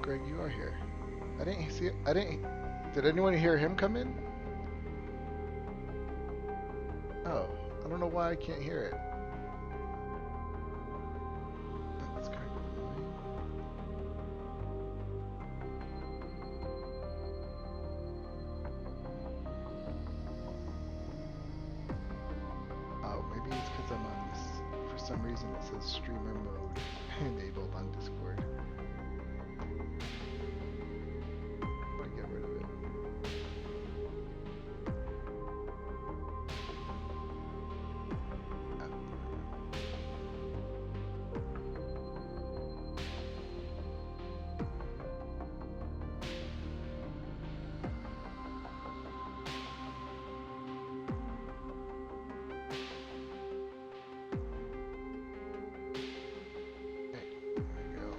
Greg, you are here. I didn't see it. I didn't. Did anyone hear him come in? Oh, I don't know why I can't hear it. That's kind of annoying. Oh, maybe it's because I'm on this. For some reason, it says streamer mode enabled on Discord. I'm gonna get rid of it. Okay, there we go.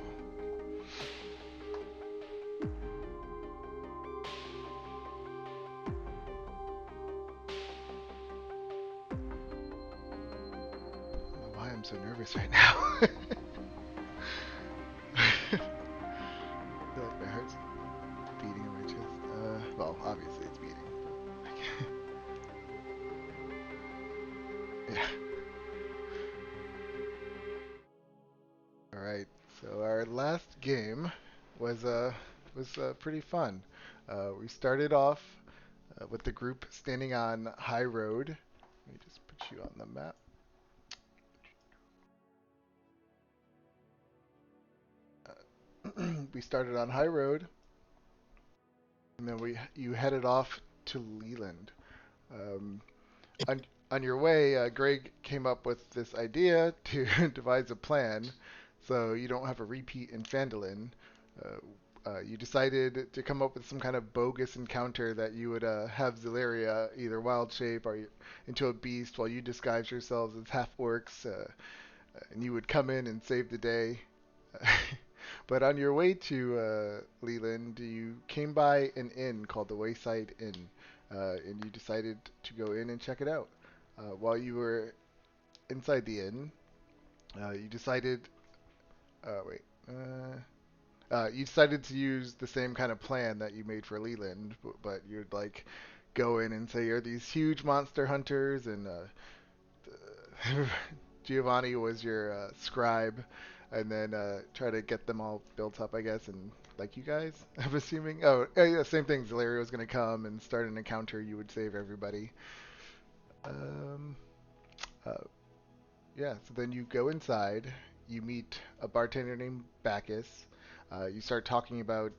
I don't know why I'm so nervous right now. I feel like my heart's beating in my chest. Well, obviously it's beating. Yeah. All right. So our last game was pretty fun. We started off with the group standing on High Road. Let me just put you on the map. We started on High Road, and then you headed off to Leland. Um, on your way, Greg came up with this idea to devise a plan, so you don't have a repeat in Phandalin. You decided to come up with some kind of bogus encounter that you would have Zelaria either wild shape or into a beast while you disguise yourselves as half orcs, and you would come in and save the day. But on your way to Leland, you came by an inn called the Wayside Inn, and you decided to go in and check it out. While you were inside the inn, you decided. Wait. You decided to use the same kind of plan that you made for Leland, but you'd like go in and say you're these huge monster hunters, and Giovanni was your scribe, and then try to get them all built up, I guess, and like you guys, I'm assuming. Oh, yeah, same thing. Zelaria was going to come and start an encounter. You would save everybody. Um, uh, yeah, so then you go inside. You meet a bartender named Bacchus. You start talking about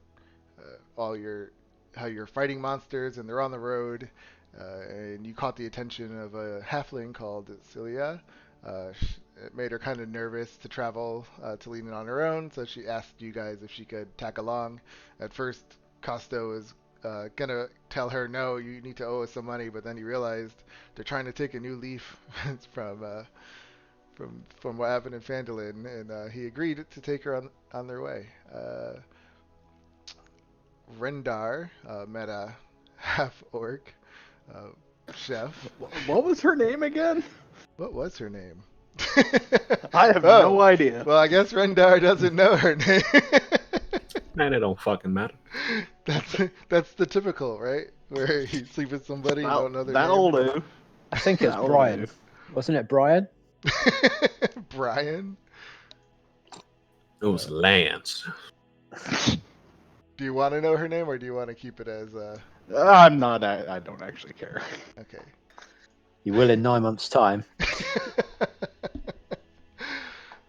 all your how you're fighting monsters and they're on the road. And you caught the attention of a halfling called Cilia. It made her kind of nervous to travel to Leland on her own, so she asked you guys if she could tag along. At first, Costo was gonna tell her no, you need to owe us some money, but then he realized they're trying to take a new leaf from what happened in Phandalin, and he agreed to take her on their way. Rendar met a half orc uh, chef. What was her name again? What was her name? I have Oh, no idea. well, I guess Rendar doesn't know her name. Man, it don't fucking matter. That's the typical, right? Where you sleep with somebody, you don't know their That'll name. do. I think it's That'll Brian. do. Wasn't it Brian? Brian? It was Lance. Do you want to know her name, or do you want to keep it as I'm not. I don't actually care. okay? You will in 9 months' time.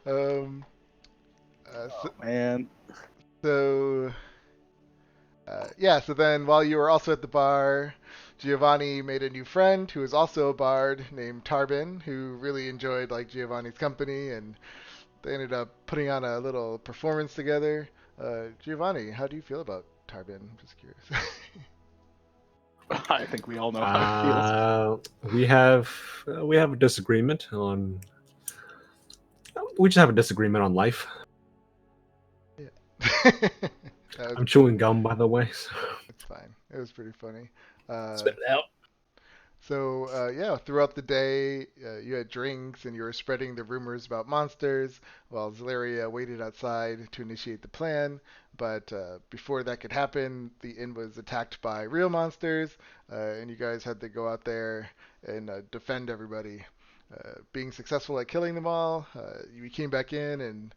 um. Man. So, yeah, so then while you were also at the bar, Giovanni made a new friend who was also a bard named Tarbin, who really enjoyed like Giovanni's company, and they ended up putting on a little performance together. Giovanni, how do you feel about Tarbin? I'm just curious. I think we all know how it We have a disagreement on. We just have a disagreement on life. I'm chewing gum, by the way. So. It's fine. It was pretty funny. Spit it out. So, yeah, throughout the day, you had drinks and you were spreading the rumors about monsters while Zelaria waited outside to initiate the plan. But before that could happen, the inn was attacked by real monsters, and you guys had to go out there and defend everybody. Being successful at killing them all, you came back in, and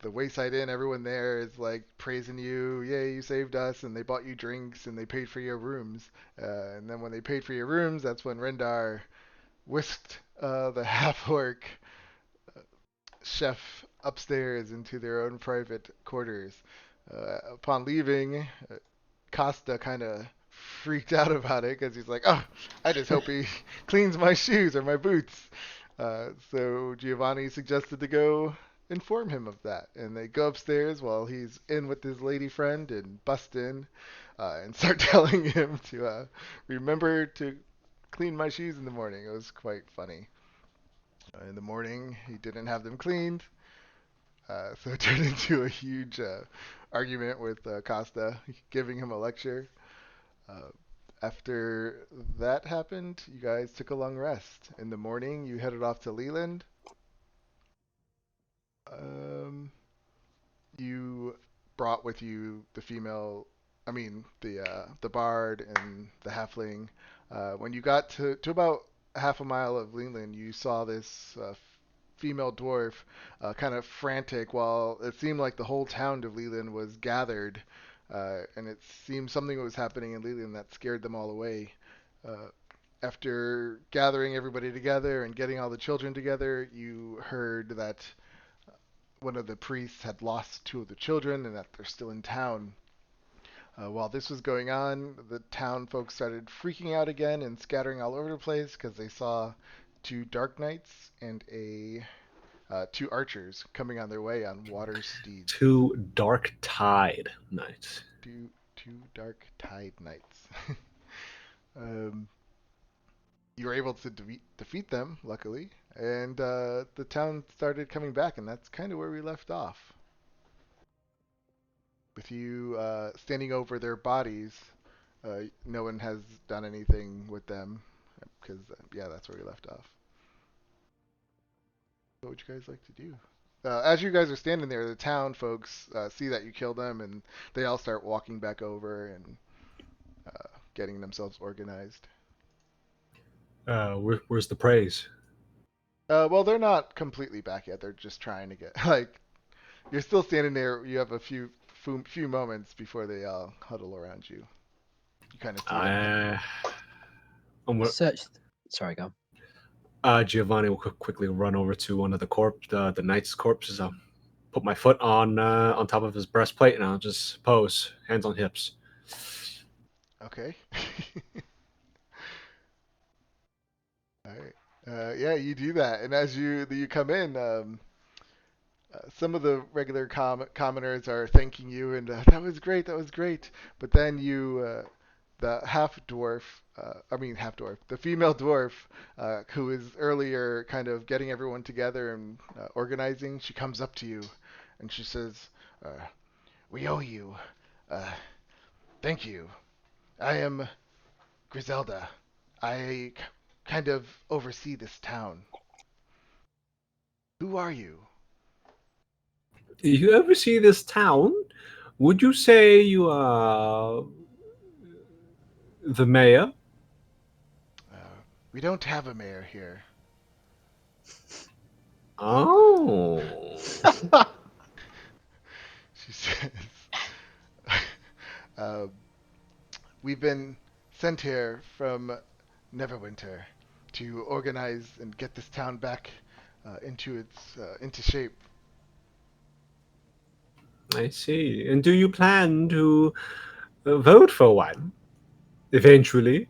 the Wayside Inn, everyone there is like praising you. Yay, you saved us, and they bought you drinks and they paid for your rooms. And then when they paid for your rooms, that's when Rendar whisked the half-orc chef upstairs into their own private quarters. Upon leaving, Costa kind of freaked out about it because he's like, "Oh, I just hope he cleans my shoes or my boots." So Giovanni suggested to go inform him of that, and they go upstairs while he's in with his lady friend and bust in and start telling him to remember to clean my shoes in the morning. It was quite funny. In the morning, he didn't have them cleaned, so it turned into a huge argument with Costa, giving him a lecture. Uh, After that happened, you guys took a long rest. In the morning, you headed off to Leland. Um, you brought with you the female, I mean the bard and the halfling. When you got to about half a mile of Leland, you saw this female dwarf kind of frantic while it seemed like the whole town of Leland was gathered, and it seemed something was happening in Leland that scared them all away. Uh, After gathering everybody together and getting all the children together, you heard that one of the priests had lost two of the children and that they're still in town. While this was going on, the town folks started freaking out again and scattering all over the place because they saw two dark knights and a two archers coming on their way on water steeds. Two Dark Tide Knights. Two dark tide knights. um, you were able to defeat them, luckily, and the town started coming back, and that's kind of where we left off. With you standing over their bodies, no one has done anything with them, because, yeah, that's where we left off. What would you guys like to do? As you guys are standing there, the town folks see that you killed them, and they all start walking back over and getting themselves organized. Where's the praise? Well, they're not completely back yet. They're just trying to get like you're still standing there. You have a few moments before they all huddle around you. You kind of see them. Search. Sorry, go. Giovanni will quickly run over to one of the knight's corpses. I'll put my foot on top of his breastplate, and I'll just pose, hands on hips. Okay. All right. Yeah, you do that, and as you come in, some of the regular commoners are thanking you, and that was great, that was great. But then the half dwarf, the female dwarf, who was earlier kind of getting everyone together and organizing, she comes up to you, and she says, "We owe you. Uh, Thank you. I am Griselda. I kind of oversee this town. Who are you?" You ever see this town? Would you say you are the mayor? We don't have a mayor here. Oh. She says, uh, "We've been sent here from Neverwinter to organize and get this town back into shape." I see. And do you plan to vote for one eventually?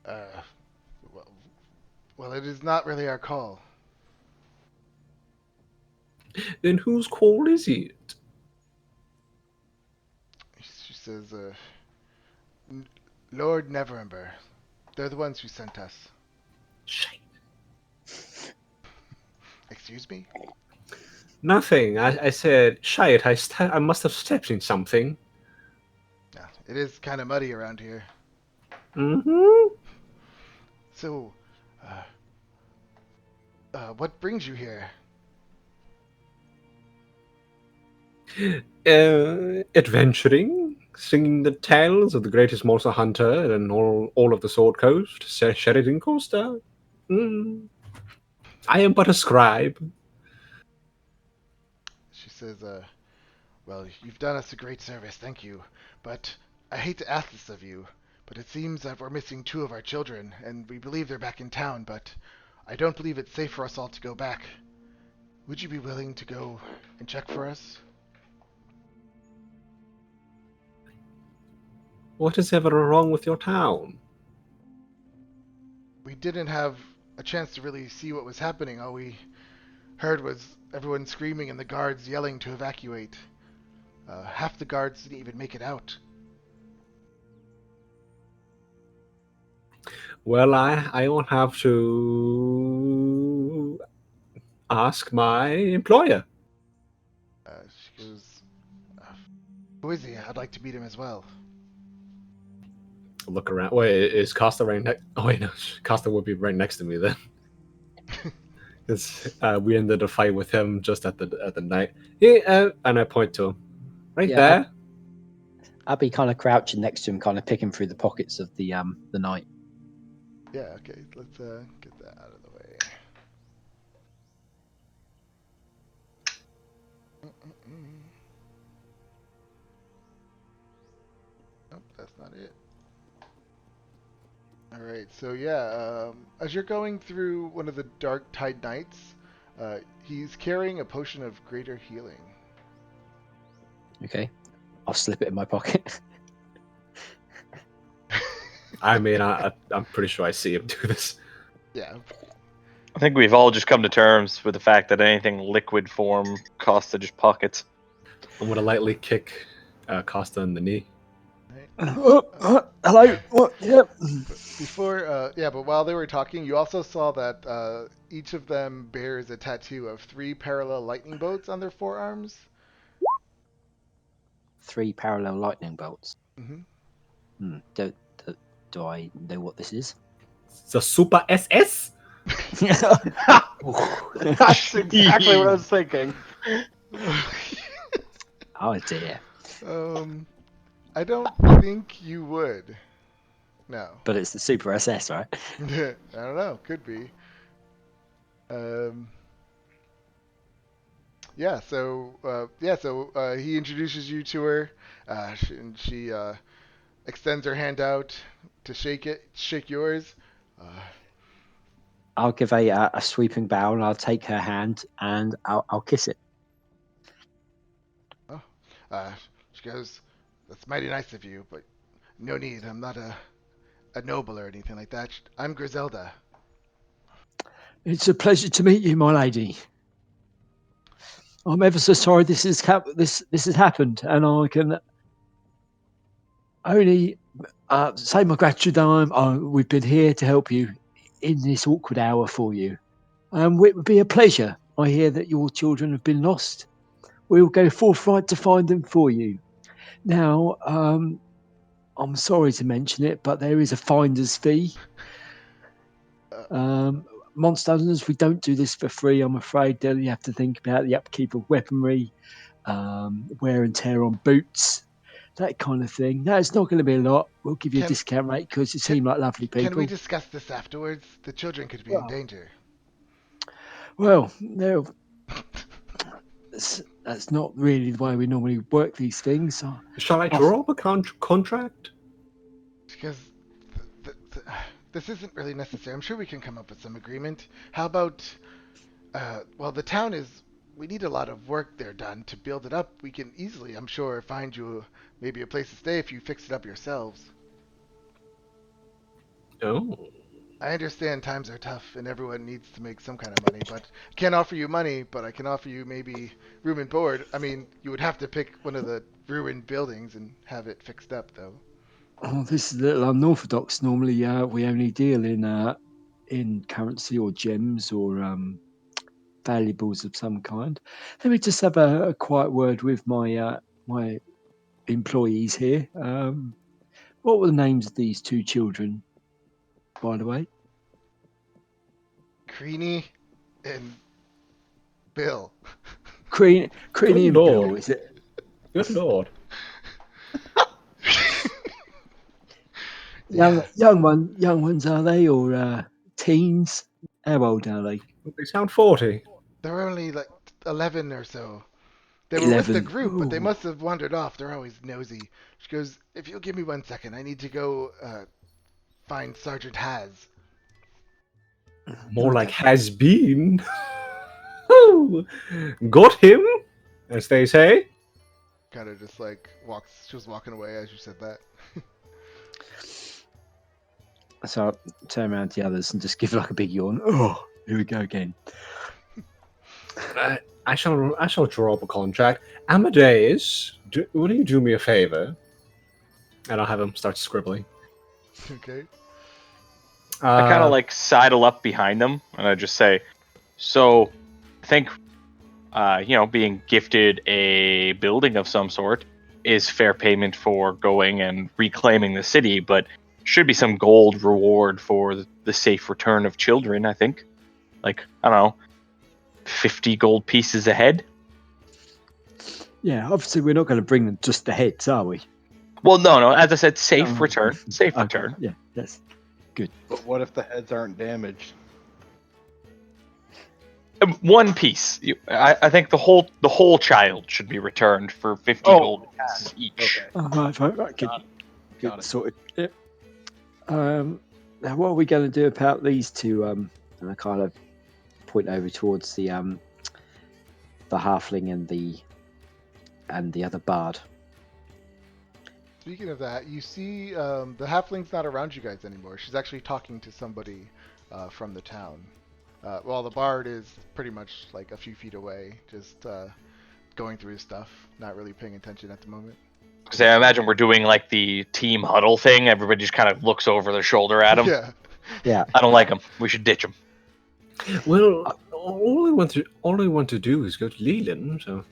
Uh, well, well, it is not really our call. Then whose call is it? She says, "Lord Neverember. They're the ones who sent us." Shit. Excuse me? Nothing. I said, shite, I must have stepped in something. Yeah, it is kind of muddy around here. Mm-hmm. So, what brings you here? Adventuring, singing the tales of the greatest monster hunter in all of the Sword Coast, Sheridan Costa. Mm. I am but a scribe. She says, well, you've done us a great service, thank you. But I hate to ask this of you, but it seems that we're missing 2 of our children, and we believe they're back in town, but I don't believe it's safe for us all to go back. Would you be willing to go and check for us? What is ever wrong with your town? We didn't have a chance to really see what was happening. All we heard was everyone screaming and the guards yelling to evacuate. Half the guards didn't even make it out. Well, I will have to ask my employer. She goes, who is he? I'd like to meet him as well. Look around. Wait, is Costa right next? Oh wait, no, Costa would be right next to me then. Because we ended a fight with him just at the night. Yeah, and I point to him, right there. I'd be kind of crouching next to him, kind of picking through the pockets of the knight. Yeah, okay, let's get that out of the way. Nope, that's not it. Alright, so yeah, as you're going through one of the Dark Tide Nights, he's carrying a potion of greater healing. Okay, I'll slip it in my pocket. I mean, I'm pretty sure I see him do this. Yeah. I think we've all just come to terms with the fact that anything liquid form Costa just pockets. I'm gonna lightly kick Costa in the knee. Hello. What? Yep. But while they were talking, you also saw that each of them bears a tattoo of 3 parallel lightning bolts on their forearms. 3 parallel lightning bolts. Mm-hmm. Do I know what this is? It's a Super SS. That's exactly what I was thinking. Oh dear. I don't think you would. No. But it's the Super SS, right? I don't know. Could be. So he introduces you to her, and she extends her hand out to shake yours. I'll give a sweeping bow and I'll take her hand and I'll kiss it. She goes, "That's mighty nice of you, but no need. I'm not a noble or anything like that. I'm Griselda." It's a pleasure to meet you, my lady. I'm ever so sorry this has happened, and I can only say my gratitude. We've been here to help you in this awkward hour for you. It would be a pleasure. I hear that your children have been lost. We'll go forthright to find them for you. Now, I'm sorry to mention it, but there is a finder's fee. Monster hunters, we don't do this for free, I'm afraid. You have to think about the upkeep of weaponry, wear and tear on boots, that kind of thing. No, it's not going to be a lot. We'll give you a discount rate because you seem like lovely people. Can we discuss this afterwards? The children could be in danger. Well, no, that's not really the way we normally work these things. Shall I draw up a contract? Because this isn't really necessary. I'm sure we can come up with some agreement. How about, the town is, we need a lot of work there done to build it up. We can easily, I'm sure, find you maybe a place to stay if you fix it up yourselves. Oh. I understand times are tough and everyone needs to make some kind of money, but I can't offer you money, but I can offer you maybe room and board. I mean, you would have to pick one of the ruined buildings and have it fixed up, though. Oh, this is a little unorthodox. Normally, we only deal in currency or gems or valuables of some kind. Let me just have a quiet word with my my employees here. What were the names of these two children, by the way? Creanie and Bill. Creanie Good and lord. Bill, is it? Good lord. Yeah, Young ones are they, or teens? How old are they? They sound 40. they're only like 11 or so. They were with the 11. group, but they Ooh. must have wandered off. They're always nosy. She goes, if you'll give me 1 second, I need to go find Sergeant Haz. More like Okay. has been. Got him, as they say. Kind of just like walks. She was walking away as you said that. So I turn around to the others and just give like a big yawn. Oh, here we go again. I shall draw up a contract. Amadeus, will you do me a favor? And I'll have him start scribbling. Okay. I kind of like sidle up behind them, and I just say, "So, I think, being gifted a building of some sort is fair payment for going and reclaiming the city, but should be some gold reward for the safe return of children. I think, like I don't know, 50 gold pieces a head." Yeah, obviously we're not going to bring them just the heads, are we? Well, no. As I said, safe Oh, return. Safe okay, return. yeah, that's good. But what if the heads aren't damaged? One piece. I think the whole child should be returned for 50 Oh, gold pieces each. Okay. Oh, right, good, Got it. good, Got it. sorted. Yeah. Now what are we going to do about these two? And I kind of point over towards the halfling and the other bard. Speaking of that, you see the halfling's not around you guys anymore. She's actually talking to somebody from the town. Well, the bard is pretty much like a few feet away, just going through his stuff, not really paying attention at the moment. Because I imagine we're doing like the team huddle thing. Everybody just kind of looks over their shoulder at him. Yeah. Yeah. I don't like him. We should ditch him. Well, all I want to do is go to Leland, so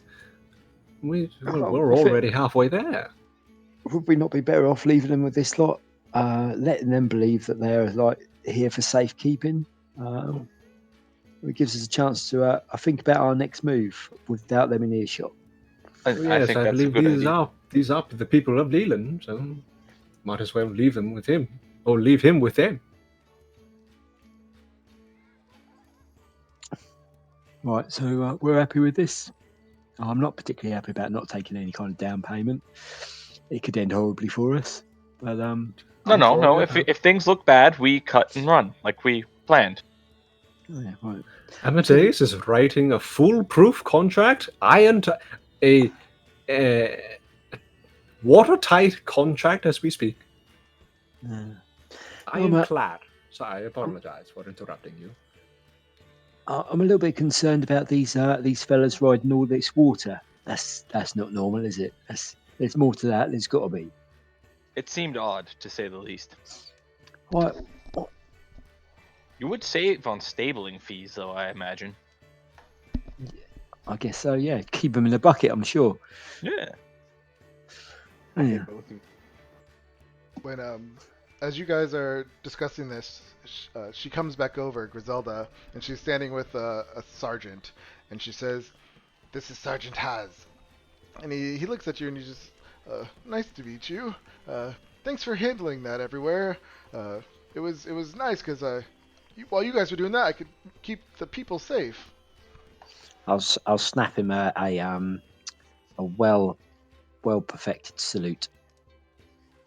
we're already halfway there. Would we not be better off leaving them with this lot, letting them believe that they're like here for safekeeping? It gives us a chance to think about our next move without them in earshot. I Yes, think I that's a believe good idea. these are the people of Leland, so might as well leave them with him, or leave him with them. Right, so we're happy with this. I'm not particularly happy about not taking any kind of down payment. It could end horribly for us. But No. If things look bad, we cut and run like we planned. yeah, right. Amadeus is writing a foolproof contract, a watertight contract as we speak. Ironclad. So I apologize for interrupting you. I'm a little bit concerned about these fellas riding all this water. That's not normal, is it? There's more to that. There's got to be. It seemed odd, to say the least. What? You would save on stabling fees, though, I imagine. I guess so. Yeah, keep them in a bucket. I'm sure. Yeah. Yeah. When as you guys are discussing this, she comes back over, Griselda, and she's standing with a sergeant, and she says, "This is Sergeant Haz." And he looks at you and he just, "Nice to meet you. Thanks for handling that everywhere. It was nice because while you guys were doing that, I could keep the people safe." I'll snap him a well perfected salute,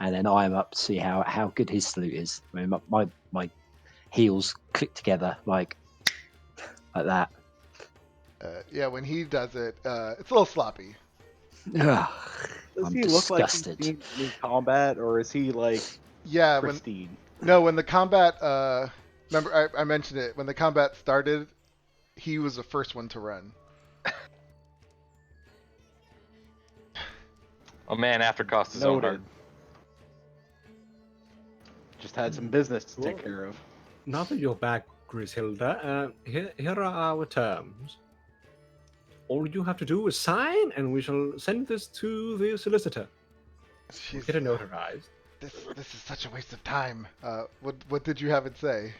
and then I'm up to see how good his salute is. I mean, my heels click together like that. Yeah, when he does it, it's a little sloppy. Ugh, Does I'm he look like he's disgusted. seen in combat, or is he like Yeah, pristine? when the combat, remember I mentioned it, when the combat started, he was the first one to run. A man after cost his own heart. Noted. Just had some business to take care of. Now that you're back, Griselda, here are our terms. All you have to do is sign, and we shall send this to the solicitor. She's, Get it notarized. this is such a waste of time. What did you have it say?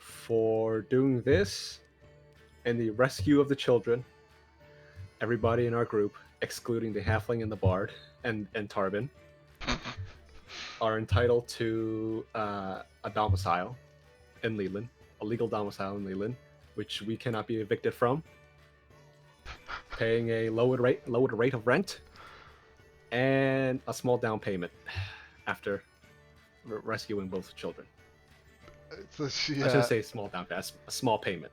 For doing this and the rescue of the children, everybody in our group, excluding the halfling and the bard and Tarbin, are entitled to a domicile in Leland, a legal domicile in Leland, which we cannot be evicted from, paying a lowered rate of rent, and a small down payment after rescuing both children. So she. I shouldn't say small down payment, a small payment.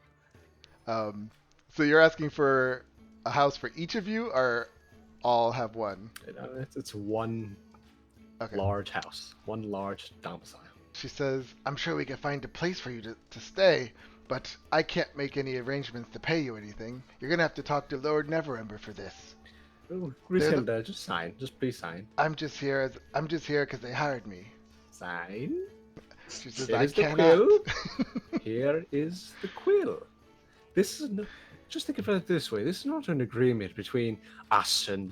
So you're asking for a house for each of you, or all have one? It's one large house, one large domicile. She says, I'm sure we can find a place for you to stay, but I can't make any arrangements to pay you anything. You're going to have to talk to Lord Neverember for this. Oh, Griselda, just sign. Just please sign. I'm just here because they hired me. Sign. She says, Here I is the cannot. quill. Here is the quill. This is just think of it this way. This is not an agreement between us and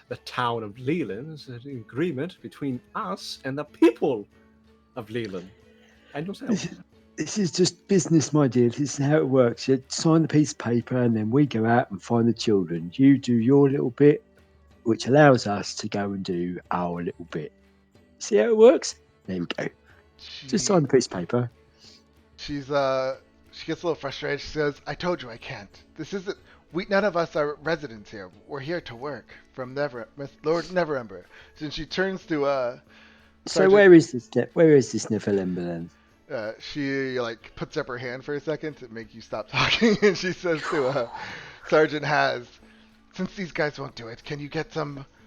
the town of Leland. It's an agreement between us and the people of Leland. And yourself. This is just business, my dear. This is how it works. You sign the piece of paper and then we go out and find the children. You do your little bit, which allows us to go and do our little bit. See how it works? There we go. Just sign the piece of paper. She gets a little frustrated. She says, I told you I can't. This isn't... None of us are residents here. We're here to work from Lord Neverember. So she turns to... So where is this Neverember then? She puts up her hand for a second to make you stop talking, and she says to Sergeant Has, since these guys won't do it, can you get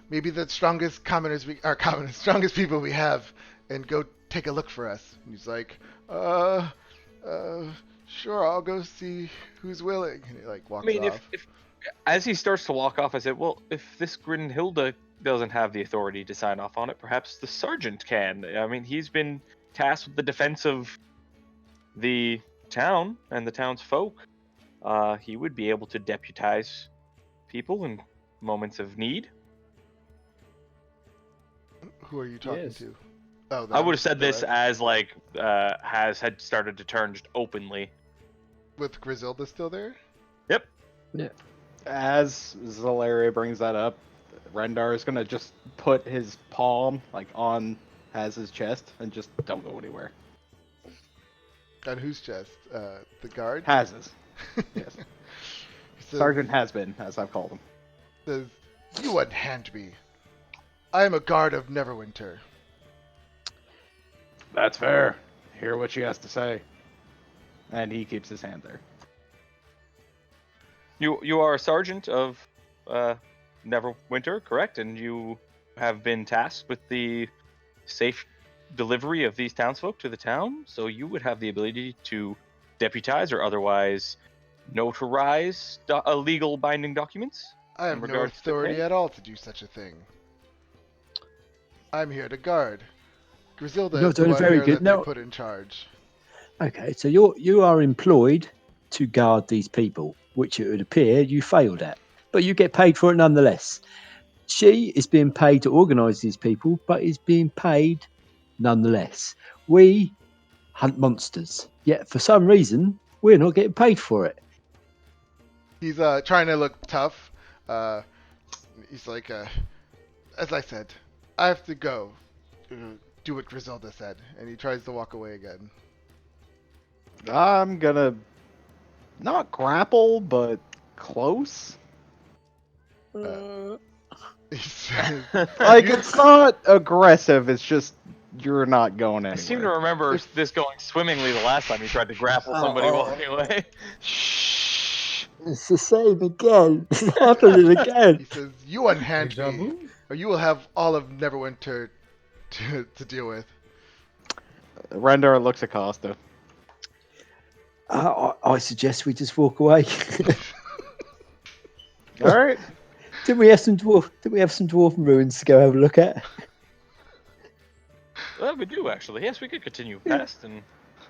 maybe the strongest strongest people we have, and go take a look for us? And he's like, sure, I'll go see who's willing. And he walks off. If as he starts to walk off, I said, well, if this Grinhilda doesn't have the authority to sign off on it, perhaps the sergeant can. I mean, he's been tasked with the defense of the town and the townsfolk. He would be able to deputize people in moments of need. Who are you talking to? Oh, I would have said this as Has had started to turn just openly. With Griselda still there? Yep. Yeah. As Zalaria brings that up, Rendar is gonna just put his palm on Haz's chest and just don't go anywhere. On whose chest? The guard? Haz's. Yes. Says, Sergeant has been, as I've called him. Says, you unhand me. I am a guard of Neverwinter. That's fair. Hear what she has to say. And he keeps his hand there. You are a sergeant of Neverwinter, correct? And you have been tasked with the safe delivery of these townsfolk to the town, so you would have the ability to deputize or otherwise notarize legal binding documents. I have no authority at all to do such a thing. I'm here to guard. Griselda is the one here that they put in charge. Okay, so you are employed to guard these people, which it would appear you failed at, but you get paid for it nonetheless. She is being paid to organise these people, but is being paid nonetheless. We hunt monsters, yet for some reason we're not getting paid for it. He's trying to look tough. He's like, as I said, I have to go. Do what Griselda said, and he tries to walk away again. I'm gonna not grapple, but close. He says, It's not aggressive. It's just you're not going anywhere. I seem to remember this going swimmingly the last time you tried to grapple somebody walking away. Shh. It's the same again. It's happening again. He says, you unhand me, or you will have all of Neverwinter to deal with. Rendar looks at Costa. I suggest we just walk away. All right. Did we have some dwarven ruins to go have a look at? Well, we do actually. Yes, we could continue past, and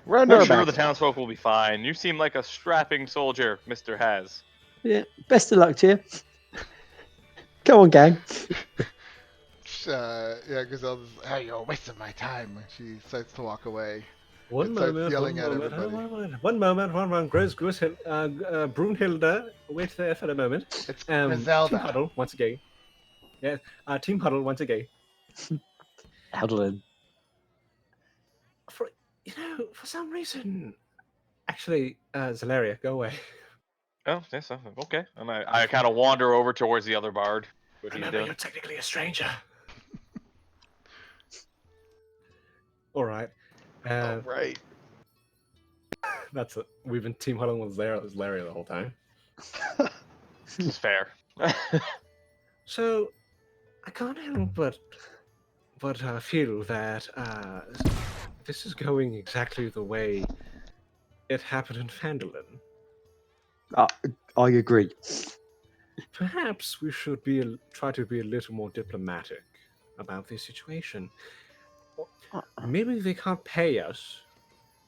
Rendar I'm sure the townsfolk will be fine. You seem like a strapping soldier, Mr. Has. Yeah. Best of luck to you. Come on, gang. Yeah, Griselda's, hey, you're wasting my time. She starts to walk away. One and starts moment, yelling one at moment, everybody. one moment. Brunhilde, wait there for a moment. It's Team Griselda. huddle once again. Yes, team huddle once again. Huddling. For some reason, actually, Zalaria, go away. Oh, yes, okay. And I kind of wander over towards the other bard. What he's Remember, doing. you're technically a stranger. All right. All right. That's it. We've been team huddling with Zalaria the whole time. This is fair. So, I can't help but feel that this is going exactly the way it happened in Phandalin. I agree. Perhaps we should try to be a little more diplomatic about this situation. Maybe they can't pay us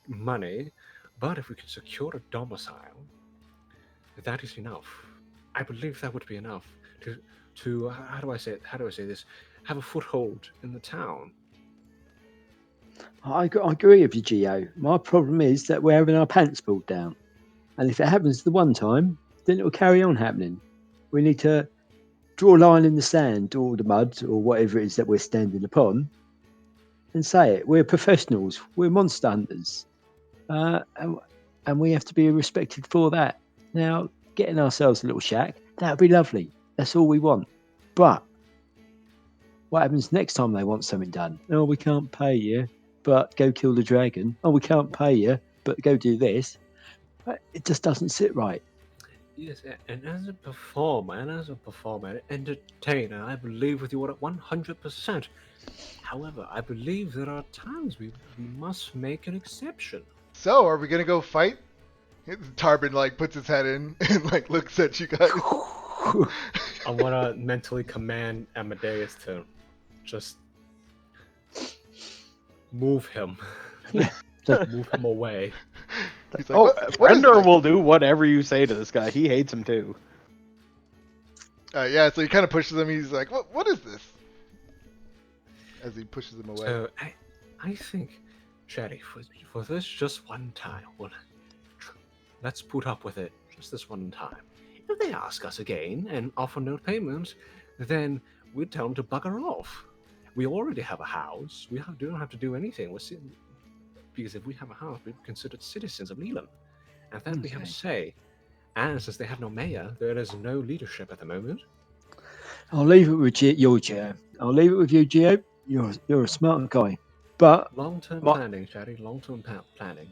money, but if we can secure a domicile, that is enough. I believe that would be enough to how do I say this? Have a foothold in the town. I agree with you, Geo. My problem is that we're having our pants pulled down. And if it happens the one time, then it will carry on happening. We need to draw a line in the sand or the mud or whatever it is that we're standing upon and say it. We're professionals. We're monster hunters. And we have to be respected for that. Now, getting ourselves a little shack, that would be lovely. That's all we want. But what happens next time they want something done? Oh, we can't pay you, but go kill the dragon. Oh, we can't pay you, but go do this. It just doesn't sit right. Yes, and as a performer, entertainer, I believe with you at 100%. However, I believe there are times we must make an exception. So, are we gonna go fight? Tarbin like puts his head in and like looks at you guys. I want to mentally command Amadeus to just move him. Just move him away. He's like, Rendar will do whatever you say to this guy. He hates him too. Yeah, so he kind of pushes him. He's like, what is this? As he pushes him away. So I think, Sherry, for this just one time, let's put up with it just this one time. If they ask us again and offer no payment, then we tell them to bugger off. We already have a house. We don't have to do anything. Because if we have a house, we're considered citizens of Leland. And then we have a say. And since they have no mayor, there is no leadership at the moment. I'll leave it with you, Geo. I'll leave it with you, Geo. You're a smart guy. But long-term planning, Shaddy. Long-term planning.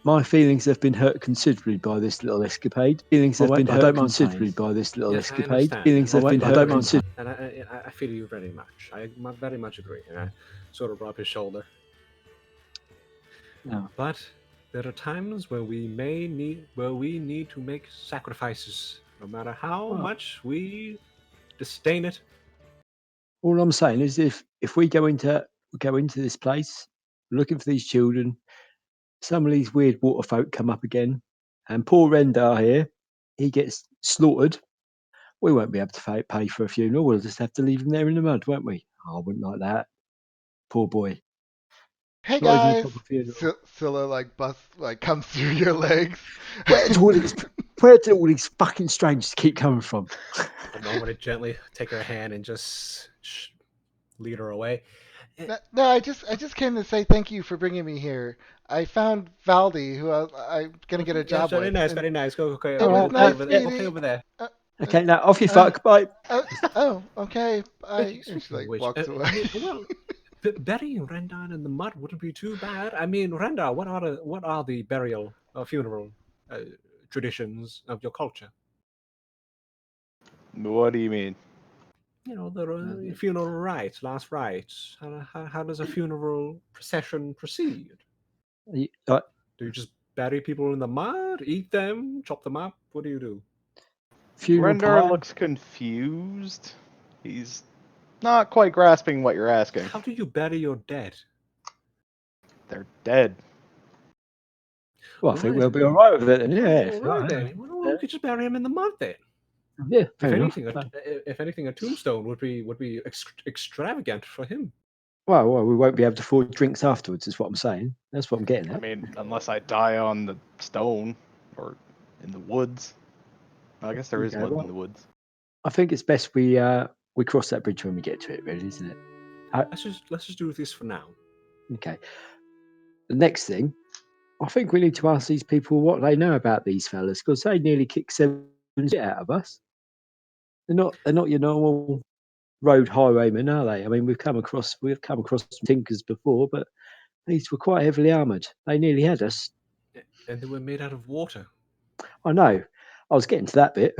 My feelings have been hurt considerably by this little escapade. Feelings have been hurt considerably by this little escapade. Feelings have been hurt considerably. And I feel you very much. I very much agree. And I sort of rub his shoulder. No. But there are times where we need to make sacrifices, no matter how much we disdain it. All I'm saying is, if we go into this place looking for these children, some of these weird water folk come up again, and poor Rendar here, he gets slaughtered. We won't be able to pay for a funeral. We'll just have to leave him there in the mud, won't we? Oh, I wouldn't like that. Poor boy. Hey Not even a guys, proper funeral. Scylla like comes through your legs. Where do all these fucking strangers keep coming from? I'm going to gently take her hand and just lead her away. No, I just came to say thank you for bringing me here. I found Valdi, who I'm gonna get a job with. Very nice. Go. Okay, over there. Okay, now off you fuck. Bye. Okay. Bye. And she like walks away. Well, burying Rendar in the mud wouldn't be too bad. I mean, Rendar, what are the burial or funeral traditions of your culture? What do you mean? The funeral rites, last rites. How does a funeral procession proceed? Do you just bury people in the mud, eat them, chop them up? What do you do? Rendar looks confused. He's not quite grasping what you're asking. How do you bury your dead? They're dead. Well, I think we'll be all right with it. Yeah. All right then. Well, we could just bury him in the mud then. Yeah, If fair enough. anything, a tombstone would be extravagant for him. Well, we won't be able to afford drinks afterwards, is what I'm saying. That's what I'm getting I at. mean, unless I die on the stone or in the woods. I guess there is Okay, one in well, the woods. I think it's best we cross that bridge when we get to it, really, isn't it? Let's just do this for now. Okay. The next thing, I think we need to ask these people what they know about these fellas, because they nearly kicked 7 shit out of us. They're not your normal road highwaymen, are they? I mean, we've come across some tinkers before, but these were quite heavily armoured. They nearly had us. And they were made out of water. I know. I was getting to that bit.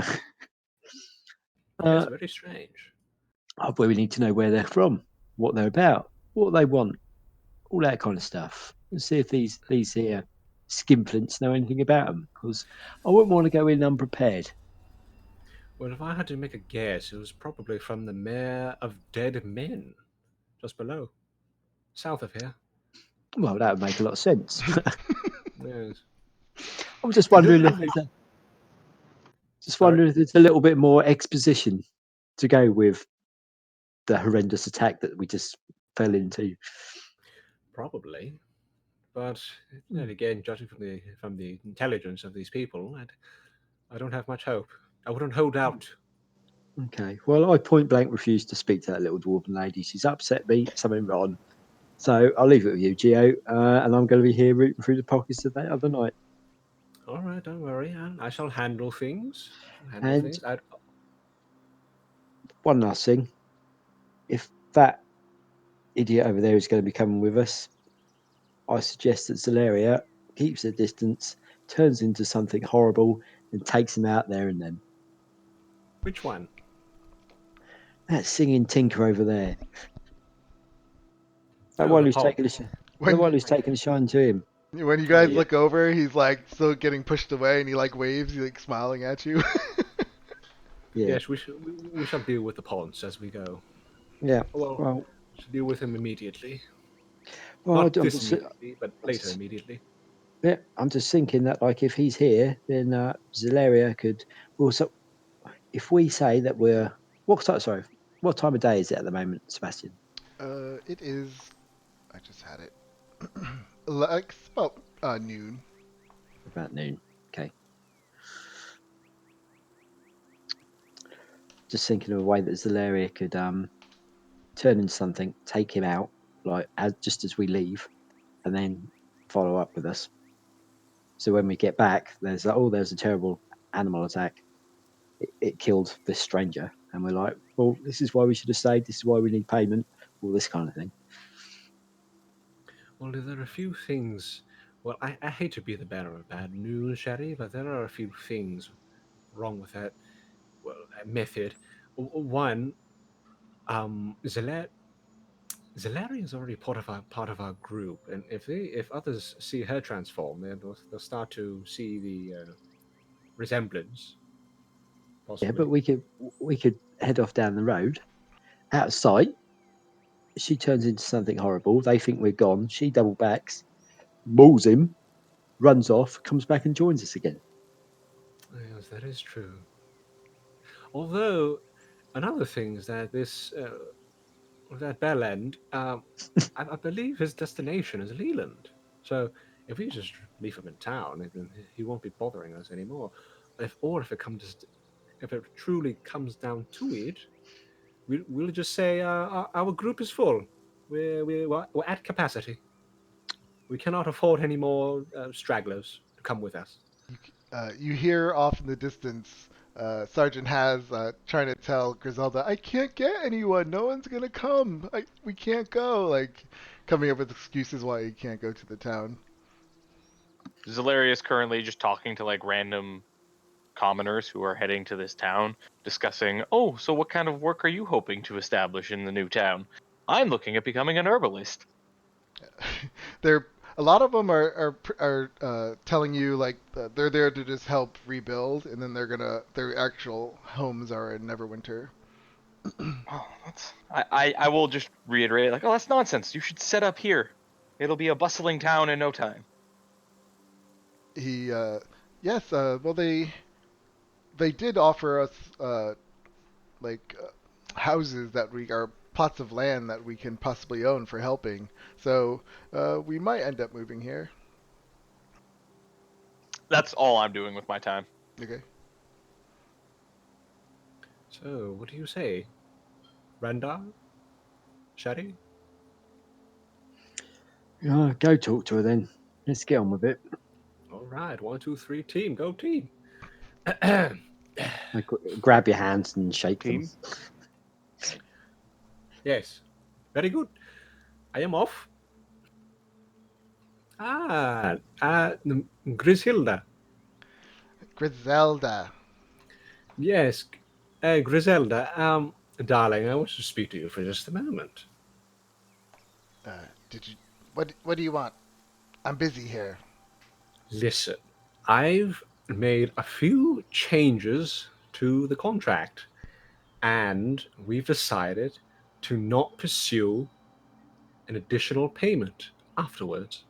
That's uh, very strange. we need to know where they're from, what they're about, what they want, all that kind of stuff, and see if these here skinflints know anything about them. Because I wouldn't want to go in unprepared. Well, if I had to make a guess, it was probably from the Mare of Dead Men, just below, south of here. Well, that would make a lot of sense. Yes. I'm just Is it? wondering Sorry. if there's a little bit more exposition to go with the horrendous attack that we just fell into. Probably, but then again, judging from the intelligence of these people, I don't have much hope. I wouldn't hold out. Okay. Well, I point blank refuse to speak to that little dwarven lady. She's upset me, something wrong. So I'll leave it with you, Geo, and I'm going to be here rooting through the pockets of that other night. All right, don't worry. I shall handle things. And one last thing, if that idiot over there is going to be coming with us, I suggest that Zaleria keeps her distance, turns into something horrible, and takes him out there and then. Which one? That singing tinker over there. That Oh, one the who's Pope. taking the When shine to him. when you Oh, guys yeah. look over, he's like still getting pushed away, and he like waves, he's like smiling at you. Yeah. Yes, we shall deal with the Ponce as we go. Yeah. Well, Well, we shall deal with him immediately. well, Not I'm this just, immediately, but later immediately. yeah, I'm just thinking that like if he's here, then Zaleria could. Well, so if we say that what time of day is it at the moment, Sebastian? It is. I just had it. Like about noon. About noon. Okay. Just thinking of a way that Zaleria could turn into something, take him out, like just as we leave, and then follow up with us. So when we get back, there's a terrible animal attack. It killed this stranger, and we're like, well, this is why we should have stayed. This is why we need payment. All this kind of thing. Well, there are a few things. Well, I hate to be the bearer of bad news, Sherry, but there are a few things wrong with that. Well, method. One, Zalari is already part of our group, and if others see her transform, then they'll start to see the resemblance, Yeah, possibly. but we could head off down the road, out of sight. She turns into something horrible. They think we're gone. She double backs, mauls him, runs off, comes back and joins us again. Yes, that is true. Although another thing is that that Bellend, I believe his destination is Leland. So if we just leave him in town, then he won't be bothering us anymore. If it truly comes down to it, we'll just say our group is full. We're at capacity. We cannot afford any more stragglers to come with us. You hear off in the distance Sergeant Has trying to tell Griselda, I can't get anyone. No one's going to come. We can't go. Like, coming up with excuses why he can't go to the town. Zalaria is currently just talking to like random commoners who are heading to this town, discussing, oh, so what kind of work are you hoping to establish in the new town? I'm looking at becoming an herbalist. They're a lot of them are telling you like they're there to just help rebuild, and then their actual homes are in Neverwinter. Oh, I will just reiterate, like, oh, that's nonsense. You should set up here. It'll be a bustling town in no time. He yes, well they did offer us like houses that we are plots of land that we can possibly own for helping. So we might end up moving here. That's all I'm doing with my time. Okay. So, what do you say? Randar? Shadi? Go talk to her then. Let's get on with it. All right, 1, 2, 3, team, go team. Grab your hands and shake Team? them. Yes, very good. I am off. Griselda. Griselda. Yes, Griselda. Darling, I wish to speak to you for just a moment. Did you? What do you want? I'm busy here. Listen, I've made a few changes to the contract, and we've decided to not pursue an additional payment afterwards.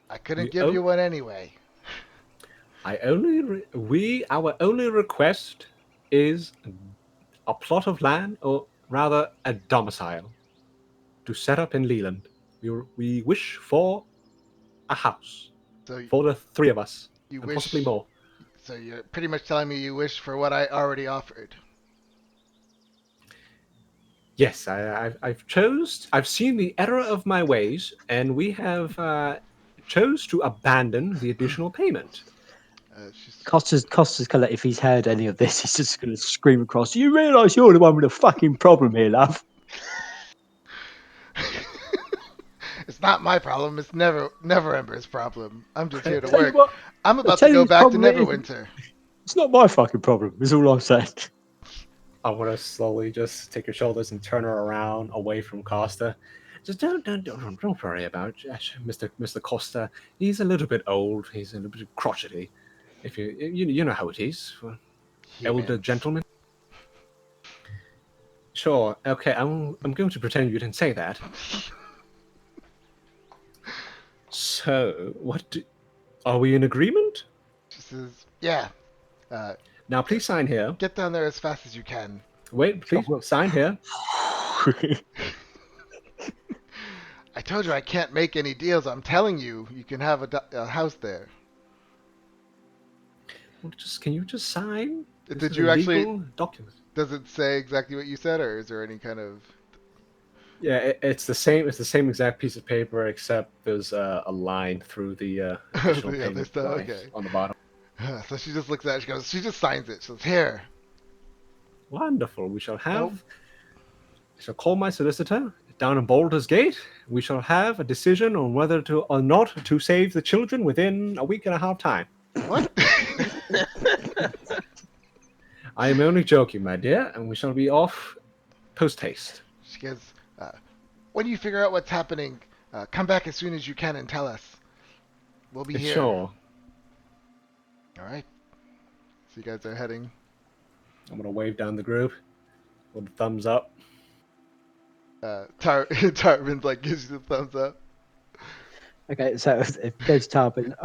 I couldn't give you one anyway. Our only request is a plot of land, or rather a domicile, to set up in Leland. We wish for a house So for the three of us, you and wish. possibly more. So you're pretty much telling me you wish for what I already offered. Yes, I've seen the error of my ways, and we have chose to abandon the additional payment. Costa's gonna, if he's heard any of this, he's just gonna scream across. You realise you're the one with a fucking problem here, love. It's not my problem. It's never Ember's problem. I'm just here to Tell you work. what, I'm about tell to you go his back to problem is- Neverwinter. It's not my fucking problem. Is all I'm saying. I want to slowly just take her shoulders and turn her around away from Costa. Just don't worry about Mr. Costa. He's a little bit old. He's a little bit crotchety. If you know how it is for elder Humans. gentlemen. Sure. Okay. I'm going to pretend you didn't say that. So, are we in agreement? She says, "Yeah. Now, please sign here. Get down there as fast as you can." Wait, please sign here. I told you I can't make any deals. I'm telling you, you can have a house there. Well, can you just sign? Did This is you a actually? legal document. Does it say exactly what you said, or is there any kind of? Yeah, it's the same. It's the same exact piece of paper, except there's a line through the additional The other payment stuff, line okay. on the bottom. So she just looks at it. She goes. She just signs it. She says, "Here." Wonderful. We shall have. Nope. I shall call my solicitor down in Baldur's Gate. We shall have a decision on whether to or not to save the children within a week and a half time. What? I am only joking, my dear, and we shall be off post haste. She goes, "When you figure out what's happening, come back as soon as you can and tell us. We'll be here." Sure. All right. So you guys are heading. I'm gonna wave down the group with a thumbs up. Tarvin's like gives you the thumbs up. Okay, so if goes Tarbin.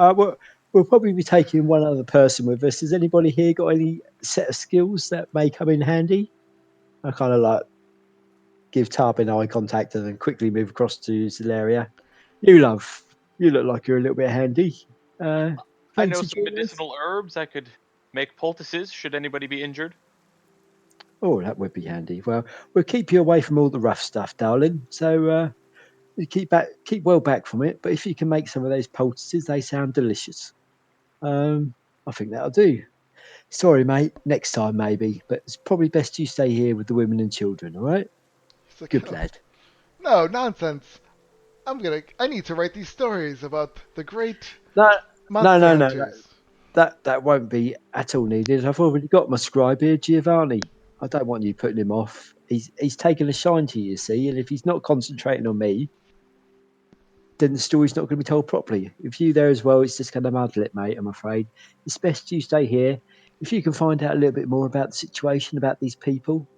We'll probably be taking one other person with us. Has anybody here got any set of skills that may come in handy? I kind of like give Tarbin eye contact and then quickly move across to Zelaria. You love, you look like you're a little bit handy. I know Fancy some joining us? medicinal herbs. I could make poultices should anybody be injured. Oh, that would be handy. Well, we'll keep you away from all the rough stuff, darling. So you keep well back from it. But if you can make some of those poultices, they sound delicious. I think that'll do. Sorry, mate. Next time, maybe. But it's probably best you stay here with the women and children. All right? He's like, Good "Oh, lad. no, nonsense. I need to write these stories about the great No, monster no. hunters." That won't be at all needed. I've already got my scribe here, Giovanni. I don't want you putting him off. He's taken a shine to you, see, and if he's not concentrating on me, then the story's not going to be told properly. If you there as well, it's just going to muddle it, mate. I'm afraid it's best you stay here. If you can find out a little bit more about the situation, about these people,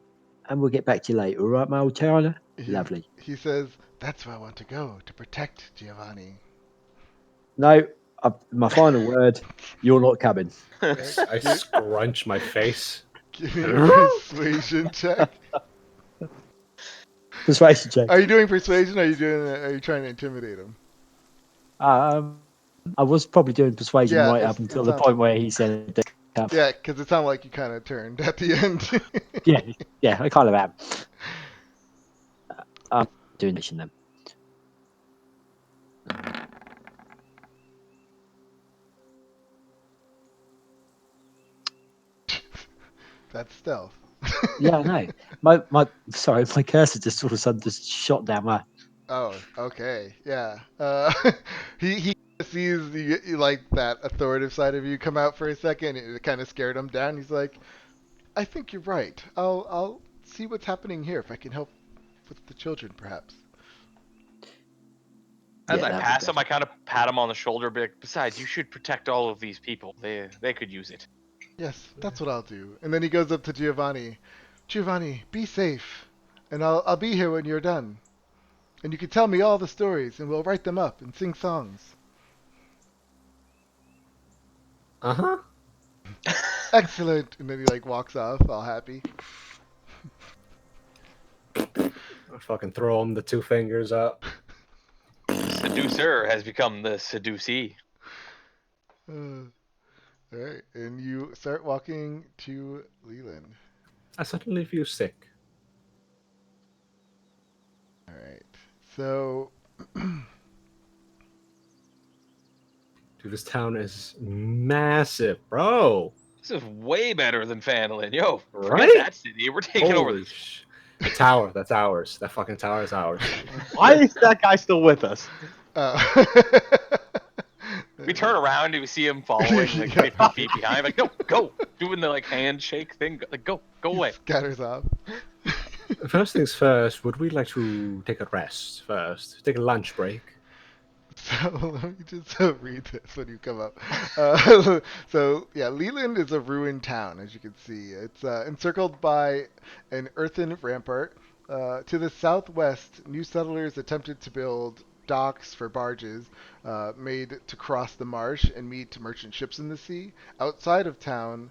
and we'll get back to you later. All right, my old Tyler? Lovely. He says, "That's where I want to go to protect Giovanni." No, My final word: you're not coming. Alright, I scrunch my face. give me a persuasion check. Persuasion check. Are you doing persuasion? Or are you trying to intimidate him? I was probably doing persuasion Yeah, right up until it the sounds. point where he said, Yeah, because it sounded like you kind of turned at the end. "Yeah, yeah, I kind of am." I'm doing this then. That's stealth. Yeah, I know. Sorry, my cursor just sort of suddenly just shot down my. Oh, okay, yeah. He sees you like that authoritative side of you come out for a second. It kind of scared him down. He's like, "I think you're right. I'll see what's happening here if I can help with the children, perhaps." As Yeah, I that'd be pass him, better. I kind of pat him on the shoulder. Big. Besides, you should protect all of these people. They could use it. Yes, that's what I'll do. And then he goes up to Giovanni. Giovanni, be safe, and I'll be here when you're done. And you can tell me all the stories, and we'll write them up and sing songs. Uh-huh. Excellent. And then he like walks off, all happy. I fucking throw him the 2 fingers up. Seducer has become the seducee. All right, and you start walking to Leland. I suddenly feel sick. All right, so Dude, this town is massive, bro. This is way better than Fanlin. Yo, forget Right? that city. We're taking over Holy this. sh! The tower, that's ours. That fucking tower is ours. Why is that guy still with us? uh, We turn around and we see him following like Yeah. 50 feet behind. Like, no, go, doing the like handshake thing. Like, go he away. scatters off. First things first, would we like to take a rest first? Take a lunch break? So let me just read this when you come up. So yeah, Leland is a ruined town, as you can see. It's encircled by an earthen rampart. To the southwest, new settlers attempted to build docks for barges made to cross the marsh and meet merchant ships in the sea. Outside of town,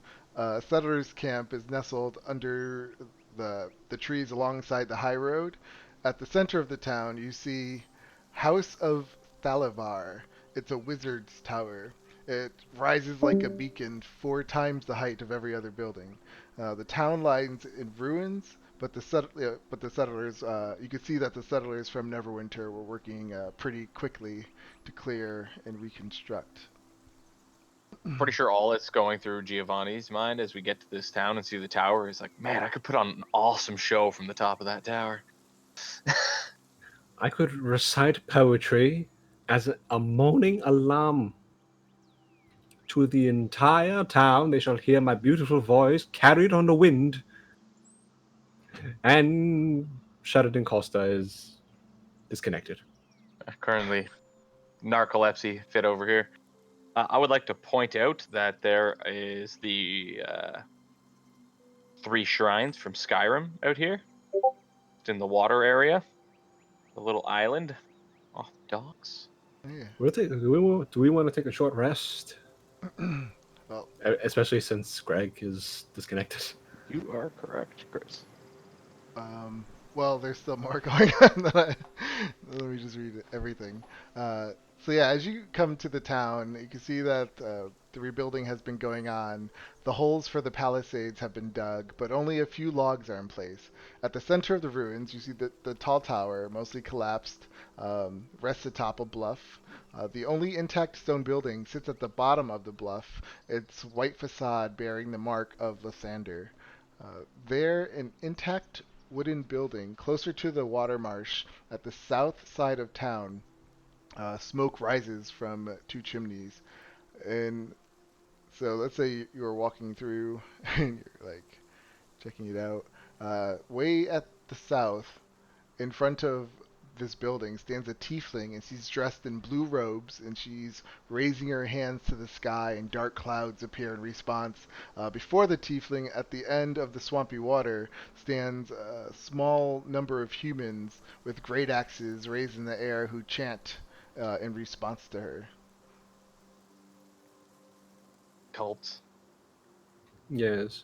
settlers' camp is nestled under the trees alongside the high road. At the center of the town, you see House of Thalavar. It's a wizard's tower. It rises like a beacon 4 times the height of every other building. The town lies in ruins, but the settlers, you can see that the settlers from Neverwinter were working pretty quickly to clear and reconstruct. Pretty sure all that's going through Giovanni's mind as we get to this town and see the tower is like, man, I could put on an awesome show from the top of that tower. I could recite poetry as a moaning alarm to the entire town. They shall hear my beautiful voice carried on the wind. And Sheridan Costa is disconnected. Currently, narcolepsy fit over here. I would like to point out that there is the 3 shrines from Skyrim out here. It's in the water area. The little island off the docks. Yeah. Do we want to take a short rest? Well, Especially since Greg is disconnected. You are correct, Chris. well, there's still more going on. Let me just read everything. So yeah, as you come to the town, you can see that the rebuilding has been going on. The holes for the palisades have been dug, but only a few logs are in place. At the center of the ruins, you see the tall tower, mostly collapsed, rests atop a bluff. The only intact stone building sits at the bottom of the bluff, its white facade bearing the mark of Lysander. There, an intact wooden building closer to the water marsh at the south side of town. Smoke rises from 2 chimneys, and so let's say you were walking through and you're like checking it out. Way at the south, in front of this building, stands a tiefling, and she's dressed in blue robes, and she's raising her hands to the sky, and dark clouds appear in response. Before the tiefling, at the end of the swampy water, stands a small number of humans with great axes raised in the air who chant in response to her. cults. Yes.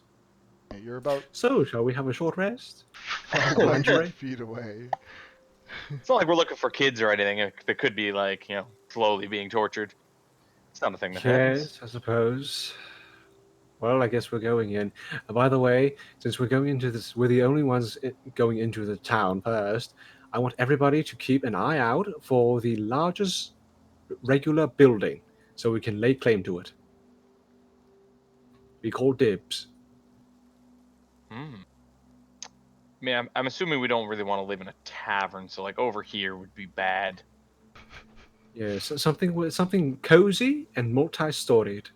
You're about So, shall we have a short rest? 500 feet away. It's not like we're looking for kids or anything that could be like, slowly being tortured. It's not a thing that happens. Yes, I suppose. Well, I guess we're going in. By the way, since we're going into this, we're the only ones going into the town first. I want everybody to keep an eye out for the largest regular building, so we can lay claim to it. We call dibs. Hmm. I mean, I'm assuming we don't really want to live in a tavern, so like over here would be bad. Yes, something cozy and multi-storied.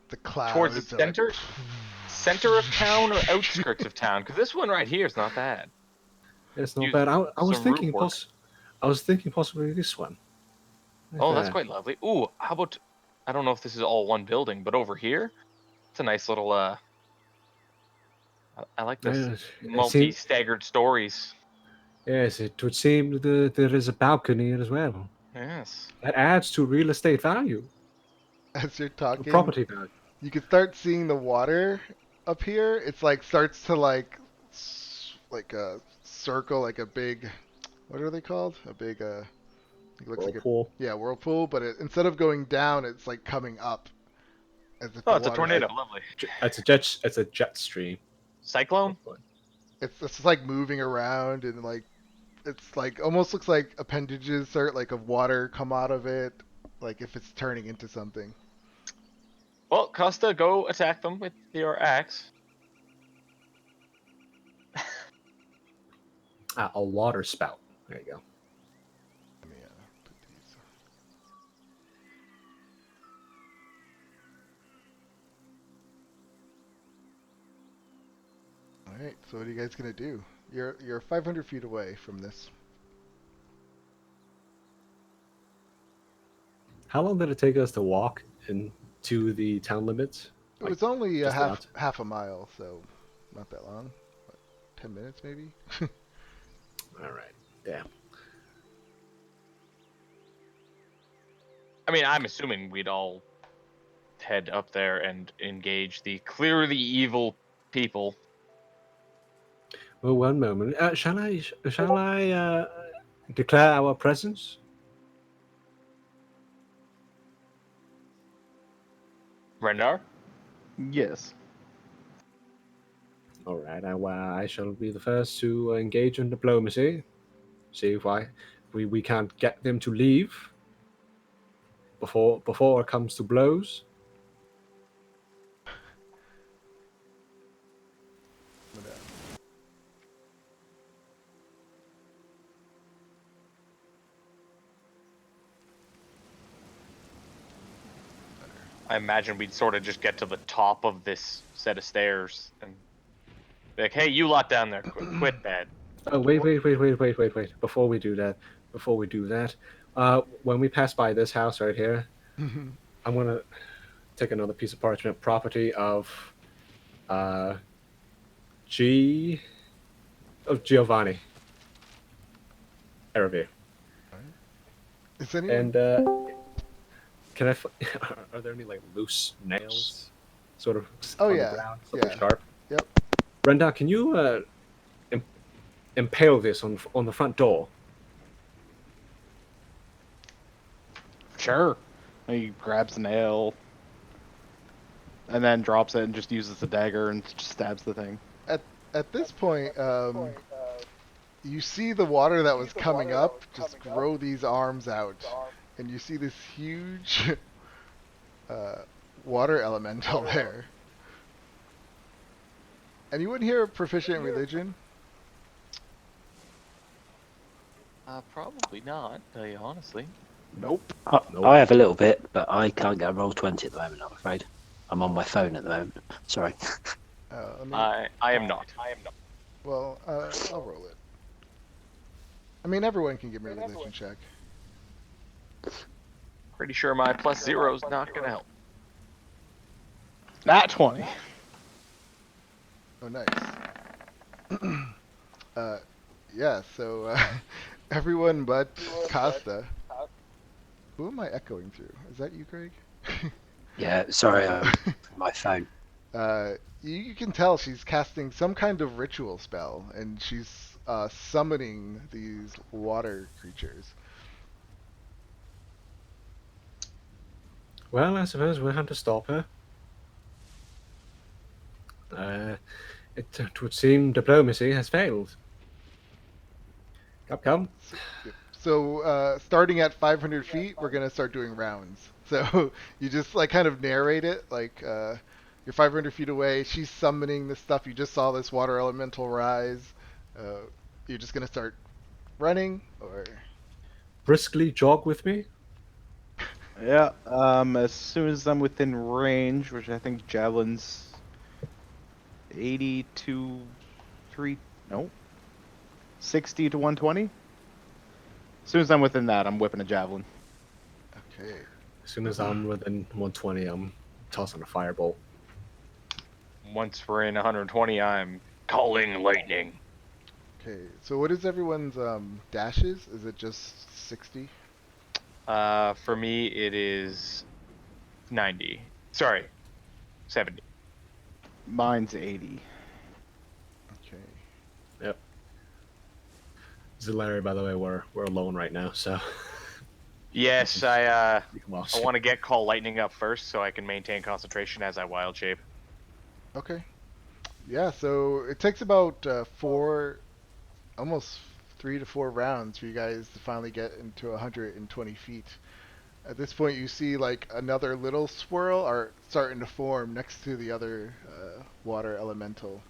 The Towards the clouds are like, center of town or outskirts of town? Because this one right here is not bad. It's not Use bad. I was some roof thinking work. I was thinking possibly this one. Right Oh, that's there. quite lovely. Ooh, how about? I don't know if this is all one building, but over here, it's a nice little. I like this It seems, multi-staggered stories. yes, it would seem that there is a balcony as well. Yes. That adds to real estate value, as you're talking, property value. you can start seeing the water up here. It's like starts to like a circle, like a big, what are they called? A big it looks like a, Whirlpool. yeah, whirlpool, but instead of going down, it's like coming up as if Oh, the it's a water's tornado. Lovely. It's a jet stream. Cyclone. it's just like moving around and like it's like almost looks like appendages start like of water come out of it, like if it's turning into something. Well, Costa, go attack them with your axe. A water spout. There you go. Let me put these. All right, so what are you guys gonna do? You're 500 feet away from this. How long did it take us to walk into the town limits? It was only a just about. half a mile, so not that long. What, 10 minutes maybe. All right. Yeah. I mean, I'm assuming we'd all head up there and engage the clearly evil people. Well, one moment. Shall I declare our presence? Rendar? Yes. All right. I shall be the first to engage in diplomacy. See if we can't get them to leave before it comes to blows. I imagine we'd sort of just get to the top of this set of stairs and be like, hey, you lot down there, quit that. Oh, wait. Before we do that, when we pass by this house right here, I'm gonna take another piece of parchment, property of Giovanni Erevi. Is anyone? And can I? Are there any like loose nails, sort of Oh, on yeah. the ground, something Yeah. sharp? Yep. Brenda, can you impale this on the front door? Sure. He grabs the nail and then drops it and just uses the dagger and just stabs the thing. At this point, you see the water that was coming up just grow these arms out, and you see this huge water elemental there. Anyone here proficient in religion? Probably not, tell you honestly. Nope. Nope. I have a little bit, but I can't get a roll 20 at the moment, I'm afraid. I'm on my phone at the moment. Sorry. Let me, I am not. well, I'll roll it. I mean, everyone can give me a religion check. Pretty sure my +0 is not gonna help. Nat 20. Oh, nice. Yeah, so everyone but Costa. Who am I echoing through? Is that you, Craig? Yeah, sorry, Uh, my phone. you can tell she's casting some kind of ritual spell, and she's summoning these water creatures. Well, I suppose we'll have to stop her. It would seem diplomacy has failed. Come, come. So starting at 500 feet, we're gonna start doing rounds. So you just like kind of narrate it, like you're 500 feet away. She's summoning this stuff. You just saw this water elemental rise. You're just gonna start running, or Briskly jog with me. Yeah. As soon as I'm within range, which I think javelin's 80 to 3. No. 60 to 120. As soon as I'm within that, I'm whipping a javelin. okay. As soon as I'm within 120, I'm tossing a firebolt. Once we're in 120, I'm calling lightning. Okay. So what is everyone's dashes? Is it just 60? For me, it is 90. Sorry, 70. Mine's 80. Okay. Yep. Zilari, by the way, we're alone right now, so. Yes, I Well, want to get call lightning up first so I can maintain concentration as I wild shape. Okay. Yeah. So it takes about almost 3 to 4 rounds for you guys to finally get into 120 feet. At this point, you see like another little swirl are starting to form next to the other water elemental.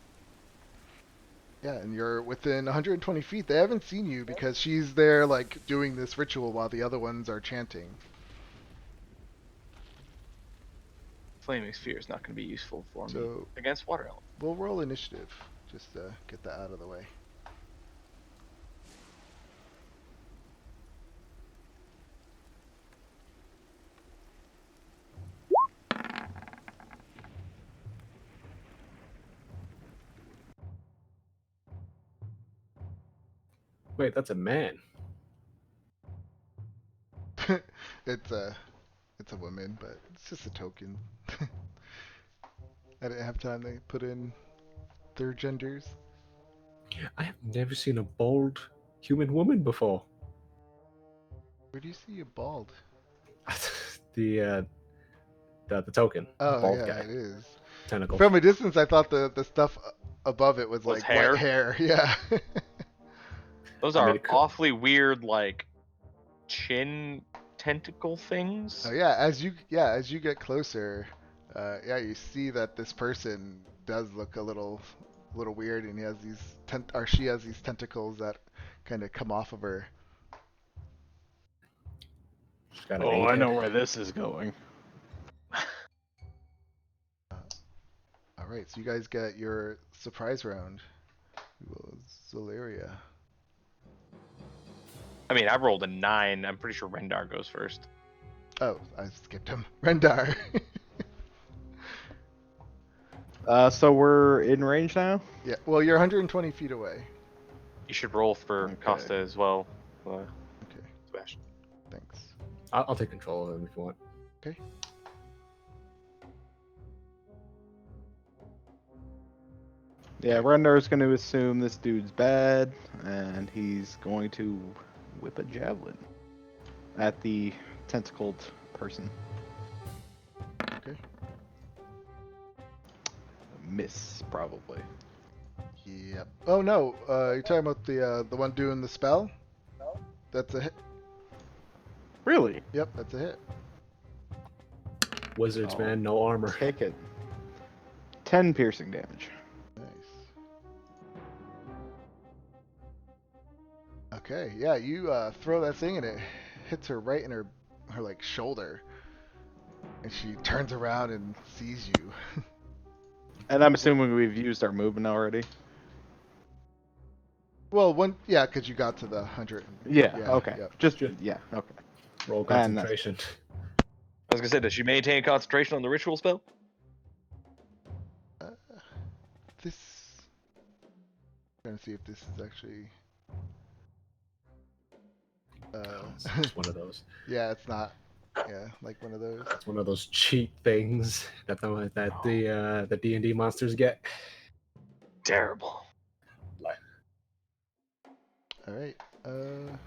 Yeah, and you're within 120 feet. They haven't seen you because she's there like doing this ritual while the other ones are chanting. Flaming sphere is not going to be useful for me So against water element. we'll roll initiative just to get that out of the way. wait, that's a man. it's a it's a woman, but it's just a token. I didn't have time to put in their genders. I have never seen a bald human woman before. Where do you see a bald? the the token, Oh bald yeah, guy, it is. tentacles. From a distance, I thought the stuff above it was Was like hair? white hair. Yeah. Those I mean, are it could- awfully weird, like chin tentacle things. Oh as you get closer, yeah, you see that this person does look a little weird, and he has these or she has these tentacles that kind of come off of her. She's got an Oh, 8 I hit. know where this is going. All right, so you guys get your surprise round. Zolaria. I mean, I rolled a 9. I'm pretty sure Rendar goes first. Oh, I skipped him. Rendar. So we're in range now? Yeah, well, you're 120 feet away. You should roll for Okay. Costa as well, Okay, Sebastian. thanks. I'll take control of him if you want. Okay. Yeah, Rendar's going to assume this dude's bad, and he's going to whip a javelin at the tentacled person. Okay. Miss, probably. Yep. Oh no, you're talking about the one doing the spell? That's a hit. Really? Yep, that's a hit. Wizards, Oh. man, no armor. Take it. 10 piercing damage. Nice. Okay, yeah, you throw that thing and it hits her right in her like shoulder, and she turns around and sees you. And I'm assuming we've used our movement already. Well, yeah, because you got to the 100. Yeah, Yeah, okay. yep. Just, Sure. yeah, okay. Roll And that's- concentration. I was gonna say, does she maintain concentration on the ritual spell? Uh, this. Trying to see if this is actually. It's one of those. Yeah, it's not. Yeah, like one of those. It's one of those cheat things that the D&D monsters get. Terrible. All right.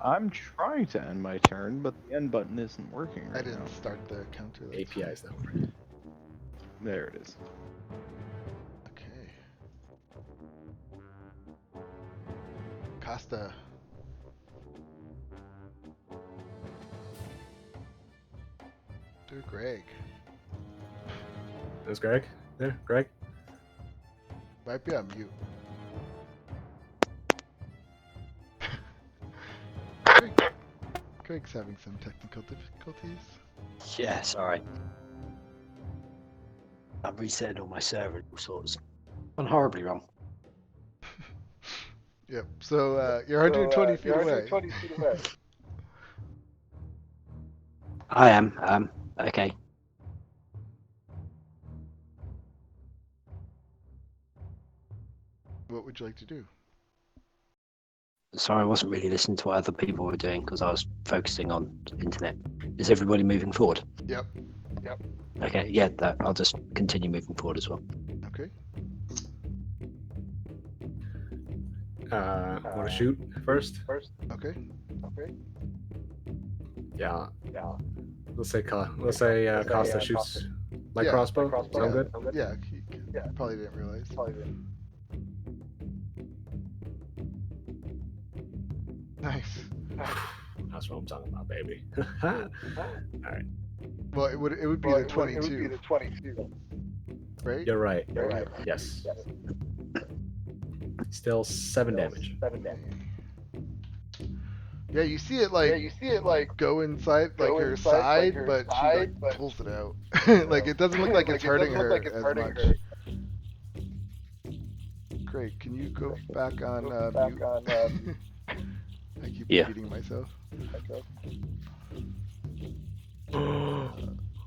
I'm trying to end my turn, but the end button isn't working I right didn't now. start the counter. That's API fine. is not working. There it is. Okay. Costa. To Greg. There's Greg. There, Greg. Might be on mute. Greg's having some technical difficulties. Yeah, sorry. I'm resetting all my server and all sorts. Gone horribly wrong. Yep. So you're 120 feet away. I am. Okay. What would you like to do? Sorry, I wasn't really listening to what other people were doing because I was focusing on the internet. Is everybody moving forward? Yep. Okay, yeah, I'll just continue moving forward as well. Okay. Want to shoot first? Okay. Yeah. Let's say Costa shoots my Yeah. crossbow. Sound good? Yeah. He probably didn't realize. Nice. That's what I'm talking about, baby. Well, it would be the 22. Right? You're right. Yes. Still 7 damage. Yeah, you see it like go inside like her side, but she like pulls it out. Like it doesn't look like it's hurting her as much. Great. Can you go back on mute? I keep repeating myself.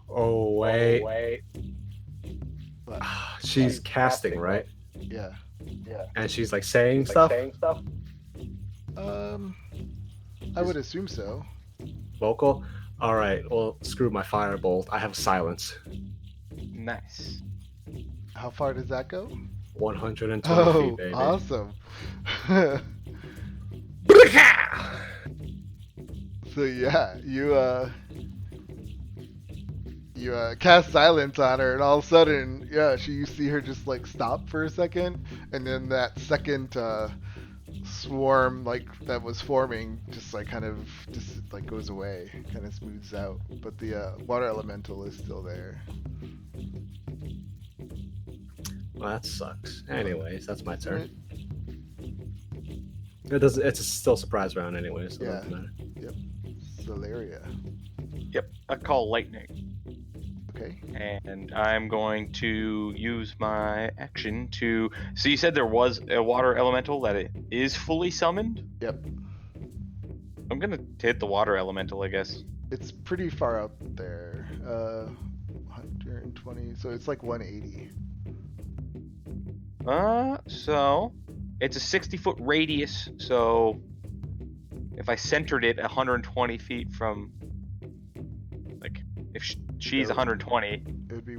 Oh wait. But, She's casting, right? yeah. And she's like saying stuff. I would assume so. Vocal. All right. Well, screw my firebolt. I have silence. Nice. How far does that go? 120 feet, baby. Awesome. So yeah, you cast silence on her, and all of a sudden, yeah, you see her just like stop for a second, and then that second swarm like that was forming just like kind of just like goes away, kind of smooths out, but the water elemental is still there. Well, that sucks. Anyways, that's my turn. It does. It's still a surprise round, anyways. So Yeah. it doesn't matter. Yep. Solaria. Yep. I call lightning. Okay. And I'm going to use my action to. So you said there was a water elemental that it is fully summoned? Yep. I'm gonna hit the water elemental, I guess. It's pretty far up there. 120. So it's like 180. So it's a 60-foot radius. So if I centered it 120 feet from, like, if she's 120,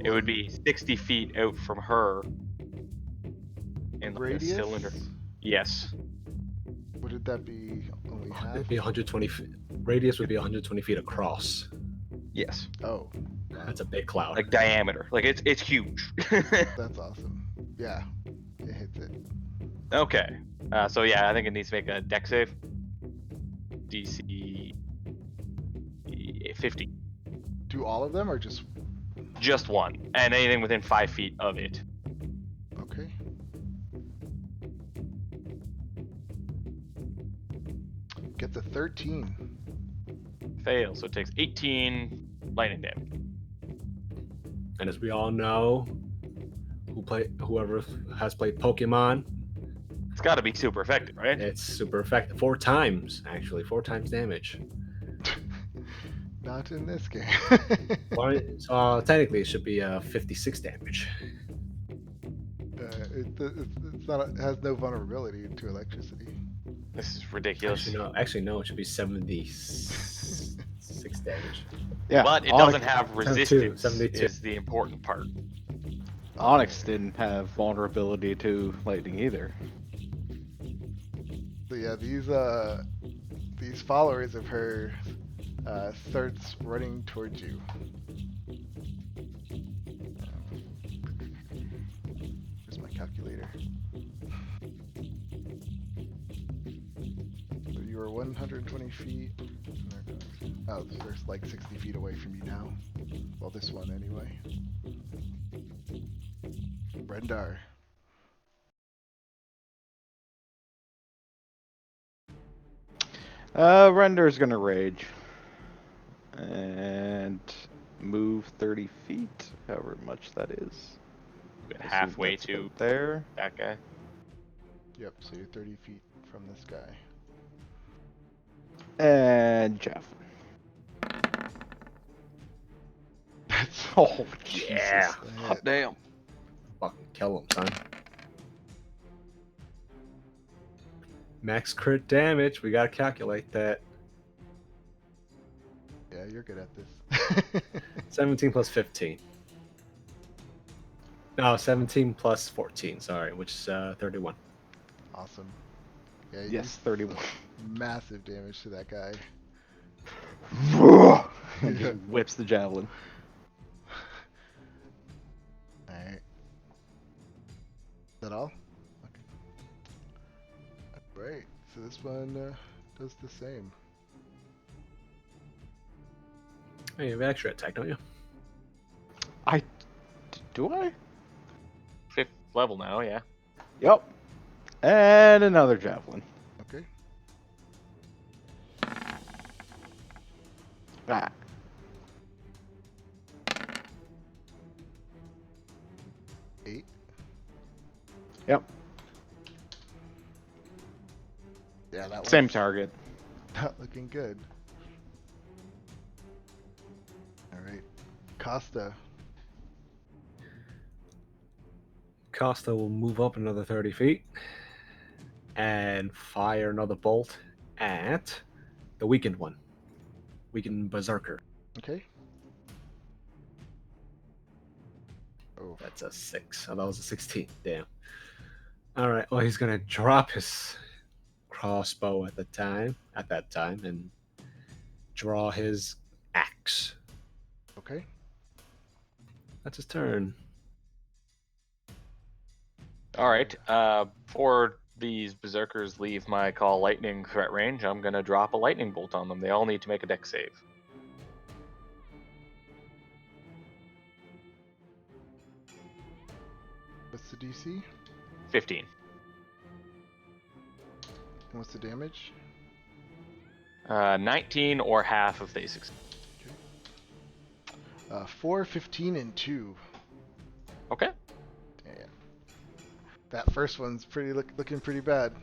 it would be 60 feet out from her. In like a radius? cylinder. Yes. What did that be? Only half? It'd be 120 feet. Radius would be 120 feet across. Yes. Oh. That's a big cloud. Like diameter. Like it's huge. That's awesome. Yeah. It hits it. Okay. So yeah, I think it needs to make a dex save. DC 50. Do all of them or just Just one. And anything within 5 feet of it. okay? Gets a 13. Fail. So it takes 18 lightning damage. And as we all know, whoever has played Pokemon, It's got to be super effective, right? it's super effective. 4 times, actually. 4 times damage. Not in this game. So technically, it should be 56 damage. It's not. It has no vulnerability to electricity. This is ridiculous. Actually, no. It should be 60. damage. Yeah, But it Onyx, doesn't have 72, resistance 72. is the important part. Onyx didn't have vulnerability to lightning either. So yeah, these followers of her starts running towards you. Where's my calculator? So you were 120 feet. Oh, they're like 60 feet away from you now. Well, this one anyway. Brendar. Render's gonna rage. And move 30 feet, however much that is. Get Assume halfway that's to about there. that guy. Yep, so you're 30 feet from this guy. And Jeff. That's Oh, Yeah. Jesus. hot Damn. Fucking kill him, son. Max crit damage. We gotta calculate that. Yeah, you're good at this. 17 plus 15. No, 17 plus 14. Sorry, which is 31. Awesome. Yeah, Yes, 31. massive damage to that guy. And just whips the javelin. Alright. Is that all? Okay. Alright, so this one does the same. Hey, you have extra attack, don't you? Do I? 5th level now, yeah. Yep. And another javelin. Okay. Ah. Eight. Yep. Yeah, that Same one's target. not looking good. Alright. Costa. Costa will move up another 30 feet and fire another bolt at the weakened one. Weakened Berserker. Okay. Oh, That's a 6. Oh, that was a 16. Damn. Alright, well, he's gonna drop his crossbow at that time, and draw his axe. okay. That's his turn. Alright, before these berserkers leave my call lightning threat range, I'm gonna drop a lightning bolt on them. They all need to make a dex save. What's the DC? 15. And what's the damage? 19 or half if they succeed. 4, 15, and 2. Okay. Yeah. That first one's looking pretty bad.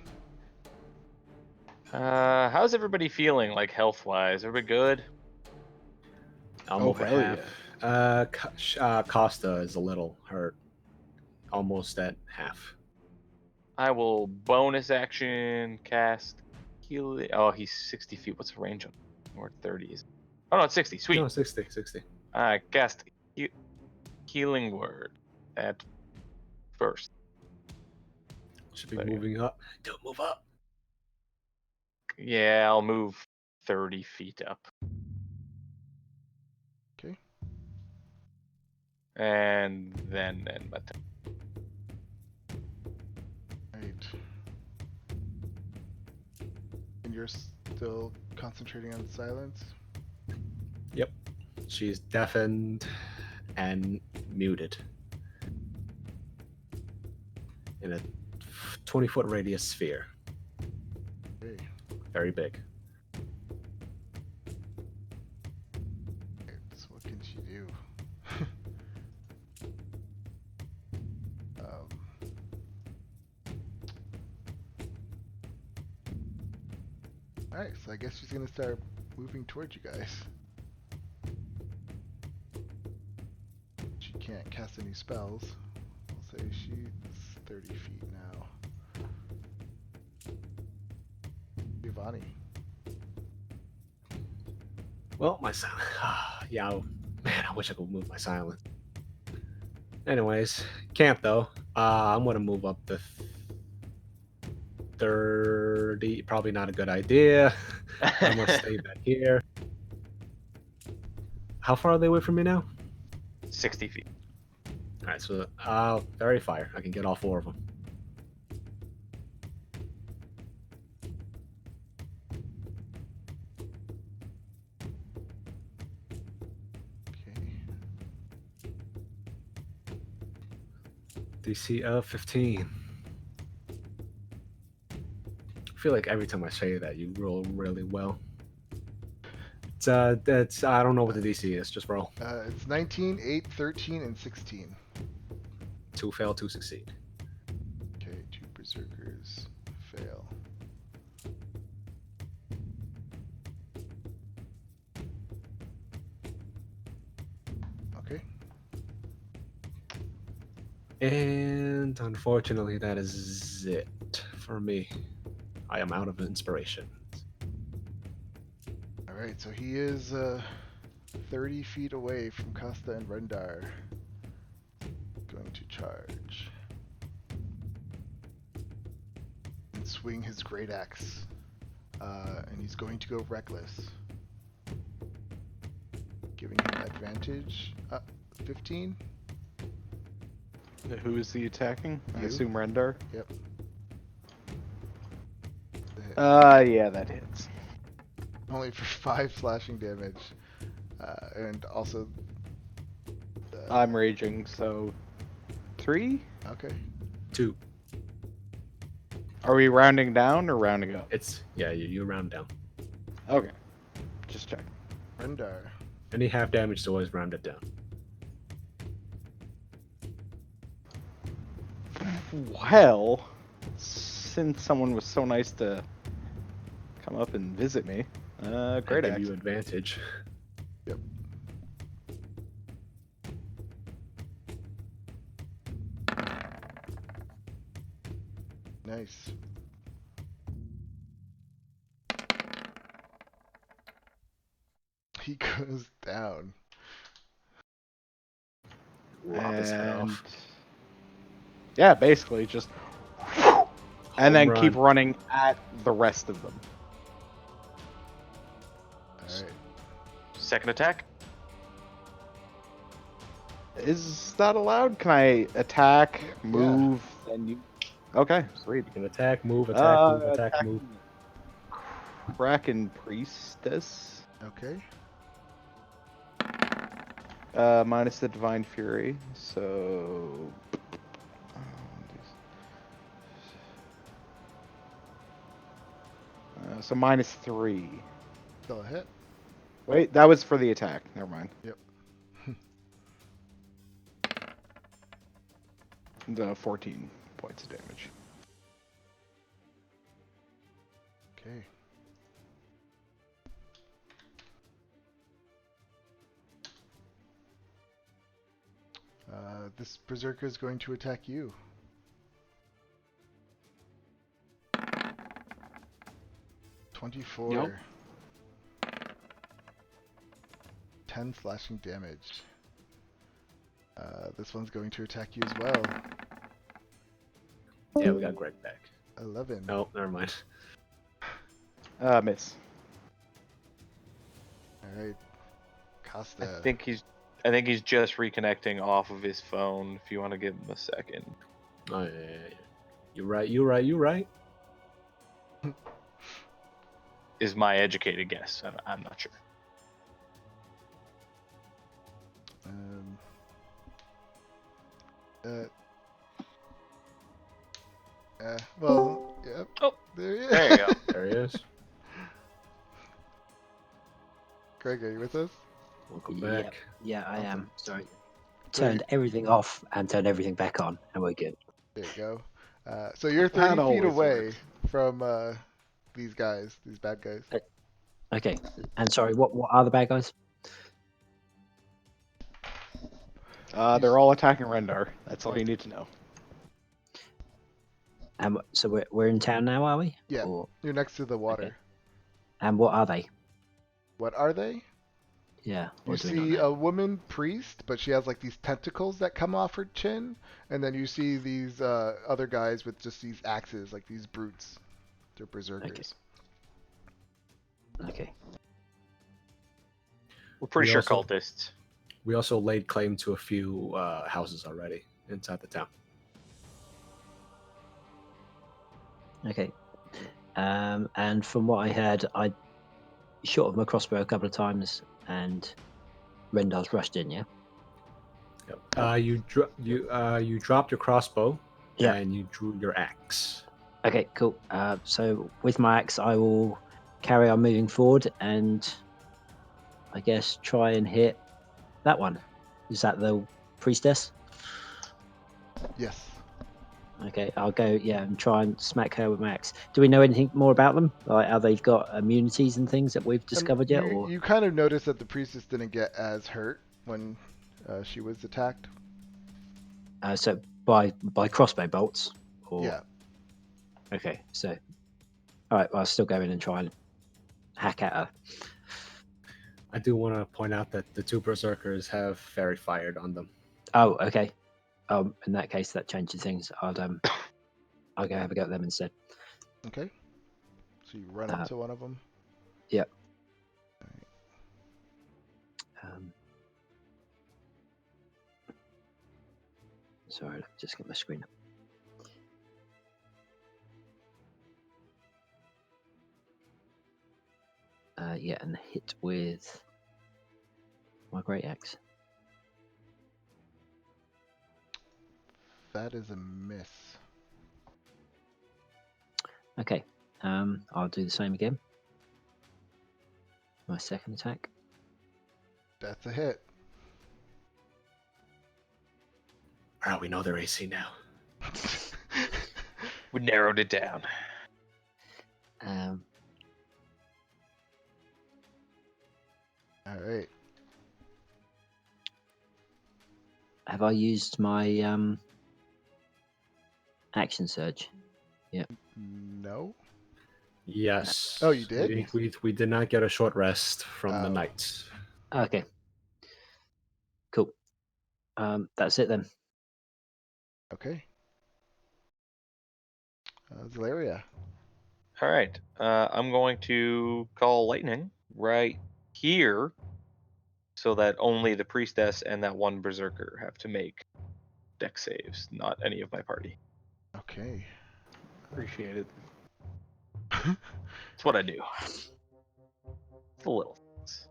How's everybody feeling, like health-wise? Everybody good? I'm Oh, over hell half. Costa is a little hurt. Almost at half. I will bonus action cast heal. Oh, he's 60 feet. What's the range on? Or 30s? Oh no, it's 60. Sweet. No, 60. 60. I cast healing word at first. Should be There you go. moving up. Don't move up. Yeah, I'll move 30 feet up. Okay. And then my turn. Right. And you're still concentrating on silence? Yep. She's deafened and muted. In a 20-foot radius sphere. Okay. Very big. Right, so what can she do? Alright, so I guess she's gonna start moving towards you guys. She can't cast any spells. We'll say she's 30 feet now. Giovanni. Well, my silence. Yeah, man, I wish I could move my silence. Anyways, can't though. I'm gonna move up to 30. Probably not a good idea. I'm gonna stay back here. How far are they away from me now? 60 feet. All right, so very fire. I can get all 4 of them. Okay. DC of 15. I feel like every time I say that, you roll really well. That's I don't know what the DC is. Just roll. It's 19, 8, 13, and 16. 2 fail, 2 succeed. Okay, 2 berserkers fail. Okay. And unfortunately, that is it for me. I am out of inspiration. All right, so he is 30 feet away from Costa and Rendar. Going to charge. And swing his great axe. And he's going to go reckless. Giving him advantage. 15? Who is he attacking? I You. assume Rendar. Yep. Yeah, that hits. Only for 5 slashing damage. And also... I'm raging, so 3? Okay. 2. Are we rounding down or rounding up? It's you round down. Okay, just check. Rendar. Any half damage is always rounded down. Well, since someone was so nice to come up and visit me, great I give axe. you advantage. Yep. Nice. He goes down. Lop his head And off. yeah, basically just and then Home keep run. running at the rest of them. Alright. Second attack. Is that allowed? Can I attack, move, and you? Okay, sweet. You can attack, move, attack, move. Kraken Priestess. Okay. Minus the Divine Fury, so. So -3. Still a hit. Wait, that was for the attack. Never mind. Yep. The 14 points of damage. Okay. This berserker is going to attack you. Nope. 10 slashing damage. This one's going to attack you as well. Yeah, we got Greg back. 11. No, never mind. Miss. Alright. Costa. I think he's just reconnecting off of his phone. If you want to give him a second. Oh yeah. You're right. Is my educated guess. I'm not sure. Well, yep. Oh, there he is. there you go. There he is. Greg, are you with us? Welcome Yep. back. Yeah, I Awesome. am. Sorry. Turned everything off and turned everything back on, and we're good. There you go. So you're That 30 feet always away works. from these guys, these bad guys. Okay. And sorry, what are the bad guys? They're all attacking Rendar. That's all you need to know. So we're in town now, are we? Yeah. Or, You're next to the water. Okay. And what are they? What are they? Yeah. You What do we not see know? a woman priest, but she has like these tentacles that come off her chin, and then you see these other guys with just these axes, like these brutes. They're berserkers. Okay. We're pretty We sure also- cultists. We also laid claim to a few houses already inside the town. Okay. And from what I heard, I shot with my crossbow a couple of times, and Rendar's rushed in. Yeah. Yep. You dropped your crossbow, Yeah. and you drew your axe. Okay. Cool. So with my axe, I will carry on moving forward, and I guess try and hit that one. Is that the priestess? Yes. Okay, I'll go, and try and smack her with my axe. Do we know anything more about them? Like, how they've got immunities and things that we've discovered yet? Or You kind of notice that the priestess didn't get as hurt when she was attacked. so by crossbow bolts? Or Yeah. okay, so all right, well, I'll still go in and try and hack at her. I do want to point out that the two berserkers have fairy fired on them. Oh, okay. In that case, that changes things. I'll go have a go at them instead. Okay. So you run up to one of them. Yep. Sorry, let me just get my screen up. And hit with my great axe. That is a miss. Okay. I'll do the same again. My second attack. That's a hit. Alright, we know their AC now. We narrowed it down. All right. Have I used my action surge? No. Yes. Oh, you did? We did not get a short rest from the Oh. night. Okay. Cool. That's it then. Okay. Zalaria. All right. I'm going to call lightning right here, so that only the priestess and that one berserker have to make deck saves, not any of my party. Okay. Appreciate it. That's what I do. It's the little things.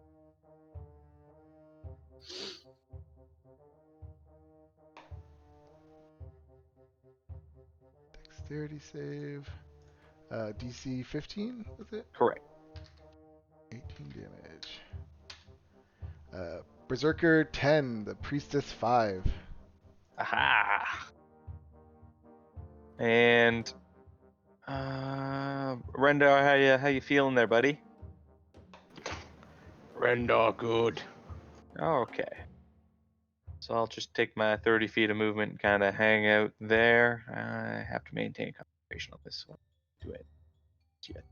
Dexterity save. DC 15, was it? Correct. 18 damage. Berserker 10, the Priestess 5. Aha! And Rendar, how you feeling there, buddy? Rendar, good. Okay. So I'll just take my 30 feet of movement and kind of hang out there. I have to maintain concentration on this one. Do it. Yet.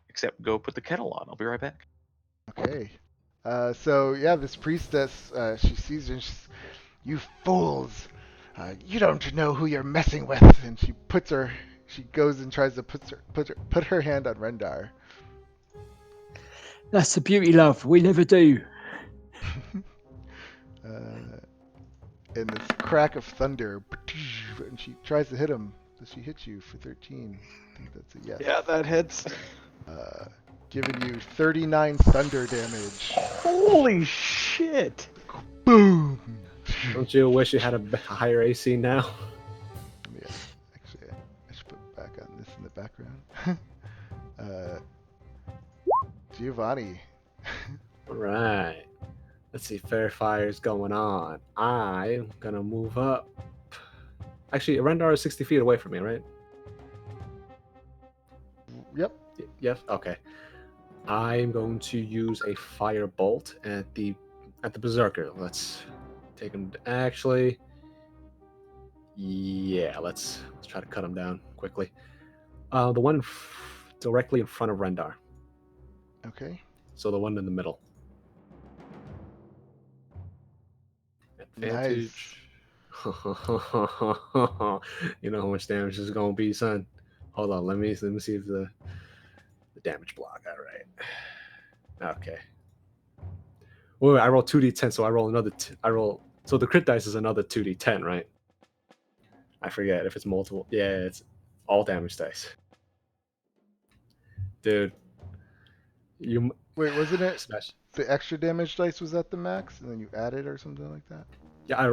Except go put the kettle on. I'll be right back. Okay. So yeah, this priestess, she sees you and she's, you fools! You don't know who you're messing with. And she goes and tries to put her hand on Rendar. That's the beauty, love. We never do. In this crack of thunder, and she tries to hit him. Does she hit you for 13? I think that's a yes. Yeah, that hits. Giving you 39 thunder damage. Holy shit! Boom! Don't you wish you had a higher AC now? Yeah, actually, I should put back on this in the background. Giovanni. Alright. Let's see, fair fire's going on. I'm gonna move up. Actually, Rendar is 60 feet away from me, right? Yep. Yes. Okay. I'm going to use a fire bolt at the berserker. Let's take him. Actually, yeah. Let's try to cut him down quickly. The one directly in front of Rendar. Okay. So the one in the middle. Nice. Advantage. You know how much damage this is gonna be, son. Hold on, let me see if the damage block. All right. Okay. Wait, I roll 2d10, so I roll another. So the crit dice is another 2d10, right? I forget if it's multiple. Yeah, it's all damage dice. Dude, you Wait, wasn't it smash. the extra damage dice was at the max, and then you added or something like that? Yeah,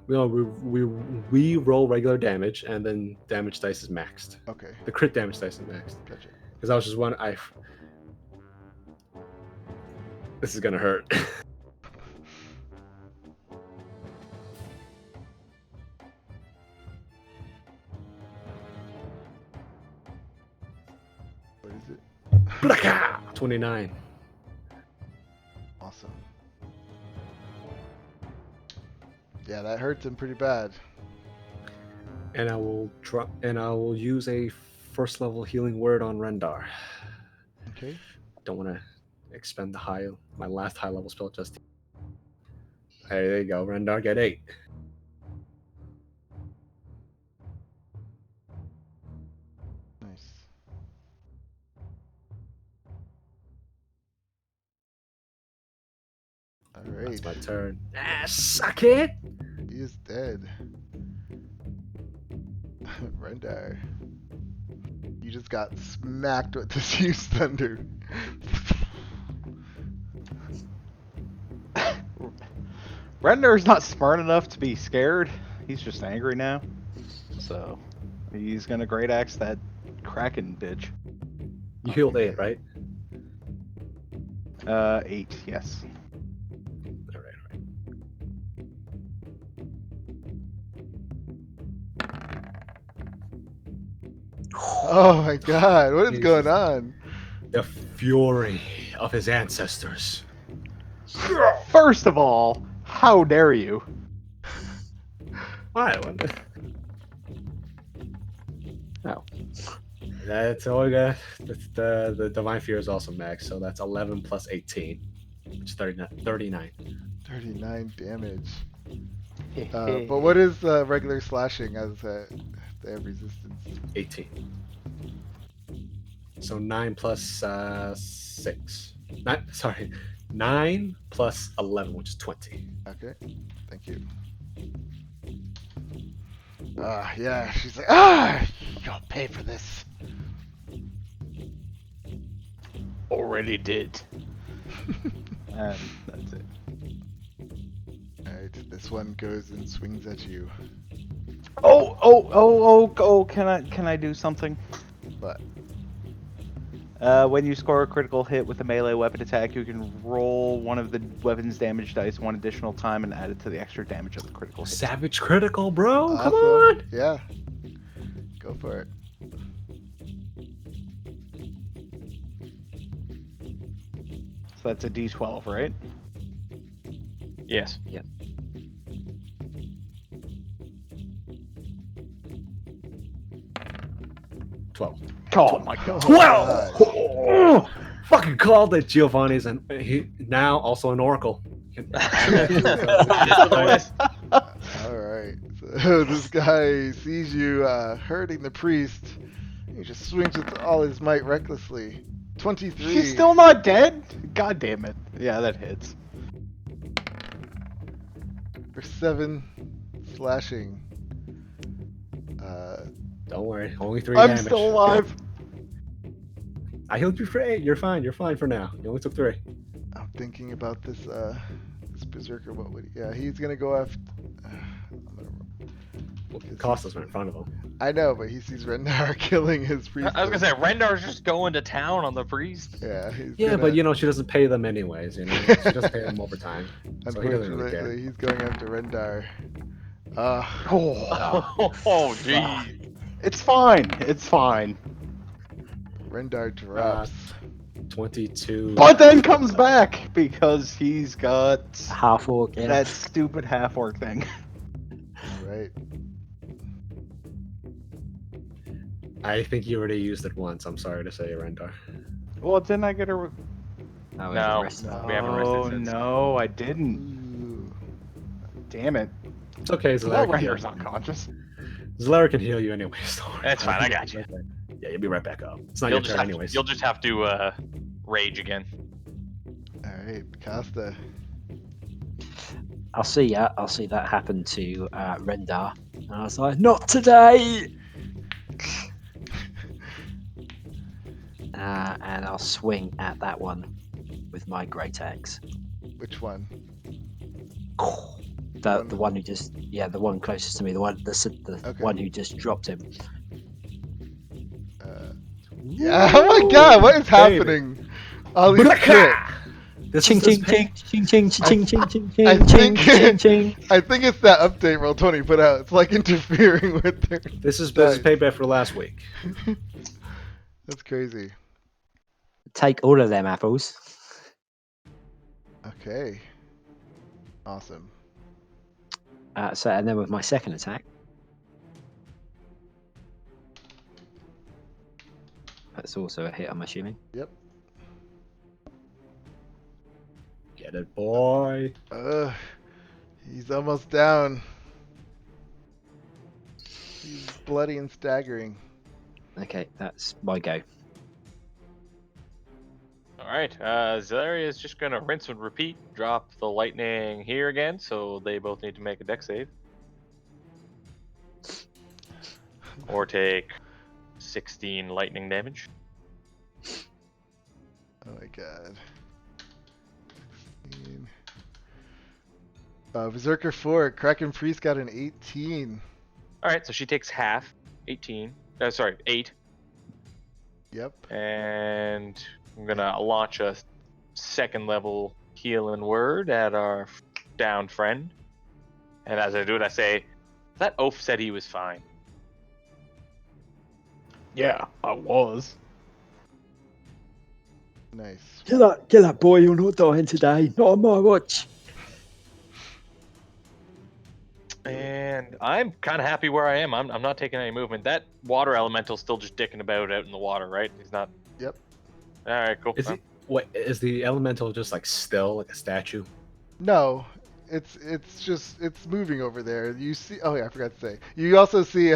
we roll regular damage, and then damage dice is maxed. Okay, The crit damage dice is maxed. gotcha. Because I was just one. This is gonna hurt. What is it? 29. Awesome. Yeah, that hurts him pretty bad. And I will use a first level healing word on Rendar. Okay. Don't want to expend my last high level spell just. Hey, there you go. Rendar, get 8. Nice. All right. That's my turn. Suck it. He is dead. Rendar. You just got smacked with this huge thunder. Render's not smart enough to be scared. He's just angry now. So he's gonna great axe that Kraken bitch. You healed 8, right? 8, yes. All right. Oh my god, what is Jesus. going on? The fury of his ancestors. First of all, how dare you? Why? Oh. That's all we got. The Divine Fear is also max, so that's 11 plus 18, which is 39. 39 damage. But what is regular slashing as they have resistance? 18. So 9 plus 6. 9 plus 11, which is 20. Okay, thank you. Yeah, she's like, you'll pay for this. Already did. And that's it. Alright, this one goes and swings at you. Oh! Can I do something? But When you score a critical hit with a melee weapon attack, you can roll one of the weapon's damage dice one additional time and add it to the extra damage of the critical hit. Savage critical, bro. Come awesome. on. Yeah, go for it. So that's a D12, right? Yes. 12. Oh my god. 12! Oh, fucking called it, Giovanni's, and he now also an oracle. Nice. Alright, so this guy sees you hurting the priest. He just swings with all his might recklessly. 23. He's still not dead? God damn it. Yeah, that hits. For 7 slashing. Don't worry, only 3 I'm damage. still alive. I healed you for 8. You're fine for now. You only took 3. I'm thinking about this this berserker. What would yeah, he's gonna go after Costa's right in front of him. I know, but he sees Rendar killing his priest. I was gonna say Rendar's just going to town on the priest. Yeah, he's Yeah, gonna, but she does't pay them anyways, She doesn't pay them overtime. So he doesn't really care. unfortunately, he's going after Rendar. Oh, geez. It's fine. It's fine. Rendar drops. 22. But then comes back because he's got Half orc. Yeah. that stupid half orc thing. Right. I think you already used it once. I'm sorry to say, Rendar. Well, didn't I get a Oh, No, the rest of No. we haven't rested Oh since. no, I didn't. Ooh. Damn it. It's okay, Well, Zalair can heal. Render's unconscious. Zalair can heal you anyways. Don't worry. That's fine. I got you. Yeah, you'll be right back up. It's not You'll your just turn have anyways. you'll just have to rage again. All right, Costa. I'll see that happen to Rendar. And I was like, not today! And I'll swing at that one with my great axe. Which one? The one who just, the one closest to me, the Okay. one who just dropped him. Yeah. Oh my God! What is happening? All these hit. This Ching is ching this ching ching ching ching ching ching I ching ching think- ching ching. I think it's that update Roll20 put out. It's like interfering with their. This is Nice. payback for last week. That's crazy. Take all of them apples. Okay. Awesome. And then with my second attack, that's also a hit, I'm assuming. Yep. Get it, boy. He's almost down. He's bloody and staggering. Okay, that's my go. All right. Zalaria is just gonna rinse and repeat. Drop the lightning here again, so they both need to make a dex save, or take 16 lightning damage. Oh my God. 16. Berserker 4. Kraken Priest got an 18. All right, so she takes half, 18. Sorry, 8, Yep. and I'm gonna launch a second level healing word at our down friend. And as I do it, I say, "That oaf said he was fine." Yeah, I was. Nice. Get that boy, you're not dying today. Not on my watch. And I'm kind of happy where I am. I'm not taking any movement. That water elemental's still just dicking about out in the water, right? He's not. Yep. All right, cool. Is he? What is the elemental just like still like a statue? No, it's moving over there. You see? Oh yeah, I forgot to say. You also see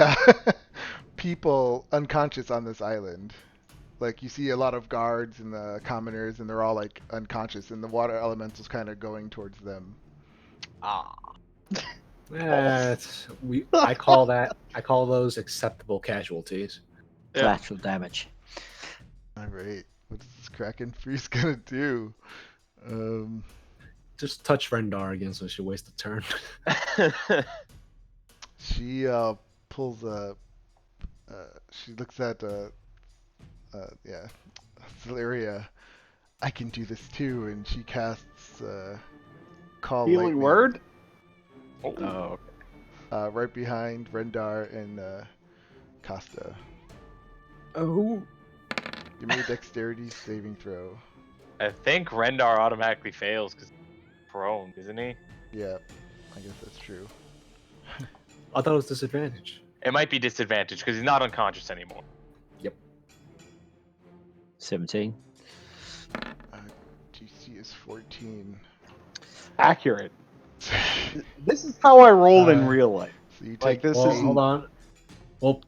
people unconscious on this island. Like you see a lot of guards and the commoners, and they're all like unconscious, and the water elemental's kind of going towards them. I call those acceptable casualties. Yeah. Collateral damage. All right, what is this Kraken Priest gonna do? Just touch Rendar again, so she wastes a turn. She pulls a. She looks at Celeria. I can do this too, and she casts call Healing lightning. word? Oh. Oh, Right behind Rendar and Costa. Oh. Give me a dexterity saving throw. I think Rendar automatically fails because he's prone, isn't he? Yeah, I guess that's true. I thought it was disadvantage. It might be disadvantage because he's not unconscious anymore. 17. DC is 14. accurate. This is how I roll in Uh, real life. So you take Like, this Well, is- hold on. Well,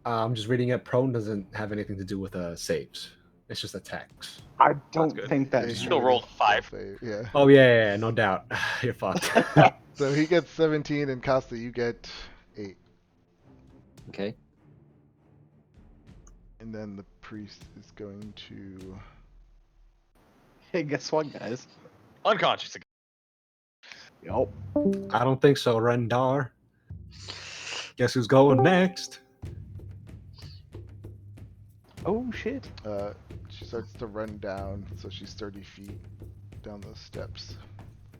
I'm just reading it. Prone doesn't have anything to do with saves. It's just attacks. I don't good. think that's Yeah, Still true. rolled a 5. Yeah. Oh yeah, no doubt. You're fucked. So he gets 17, and Costa, you get 8. Okay. And then the priest is going to. Hey, guess what, guys? Unconscious again. Yup. I don't think so, Rendar. Guess who's going next? Oh shit. She starts to run down, so she's 30 feet down those steps.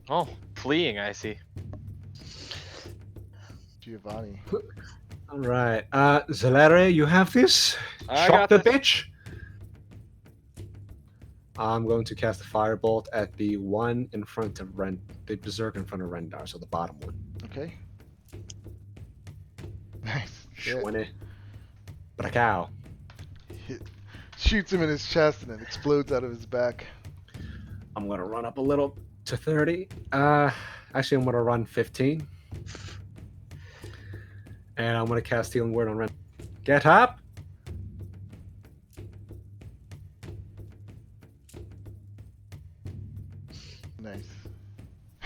Oh, fleeing, I see. Giovanni. All right, Zalare, you have this. I Shock got the this. bitch. I'm going to cast a firebolt at the one in front of the berserk in front of Rendar, so the bottom one. Okay. Nice. Yeah. 20. Bracow. Hit. Shoots him in his chest and it explodes out of his back. I'm gonna run up a little to 30. Actually, I'm gonna run 15. And I'm gonna cast Healing Word on Ren. Get up! Nice.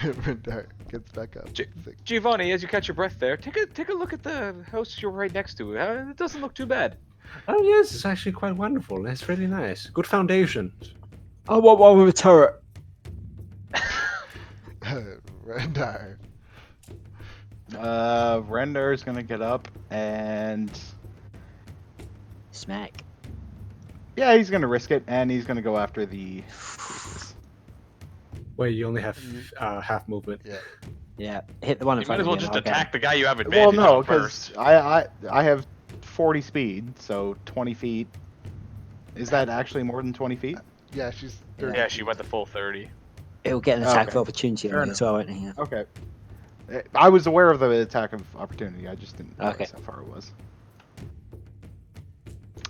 Rendar gets back up. Sick. Giovanni, as you catch your breath there, take a look at the house you're right next to. It doesn't look too bad. Oh yes, it's actually quite wonderful. It's really nice. Good foundation. I want one with a turret. Rendar. Render is gonna get up and Smack. yeah, he's gonna risk it, and he's gonna go after the priestess. Wait, you only have half movement. Yeah. Yeah, hit the one in You might front as of well me. just and I'll get attack him. the guy you have Well, advantage no, on because first. I have 40 speed, so 20 feet. Is that actually more than 20 feet? Yeah, she's 30 Yeah, she feet. went the full 30. He'll get an attack Okay. of opportunity Fair on you as well, won't he? Yeah. Okay. I was aware of the attack of opportunity. I just didn't Okay. realize how far it was.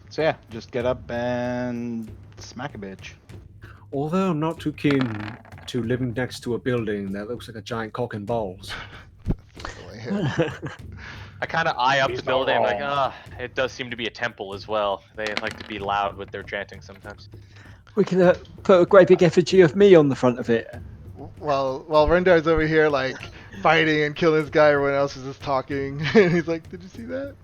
So yeah, just get up and smack a bitch. Although I'm not too keen to living next to a building that looks like a giant cock and balls. That's really him. I kind of eye up He's the building, not like, wrong. it does seem to be a temple as well. They like to be loud with their chanting sometimes. We can put a great big effigy of me on the front of it. While Rendar's over here like fighting and killing this guy, everyone else is just talking, and he's like, "Did you see that?"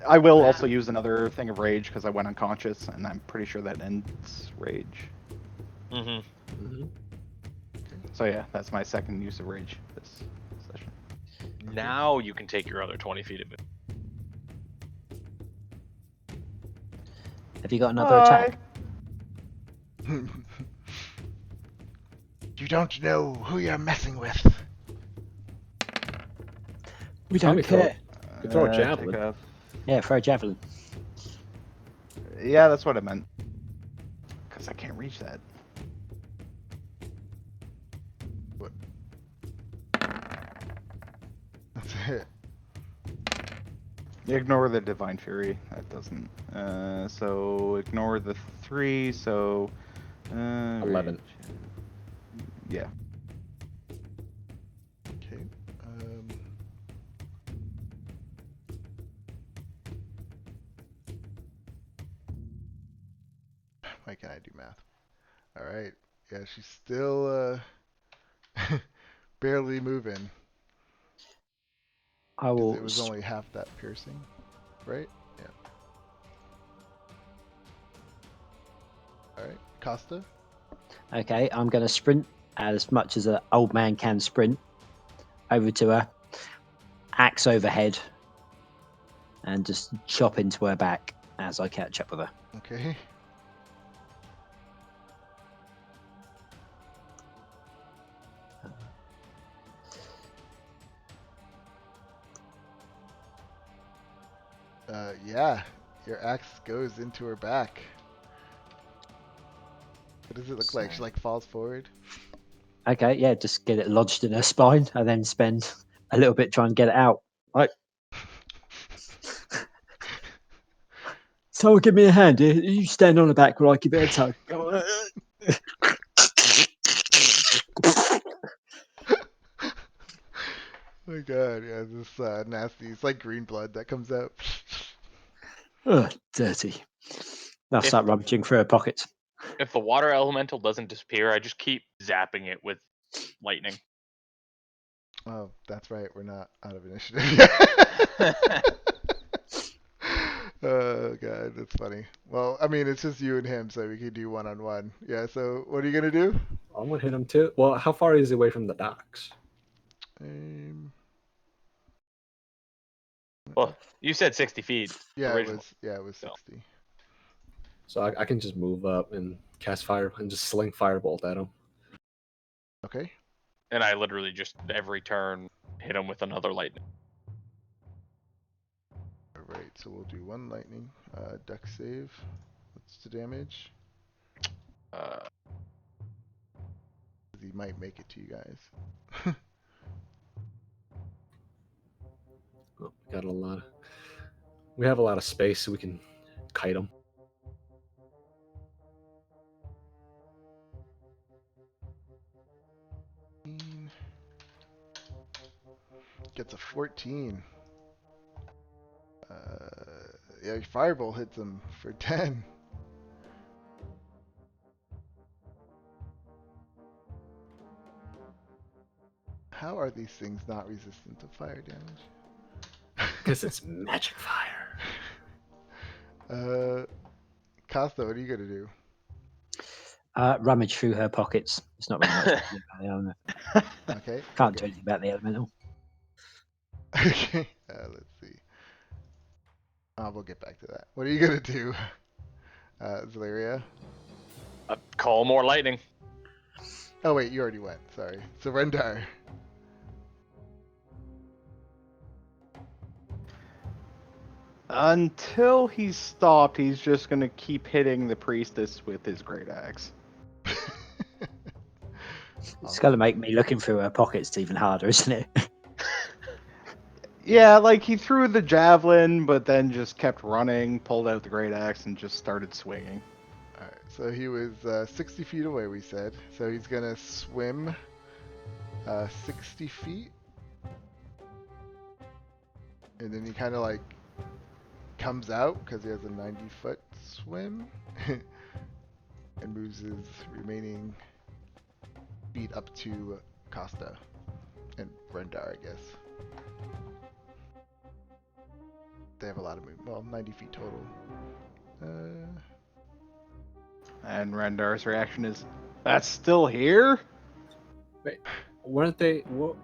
I will also use another thing of rage because I went unconscious, and I'm pretty sure that ends rage. Mm-hmm. So yeah, that's my second use of rage this session. Now you can take your other 20 feet of it. Have you got another attack? You don't know who you're messing with. We don't Probably throw care. it. You could throw a javelin. Take a... Yeah, throw a javelin. Yeah, that's what I meant. Because I can't reach that. What? That's it. Ignore the Divine Fury. That doesn't. So ignore the 3. So 11. rage. Yeah. Okay. Why can't I do math? All right. Yeah, she's still barely moving. I 'Cause will. it was only half that piercing, right? Yeah. All right, Costa. Okay, I'm going to sprint as much as an old man can sprint over to her, axe overhead, and just chop into her back as I catch up with her. Okay. Yeah, your axe goes into her back. What does it look like? She like falls forward. Okay, yeah, just get it lodged in her spine and then spend a little bit trying to get it out. Right. Someone give me a hand. You stand on the back while I give it a tug. Oh my god, yeah, this nasty. It's like green blood that comes out. Ugh, dirty. I'll If- start rummaging through her pockets. If the water elemental doesn't disappear, I just keep zapping it with lightning. Oh, that's right. We're not out of initiative yet. Oh god, that's funny. Well, I mean, it's just you and him, so we could do one-on-one. Yeah. So, what are you gonna do? I'm gonna hit him too. Well, how far is he away from the docks? Well, you said 60 feet. Yeah, originally. it was So. 60. So I can just move up and cast fire and just sling firebolt at him. Okay. And I literally just every turn hit him with another lightning. All right. So we'll do one lightning. Deck save. What's the damage? He might make it to you guys. Oh, we have a lot of space, so we can kite him. Gets a 14. Yeah, Firebolt hits him for 10. How are these things not resistant to fire damage? Because it's magic fire. Costa, what are you gonna do? Rummage through her pockets. It's not really much to do about the element. Okay. Can't do anything about the elemental. Okay. Let's see. We'll get back to that. What are you gonna do, Zalaria? Call more lightning. Oh wait, you already went. Sorry. So Rendar. Until he's stopped, he's just gonna keep hitting the priestess with his great axe. It's going to make me looking through her pockets even harder, isn't it? Yeah, like he threw the javelin, but then just kept running, pulled out the great axe, and just started swinging. Alright, so he was 60 feet away, we said. So he's gonna swim 60 feet. And then he kind of like comes out because he has a 90-foot swim. And moves his remaining feet up to Costa. And Rendar, I guess. They have a lot of movement. Well, 90 feet total. And Rendar's reaction is, "That's still here?" Wait, weren't they? What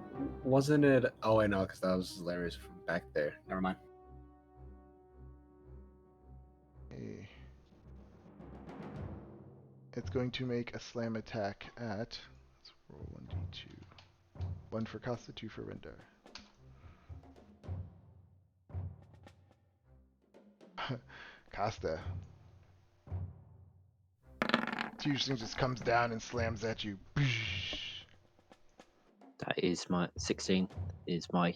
wasn't it? Oh, I know, because that was Larry's from back there. Never mind. Okay. It's going to make a slam attack at. Let's roll 1d2. 1 for Costa, 2 for Rendar. Costa. Huge thing just comes down and slams at you. That is my 16. Is my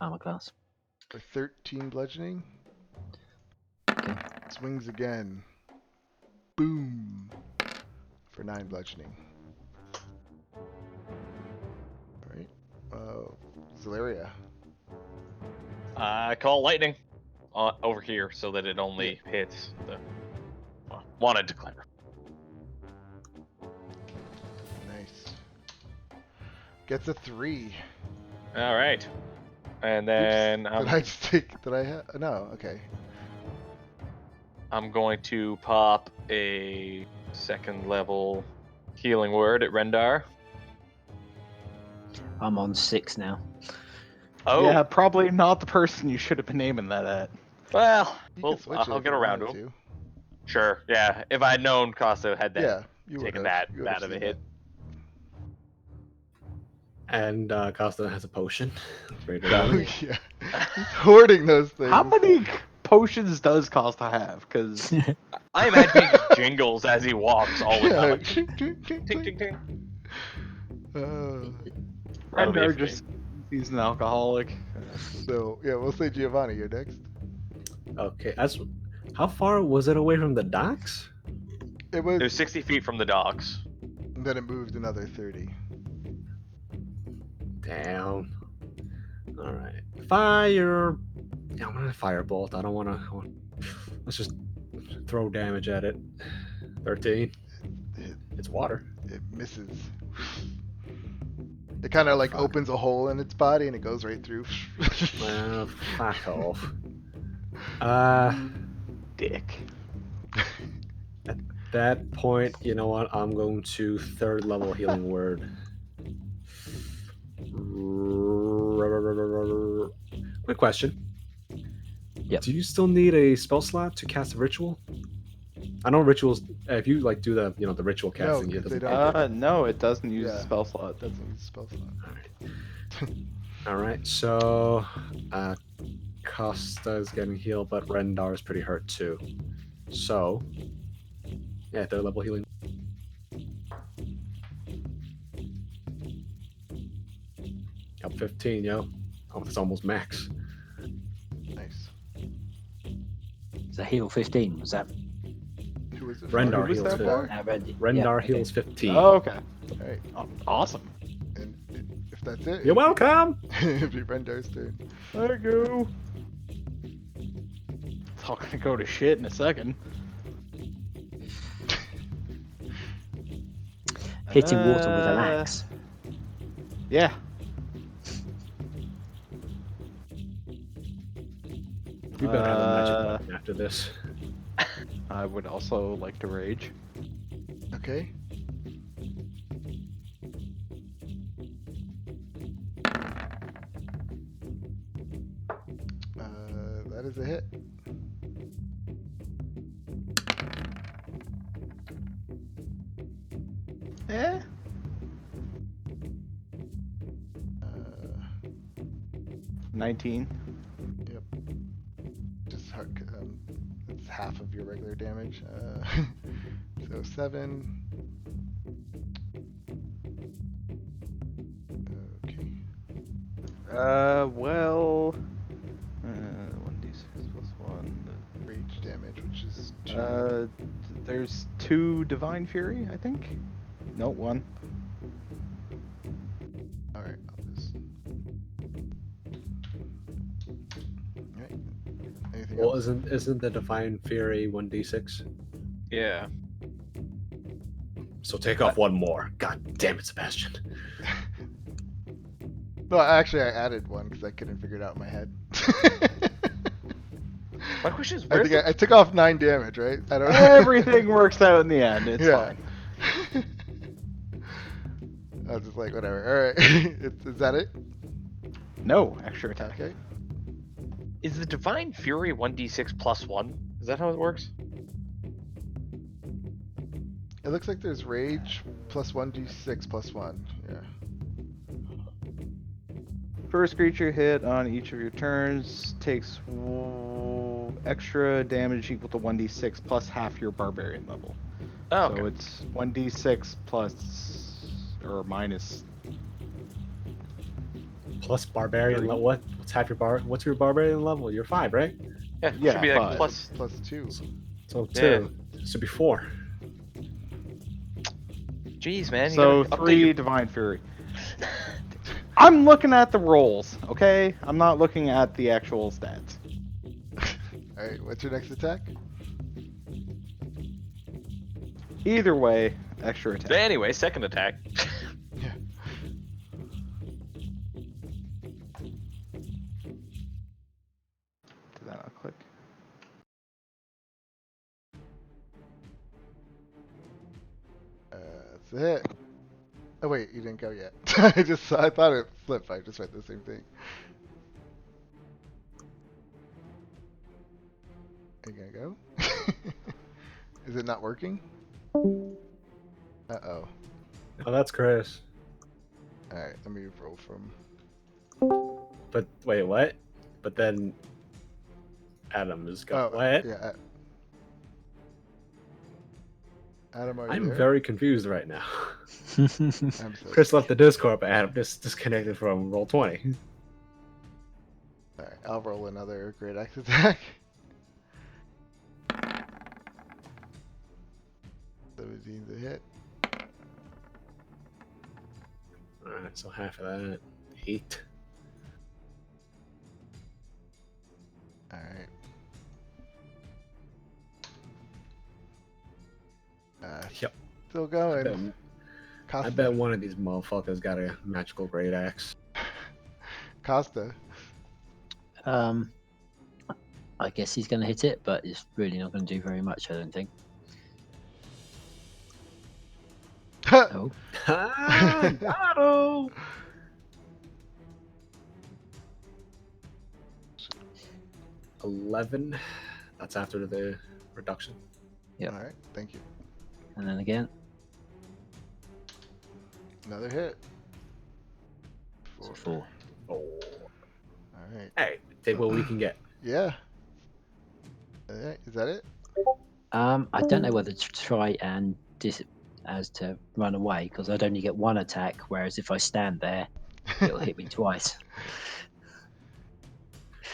armor class. For 13 bludgeoning. Okay. Swings again. Boom. For 9 bludgeoning. Alright. Zalaria. I call lightning over here so that it only hits the wanted to climber. Nice. Gets a 3. All right, and then Oops. Did I just take? Did I have? No. Okay. I'm going to pop a second level healing word at Rendar. I'm on 6 now. Oh, Yeah, probably not the person you should have been naming that at. well, You well can switch it I'll if get you around to wanted him. to. Sure, yeah. If I had known Costa had that, Yeah, you taken would've. that You would've bad of a seen hit. And Costa has a potion. Great that. Oh, advantage. yeah. He's hoarding those things. How many potions does Costa have? Because I imagine he just jingles as he walks all the time. Like, Ting, ting, ting, ting, ting, ting. That'll be Rendar a just he's an alcoholic. So yeah, we'll say Giovanni. You're next. Okay, how far was it away from the docks? It was. It was 60 feet from the docks. And then it moved another 30. Damn. All right, fire. Yeah, I'm gonna firebolt. I don't want to. Let's just throw damage at it. 13. It's water. It misses. It kind of like Fuck. opens a hole in its body and it goes right through. Fuck off. Dick. At that point, you know what? I'm going to third level healing word. Quick question. Yep. Do you still need a spell slot to cast a ritual? I know rituals. If you like do the the ritual No, casting, it 'cause they doesn't. don't. No, it doesn't use Yeah. a spell slot. Doesn't use spell slot. All right. So, Costa is getting healed, but Rendar is pretty hurt too. So, yeah, third level healing. Up 15, yo. Oh, that's almost max. Nice. So heal 15. Was that? Who was it? Rendar Who was heals that 15. for? Ready? Rendar Yeah, okay. heals 15. Oh, okay. Alright. Awesome. And if That's it. You're welcome. It'd be Rendar's turn. There you go. It's all gonna go to shit in a second. Hitting water with an axe. Yeah. We better have a magic weapon after this. I would also like to rage. Okay. That is a hit. Eh? 19. Yep. Just it's half of your regular damage. So 7. Okay. Well, 1d6 plus 1. Rage damage, which is 2. There's 2 Divine Fury, I think. No, 1. All right. I'll just. All right. Anything Well, else? isn't the Divine Fury 1d6? Yeah. So take off one more. God damn it, Sebastian. No, actually, I added one because I couldn't figure it out in my head. My question is, I where's think I took off 9 damage, right? I don't know. Everything works out in the end. It's Yeah. fine. I was just like, whatever. All right. Is that it? No, extra attack. Okay. is the Divine Fury 1d6 plus 1? Is that how it works? It looks like there's rage plus 1d6 plus 1. Yeah. First creature hit on each of your turns takes extra damage equal to 1d6 plus half your barbarian level. Oh, So okay. it's 1d6 plus or minus. Plus barbarian level. What's half your What's your barbarian level? You're 5, right? Yeah, Yeah, should be like five. plus. Plus 2. So 2. Yeah. Should be 4. Jeez, man. You So gotta update 3 your- divine fury. I'm looking at the rolls, okay? I'm not looking at the actual stats. Alright, what's your next attack? Either way, extra attack. Anyway, second attack. Yeah. Did that not click? That's a hit. Oh wait, you didn't go yet. I thought it flipped. I just read the same thing. Are you gonna go? Is it not working? Uh-oh. Oh, that's Chris. Alright, let me roll from... But wait, what? But then Adam is got what? Yeah. Adam, are you I'm there? very confused right now. I'm so Chris left the Discord, but Adam just disconnected from Roll20. Alright, I'll roll another great axe attack. 17's a hit. Alright, so half of that. 8. Alright. Yep. Still I going. bet, I Costa. bet one of these motherfuckers got a magical great axe. Costa. I guess he's going to hit it, but it's really not going to do very much, I don't think. Oh, Ah, got him! $11. That's after the reduction. Yep. Alright, thank you. and then again. Another hit. So 4. 4. Alright. Hey, take what we can get. Yeah. Alright, is that it? I don't know whether to try and as to run away, because I'd only get 1 attack, whereas if I stand there, it'll hit me twice.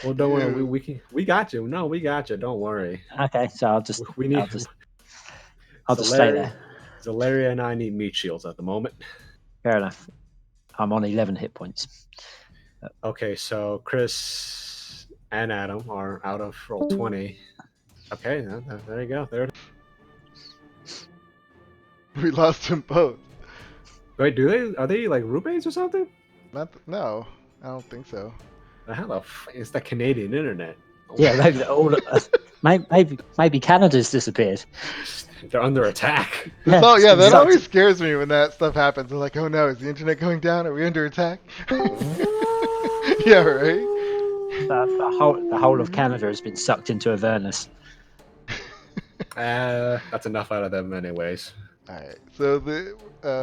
Well, don't worry, Ew. we got you. No, we got you. Don't worry. Okay, so I'll just We need. I'll just stay there. Zalaria and I need meat shields at the moment. Fair enough. I'm on 11 hit points. Okay, so Chris and Adam are out of roll 20. Okay, there you go. There. We lost them both. Wait, are they like roommates or something? No, I don't think so. The hell it's the Canadian internet. Yeah, maybe Canada's disappeared. They're under attack. That sucked- always scares me when that stuff happens. I'm like, oh no, is the internet going down? Are we under attack? Yeah, right. The whole of Canada has been sucked into Avernus. That's enough out of them, anyways. All right, so the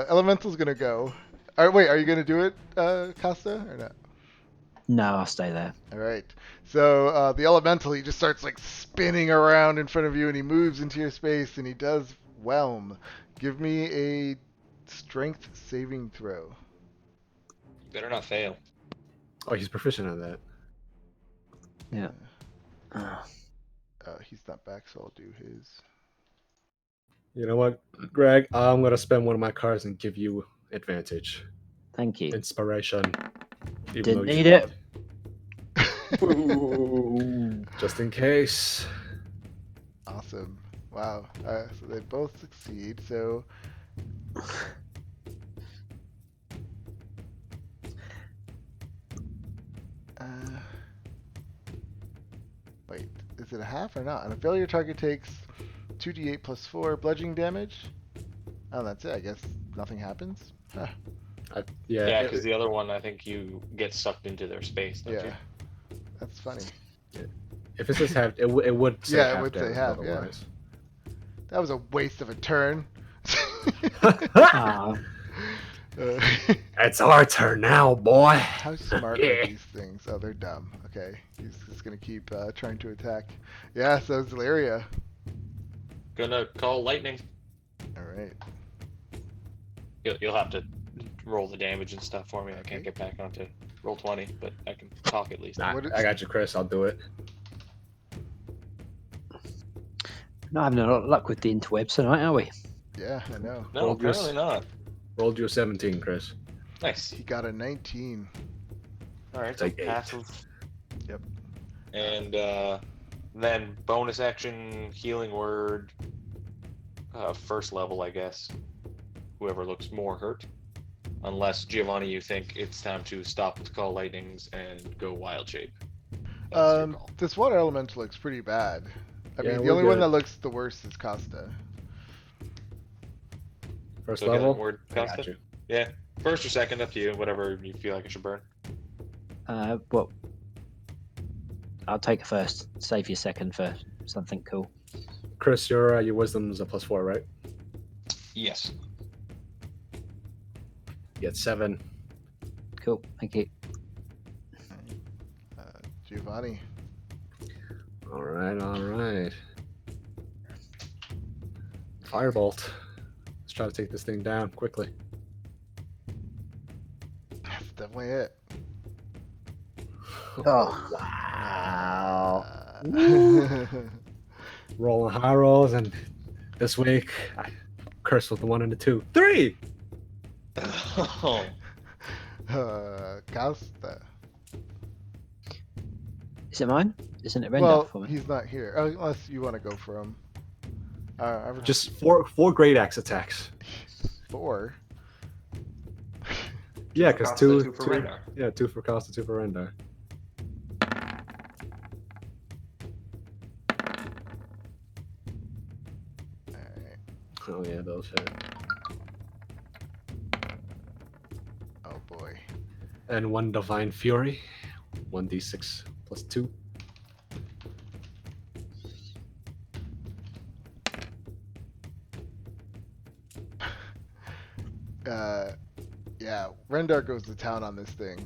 elemental's gonna go. All right, wait, are you gonna do it, Costa, or not? No, I'll stay there. All right. So the elemental, he just starts like spinning around in front of you, and he moves into your space, and he does whelm. Give me a strength saving throw. Better not fail. Oh, he's proficient at that. Yeah. He's not back, so I'll do his. You know what, Greg? I'm gonna spend one of my cards and give you advantage. Thank you. Inspiration. Even Didn't though you need it. Just in case. Awesome. Wow. So they both succeed. So. Wait, is it a half or not? On a failure, target takes 2d8 plus 4 bludgeoning damage. Oh, that's it. I guess nothing happens. Huh. Yeah, because the other one, I think you get sucked into their space. Don't you? That's funny. If it says half, it would say half. It would say half. Otherwise. Yeah. That was a waste of a turn. It's our turn now, boy. How smart are these things? Oh, they're dumb. Okay, he's just gonna keep trying to attack. Yeah, so Zelaria. Gonna call lightning. All right. You'll have to roll the damage and stuff for me. I can't get back onto roll 20, but I can talk at least. Nah, I got you, Chris. I'll do it. Not having a lot of luck with the interwebs tonight, are we? Yeah, I know. No, apparently not. Rolled you a 17, Chris. Nice. He got a 19. All right, so like 8. passive. Yep. And then bonus action, healing word, first level, I guess. Whoever looks more hurt. Unless, Giovanni, you think it's time to stop with call lightnings and go wild shape. That's your call. This water elemental looks pretty bad. I mean, the we're only one good. that looks the worst is Costa. First So healing level. word, I got Costa? you. Yeah. First or second, up to you. Whatever you feel like it should burn. Well, I'll take it first. Save your second for something cool. Chris, your wisdom's a +4, right? Yes. You get 7. Cool. Thank you. Giovanni. All right. Firebolt. Let's try to take this thing down quickly. That's definitely it. Oh, wow. Uh, Rolling high rolls, and this week I cursed with the 1 and the 2. 3! Oh. Costa. is it mine? Isn't it Render Well, for me? he's not here. Unless you want to go for him. Just four great axe attacks. 4. Yeah, because Costa, 2 2 for Rendar. Yeah, 2 for Costa, 2 for Rendar. Alright. Oh yeah, those hit. Oh boy. And 1 Divine Fury. 1d6 plus 2. Yeah, Rendar goes to town on this thing.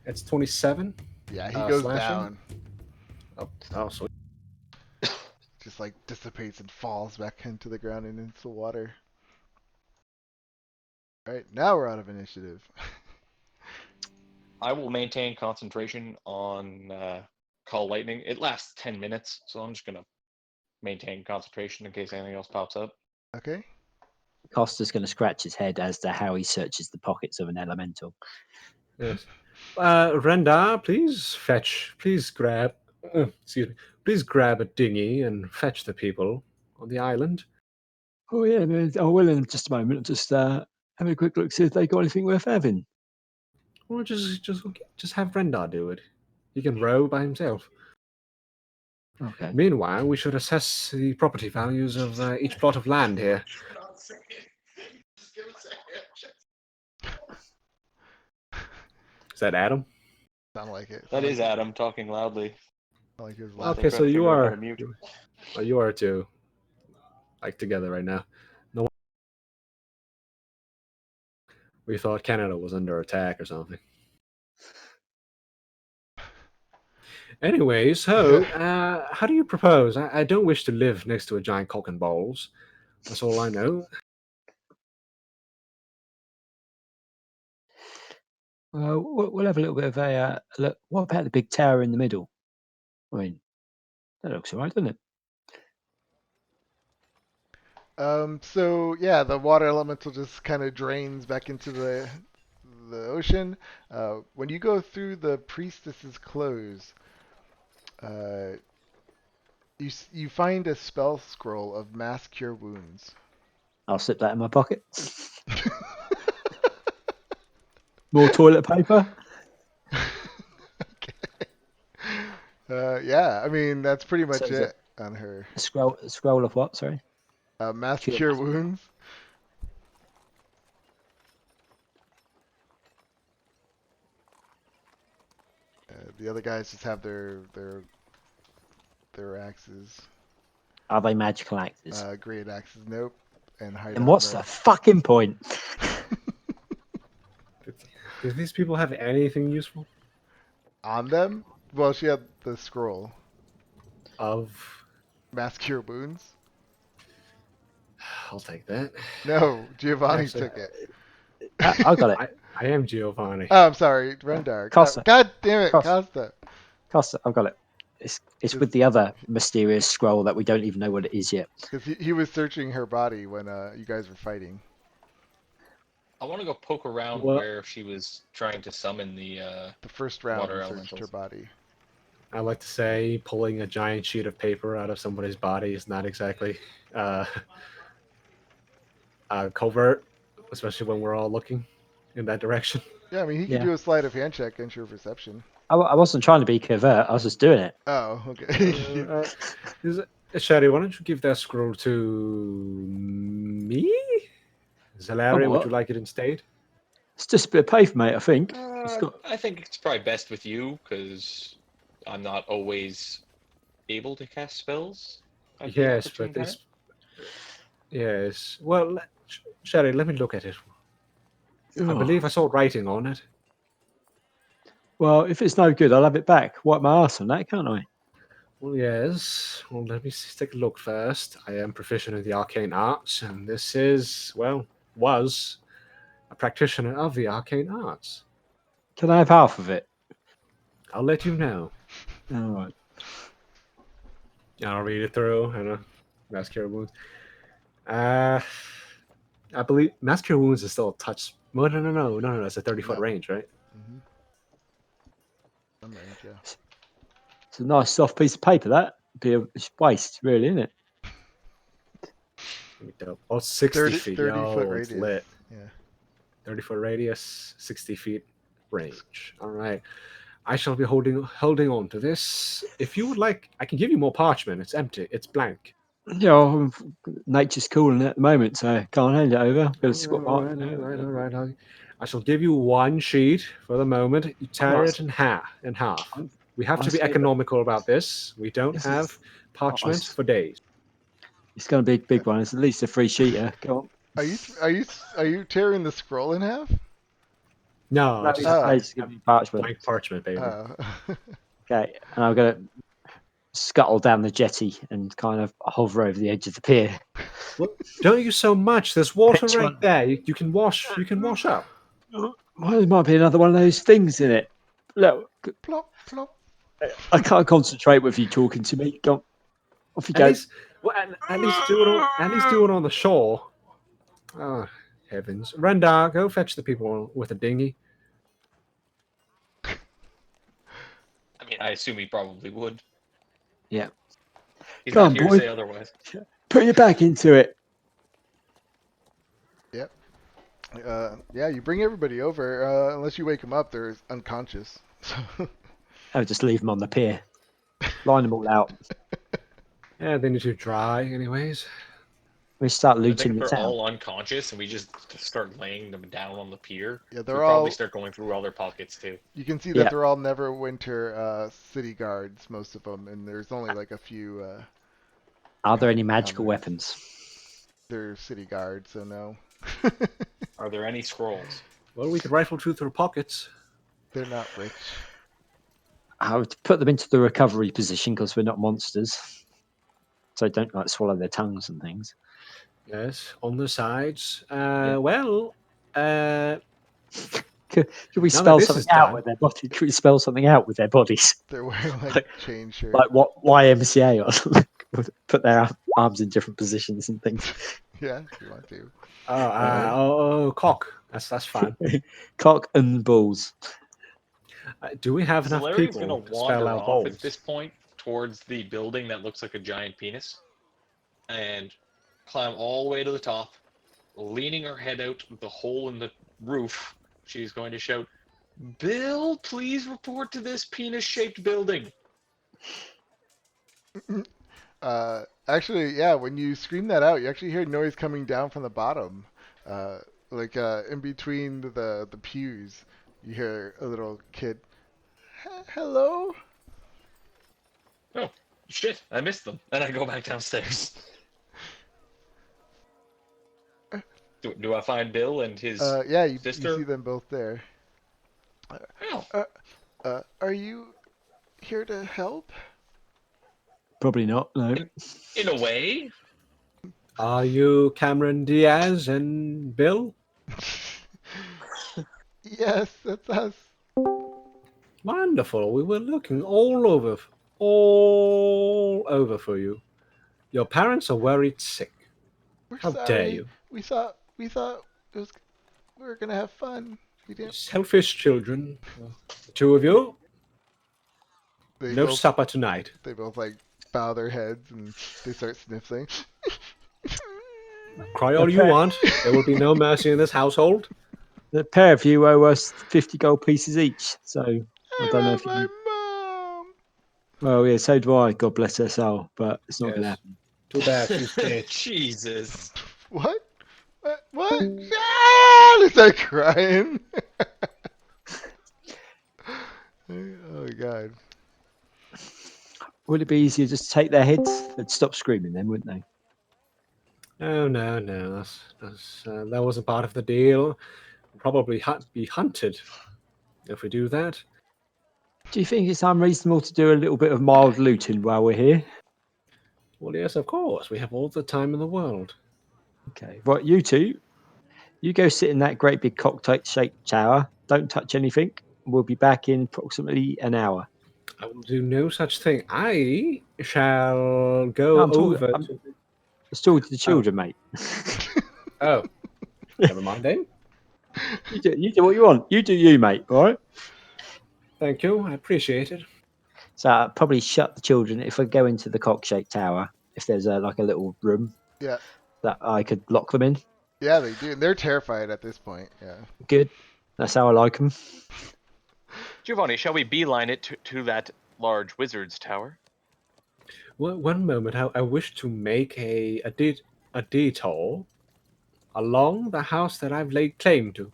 It's 27. Yeah, he goes slashing? down. Oh, so Just like dissipates and falls back into the ground and into the water. Alright, now we're out of initiative. I will maintain concentration on call lightning. It lasts 10 minutes, so I'm just gonna maintain concentration in case anything else pops up. Okay. Costa's going to scratch his head as to how he searches the pockets of an elemental. Yes. Rendar, please grab, excuse me, please grab a dinghy and fetch the people on the island. Oh yeah, I will in just a moment. Just have a quick look, see if they got anything worth having. Or just have Rendar do it. He can row by himself. Okay. Meanwhile, we should assess the property values of each plot of land here. Is that Adam? Sound like it. That is Adam talking loudly. Sound like he was Okay, laughing. so you Figure out how are to mute. you are two, like together right now. No, we thought Canada was under attack or something. Anyway, so how do you propose? I don't wish to live next to a giant cock and balls. That's all I know. We'll have a little bit of a look. What about the big tower in the middle? I mean, that looks all right, doesn't it? So yeah, the water elemental just kind of drains back into the ocean. When you go through the priestess's clothes, you find a spell scroll of mass cure wounds. I'll slip that in my pocket. More toilet paper. Okay. Yeah, I mean that's pretty much So is it on her. A scroll of what? Sorry. Mass Cure cure mass- wounds. The other guys just have their axes. Are they magical axes? Great axes, nope. And hide And what's the fucking point? Do these people have anything useful? on them? Well, she had the scroll. Of Mass cure wounds? I'll take that. No, Giovanni Actually, took it. I got it. I am Giovanni. Oh, I'm sorry, Rendar. Costa. God damn it, Costa. Costa. Costa, I've got it. It's Just- with the other mysterious scroll that we don't even know what it is yet. Because he was searching her body when you guys were fighting. I want to go poke around What? where she was trying to summon the. The first round, Water he searched elementals. her body. I like to say pulling a giant sheet of paper out of somebody's body is not exactly covert, especially when we're all looking in that direction. Yeah, I mean, he Yeah. could do a sleight of hand check against your perception. I wasn't trying to be covert. I was just doing it. Oh, okay. Sherry, why don't you give that scroll to me? Zalari, would what? you like it instead? It's just a bit of paper, mate. I think. It's got... I think it's probably best with you because I'm not always able to cast spells. at the Yes, opportune but this. time. Yes. Well, Sherry, let me look at it. I Oh. believe I saw writing on it. Well, if it's no good, I'll have it back. Wipe my ass on that, can't I? Well, yes. Well, let me take a look first. I am proficient in the arcane arts, and this was a practitioner of the arcane arts. Can I have half of it? I'll let you know. All right. I'll read it through. I know. Mass Cure Wounds. I believe Mass Cure Wounds is still a touch. No. It's a 30-foot No. range, right? Mm-hmm. Some range, yeah. It's a nice soft piece of paper. That be a waste, really, isn't it? Oh, 60 30 feet. 30 Yo, foot it's radius. lit. Yeah. 30-foot radius, 60 feet range. All right. I shall be holding on to this. If you would like, I can give you more parchment. It's empty. It's blank. Yeah, nature's cooling at the moment, so can't hand it over. Got to squat All right. I shall give you one sheet for the moment. You tear Nice. it in half. We have to be I see. economical about this. We don't This have is- parchment I- for days. It's going to be a big one. It's at least a 3-sheeter. Go on. Are you tearing the scroll in half? No, No, just it's going to be parchment. blank parchment, baby. Okay, and I'm going to scuttle down the jetty and kind of hover over the edge of the pier. Don't use so much. There's water Pitch right one. there. You can wash. You can wash up. Well, there might be another one of those things in it. Look, Plop, plop. I can't concentrate with you talking to me. Go, off you go. At least do it on the shore. Oh, heavens. Rendar, go fetch the people with the dinghy. I mean, I assume he probably would. Yeah. He's Come not on, here to boy. say otherwise. Put your back into it. Yep. Yeah, you bring everybody over. Unless you wake them up, they're unconscious. I'll just leave them on the pier. Line them all out. Yeah, they need to dry, anyways. We start I think looting if the they're town. all unconscious and we just start laying them down on the pier, Yeah, we'll probably start going through all their pockets too. You can see that Yeah. they're all Neverwinter city guards, most of them, and there's only like a few. Are there any Common- magical commoners. weapons? They're city guards, so no. Are there any scrolls? Well, we could rifle through their pockets. They're not rich. I would put them into the recovery position because we're not monsters. So don't like swallow their tongues and things. Yes, on the sides. Yeah. Well, Could we Now that spell this something is out done- with their body? Could we spell something out with their bodies? They're wearing like Like- chain shirts. Like what YMCA or something? Put their arms in different positions and things. Yeah, if you want to. cock. That's fine. Cock and balls. Do we have enough Solarian's people gonna to spell wander out off balls? at this point towards the building that looks like a giant penis, and climb all the way to the top. Leaning her head out the hole in the roof, she's going to shout, "Bill, please report to this penis-shaped building." Actually, yeah, when you scream that out, you actually hear noise coming down from the bottom. In between the pews, you hear a little kid. Hello? Oh, shit, I missed them. And I go back downstairs. Do I find Bill and his Yeah, you sister? see them both there. Oh, Are you here to help? Probably not. No. in a way. Are you Cameron Diaz and Bill? Yes, that's us. Wonderful. We were looking all over for you. Your parents are worried sick. We're How sorry. dare you? We thought it was we were gonna have fun. We didn't. Selfish children. The two of you. They No both, supper tonight. They both like bow their heads and they start sniffling. Cry all you want. There will be no mercy in this household. The pair of you owe us 50 gold pieces each. So I don't know if you my can... mom. Well, yeah, so do I. God bless her soul. But it's not going to Yes. happen. Too bad she's dead. Jesus. What? What? Ah! They start crying. Oh god. Would it be easier just to take their heads? They'd stop screaming then, wouldn't they? No. That wasn't part of the deal. We'll probably be hunted if we do that. Do you think it's unreasonable to do a little bit of mild looting while we're here? Well, yes, of course. We have all the time in the world. Okay. Right, you two, you go sit in that great big cocktail-shaped tower. Don't touch anything. We'll be back in approximately an hour. I will do no such thing. I shall go No, I'm talking- over. I'm- Let's talk to the children, mate. Oh, never mind then. You do what you want. You do you, mate. All right. Thank you. I appreciate it. So I'll probably shut the children if I go into the cock-shaped tower. If there's like a little room Yeah. that I could lock them in. Yeah, they do. They're terrified at this point. Yeah. Good. That's how I like them. Giovanni, shall we beeline it to that large wizard's tower? Well, one moment. I wish to make a detour along the house that I've laid claim to.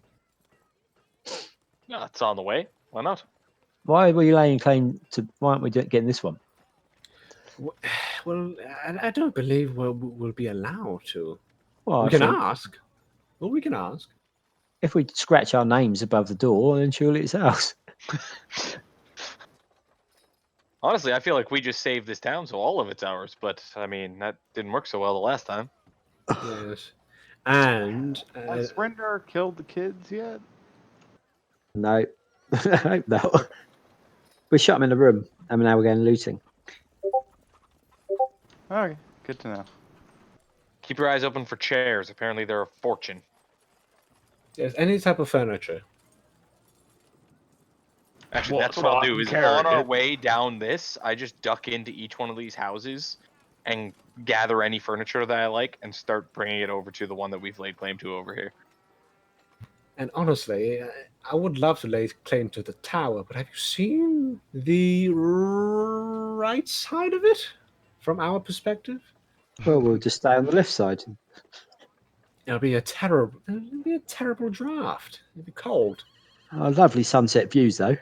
No, it's on the way. Why not? Why were you laying claim to? Why aren't we getting this one? Well, I don't believe we'll be allowed to. Well, We I can thought ask. Well, we can ask. if we scratch our names above the door, then surely it's ours. Honestly, I feel like we just saved this town, so all of it's ours. But I mean, that didn't work so well the last time. Yes. And Has Rendar killed the kids yet? No, I hope not. We shut them in a room, and now we're going looting. Okay, good to know. Keep your eyes open for chairs. Apparently, they're a fortune. Yes, any type of furniture. Actually, Well, that's what so I'll I do. can Is carry on our it. way down this, I just duck into each one of these houses and gather any furniture that I like and start bringing it over to the one that we've laid claim to over here. And honestly, I would love to lay claim to the tower, but have you seen the right side of it from our perspective? Well, we'll just stay on the left side. It'll be a terrible draft. It'll be cold. Oh, lovely sunset views, though.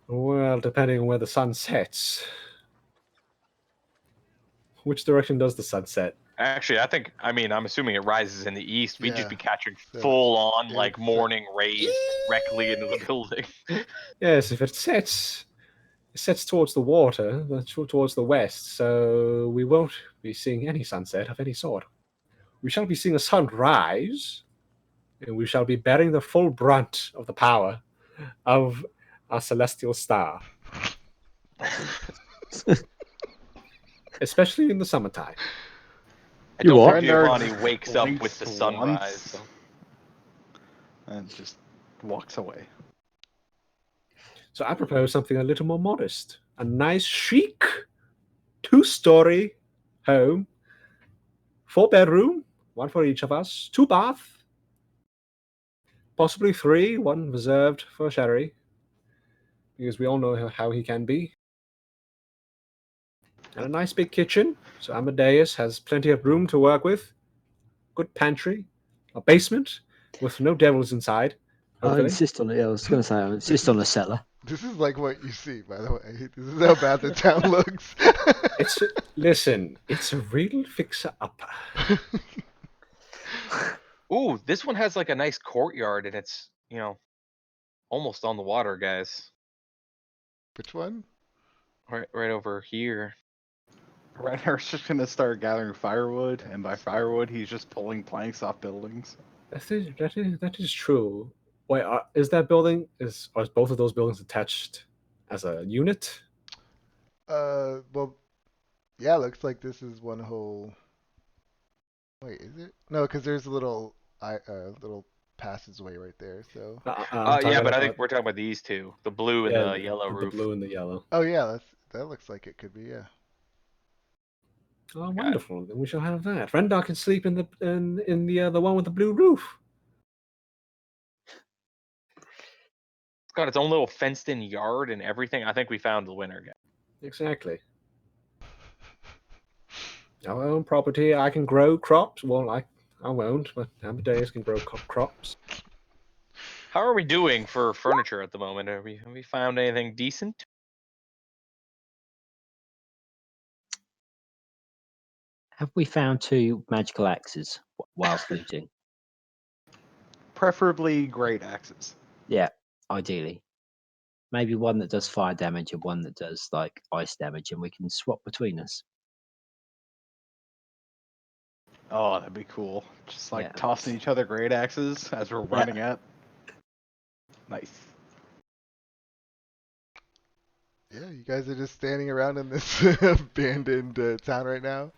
Well, depending on where the sun sets. Which direction does the sun set? Actually, I'm assuming it rises in the east. We'd just Yeah, be catching so full on, like, it's, morning rays directly into the building. Yes, if it sets towards the water, towards the west, so we won't be seeing any sunset of any sort. We shall be seeing a sunrise, and we shall be bearing the full brunt of the power of our celestial star, especially in the summertime. I You don't what? think Giovanni Renard wakes up with blinks the sunrise. once So. and just walks away. So I propose something a little more modest. A nice, chic, 2-story home, 4-bedroom, one for each of us, 2 bath, possibly 3, one reserved for Sherry, because we all know how he can be. And a nice big kitchen, so Amadeus has plenty of room to work with. Good pantry, a basement with no devils inside. I Hopefully. insist on it. I was going to say, I insist on a cellar. This is like what you see, by the way. This is how bad the town looks. Listen, it's a real fixer-upper. Ooh, this one has like a nice courtyard, and it's almost on the water, guys. Which one? Right over here. Renard's just gonna start gathering firewood, and by firewood, he's just pulling planks off buildings. That is true. Wait, is that building are both of those buildings attached as a unit? Well, yeah, looks like this is one whole. Wait, is it? No, because there's a little passageway right there. So. Yeah, but I think we're talking about these two, the blue and the yellow roof. The blue and the yellow. Oh yeah, that looks like it could be, yeah. Oh, wonderful! Then we shall have that. Rendar can sleep in the one with the blue roof. It's got its own little fenced-in yard and everything. I think we found the winner, guy. Exactly. Our own property. I can grow crops. Well, I won't, but Amadeus can grow crops. How are we doing for furniture at the moment? Have we found anything decent? Have we found 2 magical axes whilst looting? Preferably great axes. Yeah, ideally. Maybe one that does fire damage and one that does like ice damage, and we can swap between us. Oh, that'd be cool. Just like Yeah. tossing each other great axes as we're running at. Nice. Yeah, you guys are just standing around in this abandoned town right now.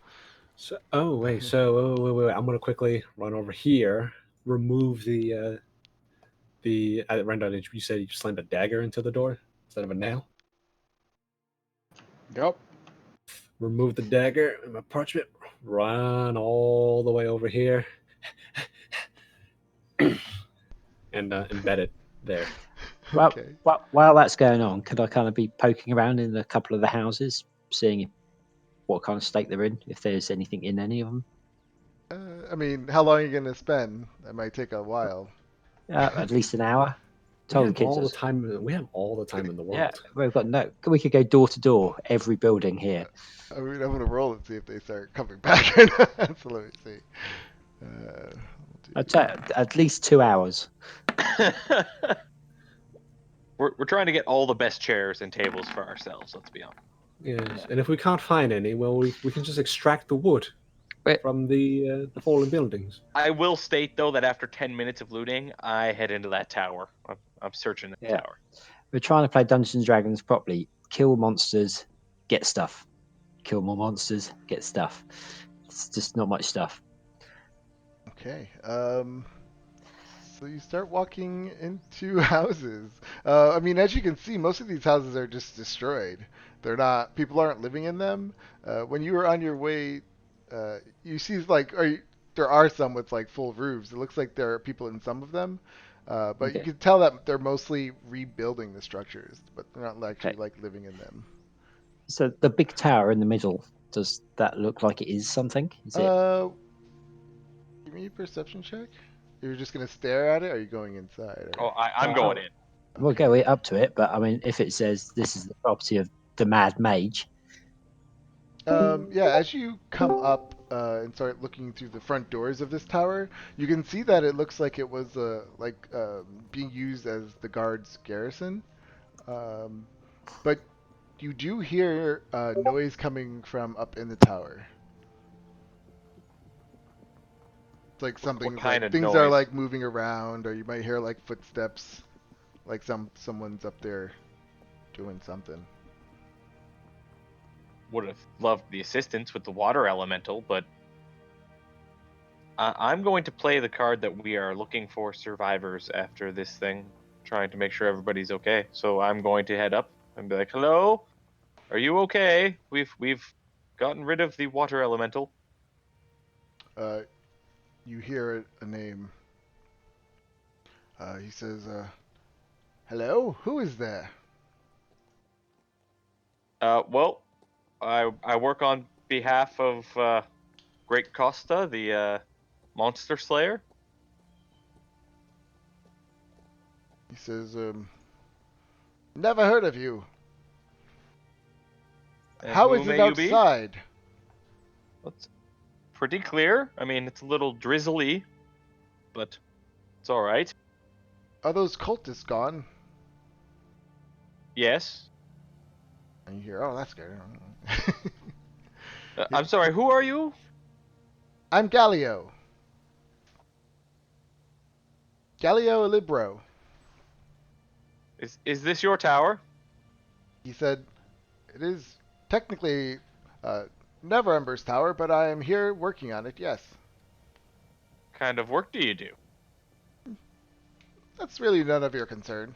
So, wait. I'm gonna quickly run over here, remove the Rendar. You said you slammed a dagger into the door instead of a nail. Yep. Remove the dagger and my parchment. Run all the way over here, and embed it there. Well, Okay. while that's going on, could I kind of be poking around in a couple of the houses, seeing what kind of state they're in, if there's anything in any of them? I mean, how long are you gonna spend? That might take a while. At least an hour. Tell the kids. All the time. We have all the time in the world. Yeah, we've got no. We could go door to door, every building here. I mean, I'm gonna roll and see if they start coming back or not. So let me see. I'd say at least 2 hours. We're trying to get all the best chairs and tables for ourselves. Let's be honest. Yes, and if we can't find any, well, we can just extract the wood from the fallen buildings. I will state though that after 10 minutes of looting, I head into that tower. I'm searching the tower. We're trying to play Dungeons and Dragons properly. Kill monsters, get stuff. Kill more monsters, get stuff. It's just not much stuff. Okay. So you start walking into houses. I mean, as you can see, most of these houses are just destroyed. They're not. People aren't living in them. When you were on your way, you see like, there are some with like full roofs. It looks like there are people in some of them, but you Okay. can tell that they're mostly rebuilding the structures, but they're not actually Okay. like living in them. So the big tower in the middle, does that look like it is something? Is it? Uh, Give me a perception check. You're just gonna stare at it, or are you going inside? Oh, I'm Uh, going in. we'll Okay. go up to it, but I mean, if it says this is the property of the Mad Mage, Yeah, as you come up and start looking through the front doors of this tower, you can see that it looks like it was being used as the guards' garrison. Um, but you do hear noise coming from up in the tower. It's like What something's kind like of things are noise? like moving around, or you might hear like footsteps, like someone's up there doing something. Would have loved the assistance with the water elemental, but I'm going to play the card that we are looking for survivors after this thing, trying to make sure everybody's okay. So I'm going to head up and be like, "Hello, are you okay? We've gotten rid of the water elemental." Uh, you hear a name. He says, "Hello, who is there?" Well, I work on behalf of Great Costa, the monster slayer. He says, "Never heard of you. And How who is it may you be? outside?" It's pretty clear. I mean, it's a little drizzly, but it's all right. Are those cultists gone? Yes. And you hear, "Oh, that's good." I'm sorry. Who are you? I'm Gallio. Gallio Libro. Is this your tower? He said, "It is technically uh, Neverember's tower, but I am here working on it, yes." Kind of work do you do? That's really none of your concern.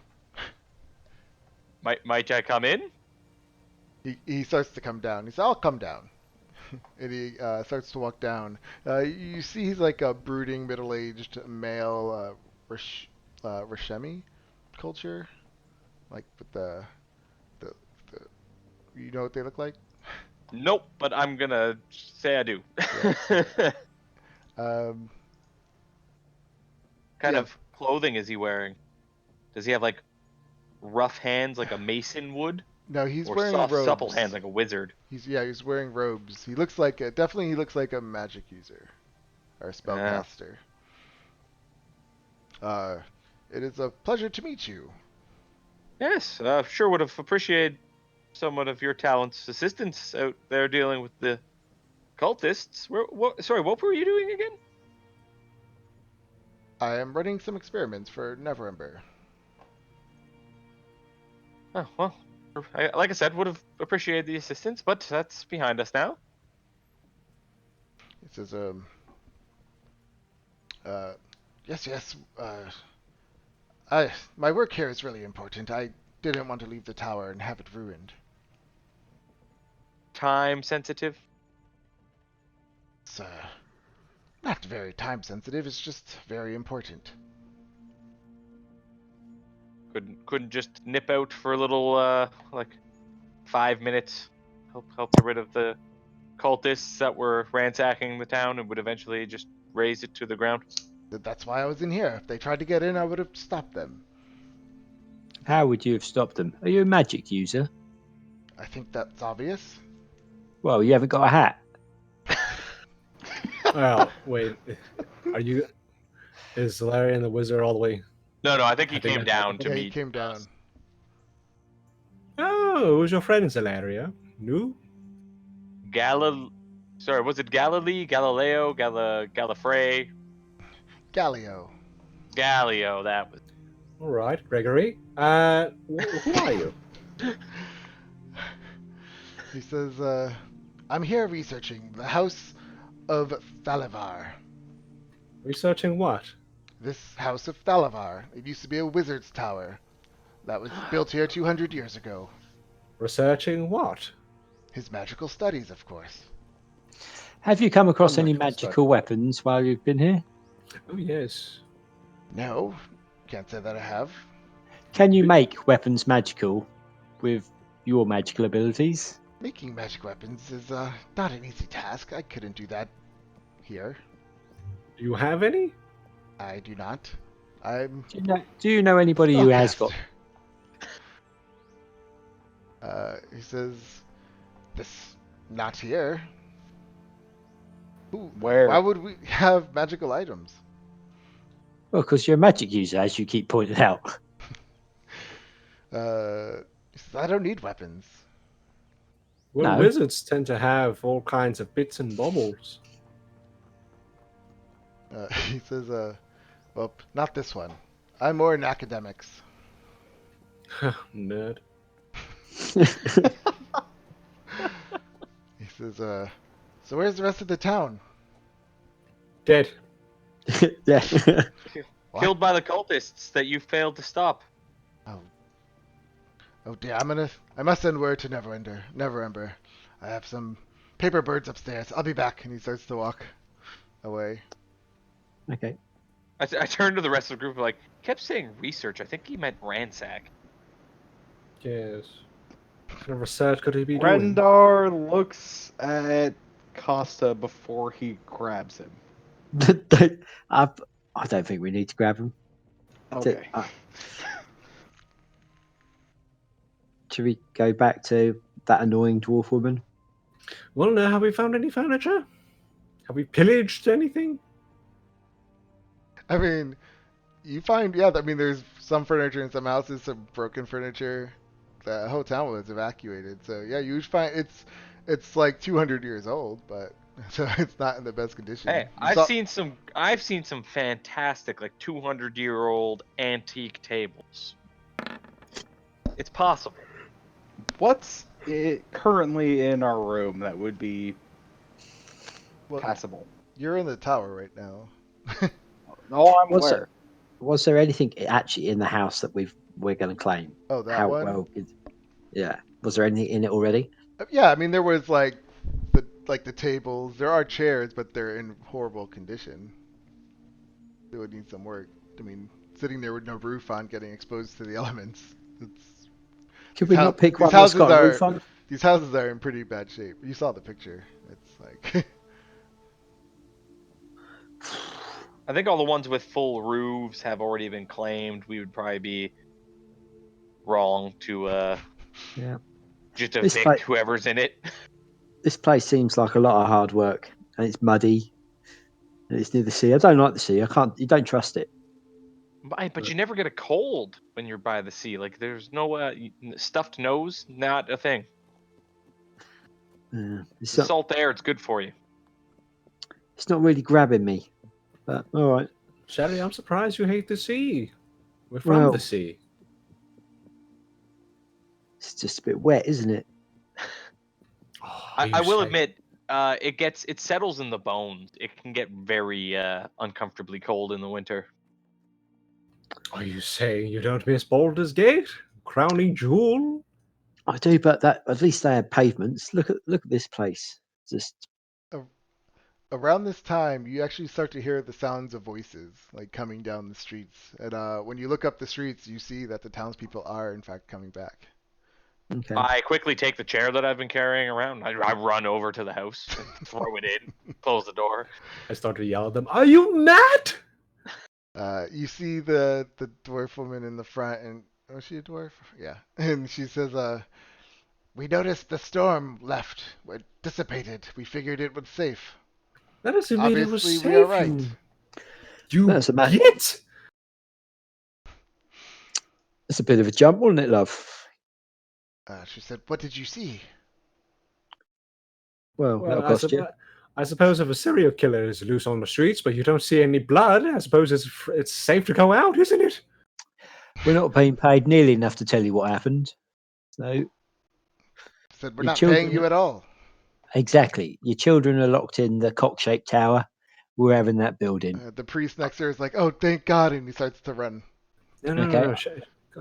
Might I come in? He starts to come down. He says, "I'll come down." And he starts to walk down. You see he's like a brooding, middle-aged male Rashemi culture. Like with the you know what they look like? Nope, but I'm gonna say I do. Yeah. Um, Kind yeah. of clothing is he wearing? Does he have like rough hands like a mason would, No, he's or wearing soft, supple robes. hands like a wizard? He's wearing robes. He looks like definitely he looks like a magic user or a Yeah. spellcaster. Uh, it is a pleasure to meet you. Yes, sure would have appreciated somewhat of your talents, assistance out there dealing with the cultists. Sorry, what were you doing again? I am running some experiments for Neverember. Oh well, like I said, would have appreciated the assistance, but that's behind us now. He says, uh, yes, yes. My work here is really important. I didn't want to leave the tower and have it ruined. Time sensitive. It's not very time sensitive. It's just very important. Couldn't just nip out for a little like 5 minutes, help get rid of the cultists that were ransacking the town and would eventually just raze it to the ground. That's why I was in here. If they tried to get in, I would have stopped them. how would you have stopped them? Are you a magic user? I think that's obvious. Well, you haven't got a hat. Well, wait. Are you? Is Larry and the wizard all the way? No, I think he I think came down to Yeah, he meet came down. us. Oh, who's your friend in Zalaria? New? Sorry, was it Galilee, Galileo, Gallifrey, Gallio. Gallio? That was. All right, Gregory. Who are you? He says, I'm here researching the house of Thalivar. Researching what? This house of Thalivar. It used to be a wizard's tower that was built here 200 years ago. Researching what? His magical studies, of course. Have you come across any Magical magical weapons while you've been here? Oh, yes. No, can't say that I have. Can you make weapons magical with your magical abilities? Making magic weapons is not an easy task. I couldn't do that here. Do you have any? I do not. I'm Do you know anybody who has got? He says, "This not here. Who? Where? Why would we have magical items?" Well, because you're a magic user, as you keep pointing out. He says, "I don't need weapons." Well, No. wizards tend to have all kinds of bits and bobbles. He says, "Well, not this one. I'm more in academics." Nerd. He says, "So where's the rest of the town?" Dead. Yeah. What? Killed by the cultists that you failed to stop. Oh dear, I must send word to Neverember. I have some paper birds upstairs. I'll be back. And he starts to walk away. Okay. I turned to the rest of the group like, kept saying research. I think he meant ransack. Yes. What kind of research could he be doing? Rendar looks at Costa before he grabs him. I don't think we need to grab him. Okay. Should we go back to that annoying dwarf woman? Well, now, have we found any furniture? Have we pillaged anything? I mean, you find, yeah, I mean, there's some furniture in some houses, some broken furniture. The whole town was evacuated. So, yeah, you find it's like 200 years old, but so it's not in the best condition. Hey, I've seen some fantastic, like 200-year-old antique tables. It's possible. What's currently in our room that would be Well, passable? you're in the tower right now. Oh, I'm Was aware. Was there anything actually in the house that we're going to claim? Oh, that one? Yeah. Was there anything in it already? Yeah, I mean, there was like the tables. There are chairs, but they're in horrible condition. They would need some work. I mean, sitting there with no roof on, getting exposed to the elements. Could we not pick one that's got a roof on? These houses are in pretty bad shape. You saw the picture. It's like I think all the ones with full roofs have already been claimed. We would probably be wrong to just evict whoever's in it. This place seems like a lot of hard work, and it's muddy, and it's near the sea. I don't like the sea. You don't trust it. But you never get a cold when you're by the sea. Like there's no stuffed nose, not a thing. The salt air, it's good for you. It's not really grabbing me, but all right. Sherry, I'm surprised you hate the sea. We're from the sea. It's just a bit wet, isn't it? I will admit, it settles in the bones. It can get very uncomfortably cold in the winter. Are you saying you don't miss Baldur's Gate? Crowning jewel? I do, but at least they had pavements. Look at this place. Just around this time, you actually start to hear the sounds of voices like coming down the streets. And when you look up the streets, you see that the townspeople are in fact coming back. Okay. I quickly take the chair that I've been carrying around. I run over to the house, and throw it in, close the door. I start to yell at them. Are you mad? You see the dwarf woman in the front, and was she a dwarf? Yeah. And she says, "We noticed the storm left. It dissipated. We figured it was safe. That doesn't mean it was Obviously, safe. we are right." That's a matter. Git? It's a bit of a jump, wasn't it, love? She said, "What did you see?" Well, that'll cost you. I suppose if a serial killer is loose on the streets, but you don't see any blood, I suppose it's safe to go out, isn't it? We're not being paid nearly enough to tell you what happened. So Said, "We're not paying you at all." Exactly. Your children are locked in the cock-shaped tower. We're having that building. The priest next to her is like, "Oh, thank God!" and he starts to run. No.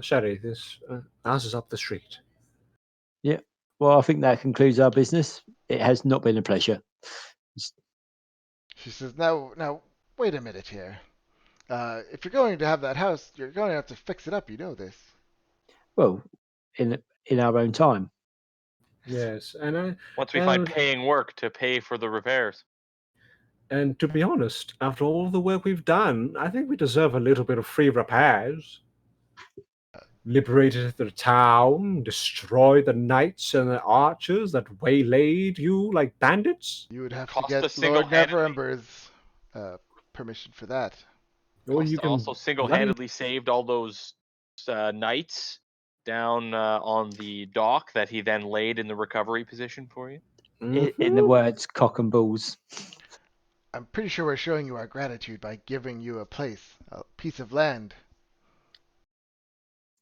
Sherry, this ours is up the street. Yeah. Well, I think that concludes our business. It has not been a pleasure. She says, "Now, wait a minute here. If you're going to have that house, you're going to have to fix it up. You know this." Well, in our own time. Yes, Once we find paying work to pay for the repairs. and to be honest, after all the work we've done, I think we deserve a little bit of free repairs. Liberated the town, destroyed the knights and the archers that waylaid you like bandits. You would have to Costa get Lord single-handedly Neverember's permission for that. Or you Costa can also single-handedly saved all those knights down on the dock that he then laid in the recovery position for you. In the words cock and balls. I'm pretty sure we're showing you our gratitude by giving you a piece of land.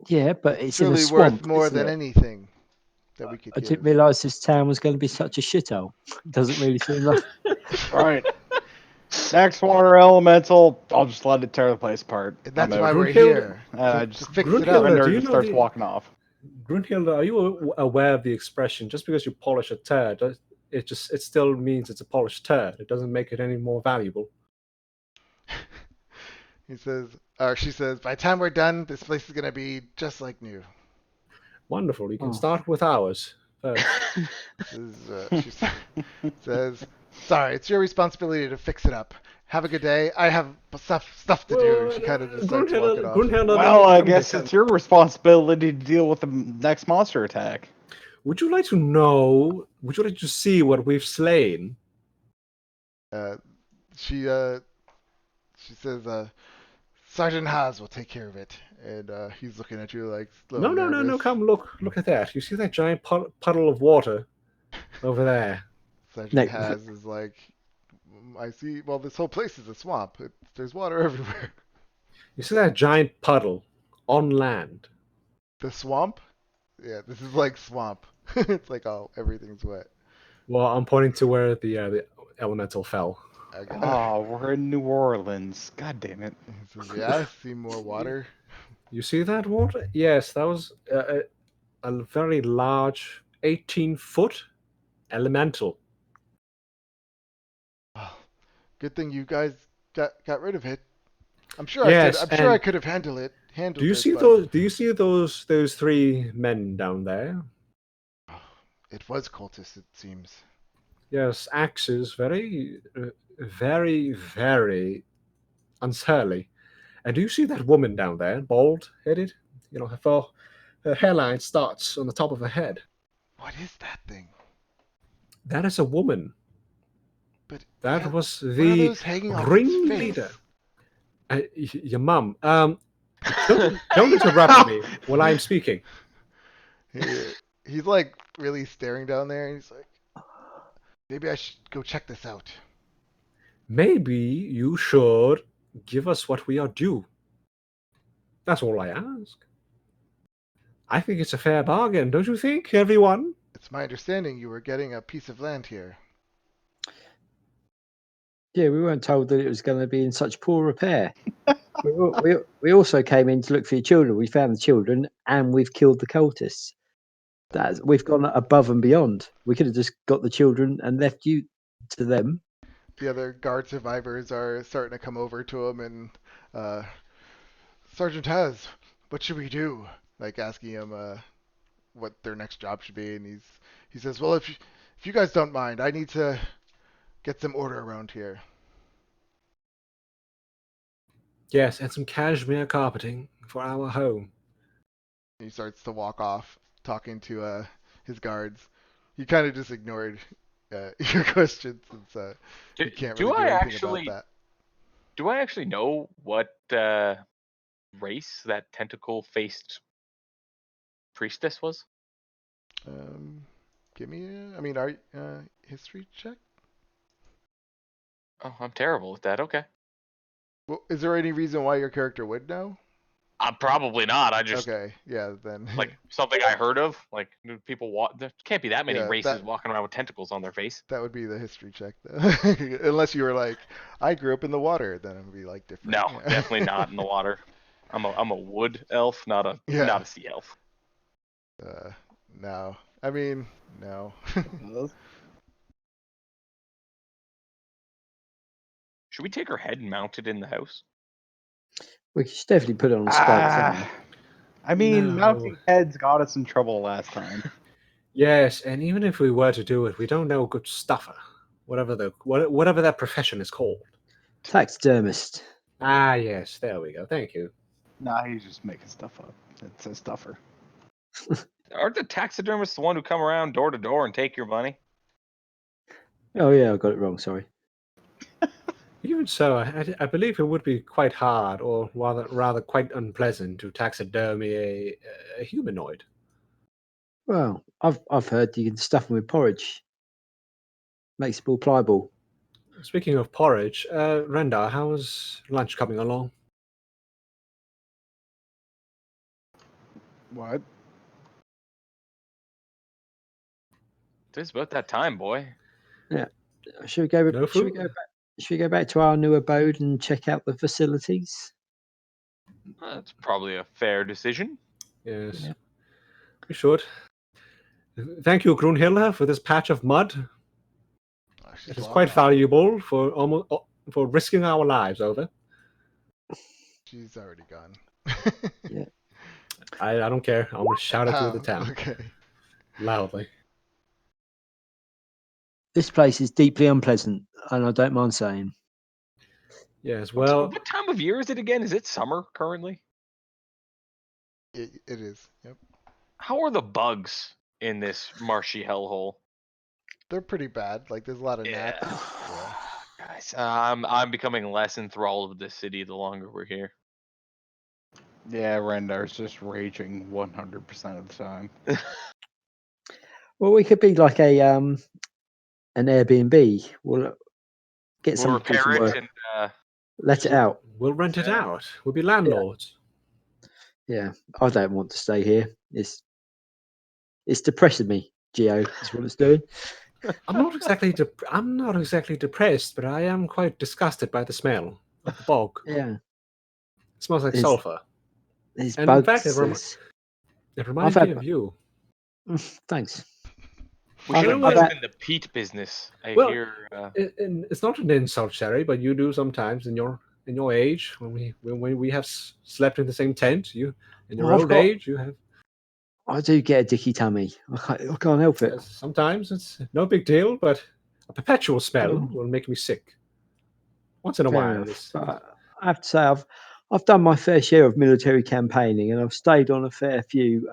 Yeah, but it's in a Surely swamp, worth more isn't than it? anything that we could I didn't give. realise this town was going to be such a shithole. It doesn't really seem like. All right. Next water elemental, I'll just let it tear the place apart. And that's I'm why out. we're Grunhild- here. I To just fix it Grunhild, up. do Render you just know starts the- walking off. Grunhilde, are you aware of the expression? Just because you polish a turd, it still means it's a polished turd. It doesn't make it any more valuable. He says, or she says, by the time we're done, this place is gonna be just like new. Wonderful. You can Oh. start with ours first. She says, sorry, it's your responsibility to fix it up. Have a good day. I have stuff to do. And she kind of just starts walking off. Well, I guess it's your responsibility to deal with the next monster attack. Would you like to know? Would you like to see what we've slain? She says, Sergeant Haas will take care of it. And he's looking at you like a little nervous. No. Come look at that. You see that giant puddle of water over there? Sergeant Haas is like, I see. Well, this whole place is a swamp. There's water everywhere. You see that giant puddle on land? The swamp? Yeah, this is like swamp. It's like, oh, everything's wet. Well, I'm pointing to where the elemental fell. Oh, we're in New Orleans. God damn it. He says, yeah, I see more water. You see that water? Yes, that was a very large 18-foot elemental. Oh, good thing you guys got rid of it. I'm sure Yes, I could. I'm sure I could have handled it. Do you see those? Do you see those three men down there? It was cultists, it seems. Yes, axes, very, very unsurly. And do you see that woman down there, bald-headed? You know, her hairline starts on the top of her head. What is that thing? That is a woman. But that was what are the those hanging off its ringleader. face? Your mum. Don't interrupt me while I'm speaking. He's like really staring down there, and he's like, maybe I should go check this out. Maybe you should give us what we are due. That's all I ask. I think it's a fair bargain, don't you think, everyone? It's my understanding you were getting a piece of land here. Yeah, we weren't told that it was going to be in such poor repair. we also came in to look for your children. We found the children, and we've killed the cultists. We've gone above and beyond. We could have just got the children and left you to them. The other guard survivors are starting to come over to him, and Sergeant Has, what should we do? Like asking him what their next job should be, and he says, well, if you guys don't mind, I need to get some order around here. Yes, and some cashmere carpeting for our home. And he starts to walk off, talking to his guards. He kind of just ignored your questions, since he can't really do anything about that. Do I actually know what race that tentacle-faced priestess was? Give me history check. Oh, I'm terrible at that. Okay. Well, is there any reason why your character would know? Probably not. I just Okay, yeah, then. like something I heard of. Like people walk. There can't be that many Yeah, races walking around with tentacles on their face. that would be the history check, though. Unless you were like, I grew up in the water, then it would be like different. No, Yeah. definitely not in the water. I'm a wood elf, not a Yeah. sea elf. No. I mean, no. Should we take her head and mount it in the house? We should definitely put it on a spike somehow. I mean, No. mounting heads got us in trouble last time. Yes, and even if we were to do it, we don't know a good stuffer, whatever that profession is called. Taxidermist. Ah, yes, there we go. Thank you. Nah, he's just making stuff up. It's a stuffer. Aren't the taxidermists the one who come around door to door and take your money? Oh yeah, I got it wrong. Sorry. Even so, I believe it would be quite hard, or rather quite unpleasant, to taxidermy a humanoid. Well, I've heard you can stuff them with porridge. Makes it more pliable. Speaking of porridge, Rendar, how's lunch coming along? What? It's about that time, boy. Should we go? No Should we food? go back? Should we go back to our new abode and check out the facilities? That's probably a fair decision. Yes, Yeah. we should. Thank you, Grunhilda, for this patch of mud. She's It is long quite gone. valuable for risking our lives over. She's already gone. Yeah. I don't care. I'm gonna shout it through the town Okay. loudly. This place is deeply unpleasant, and I don't mind saying. Yes, well, What time of year is it again? Is it summer currently? It is. Yep. How are the bugs in this marshy hellhole? They're pretty bad. Like there's a lot of gnats. Yeah. Yeah. Guys, I'm becoming less enthralled with this city the longer we're here. Yeah, Rendar's just raging 100% of the time. Well, we could be like an Airbnb. We'll get We'll some do some repair work. it and Let it out. we'll rent it out. We'll be landlords. Yeah, I don't want to stay here. It's depressing me. Geo is what it's doing. I'm not exactly depressed, but I am quite disgusted by the smell of the bog. Yeah, It smells like There's- sulfur. there's And bugs. in fact, it reminds I've me had- of you. Thanks. we I've- should I've invest had- in the peat business. I Well, hear. It's not an insult, Sherry, but you do sometimes in your age when we have slept in the same tent. You in your Well, I've old got- age, you have. I do get a dicky tummy. I can't help it. Sometimes it's no big deal, but a perpetual smell Oh. will make me sick. Once in a Fair while. enough. it's- But I have to say, I've done my fair share of military campaigning, and I've stayed on a fair few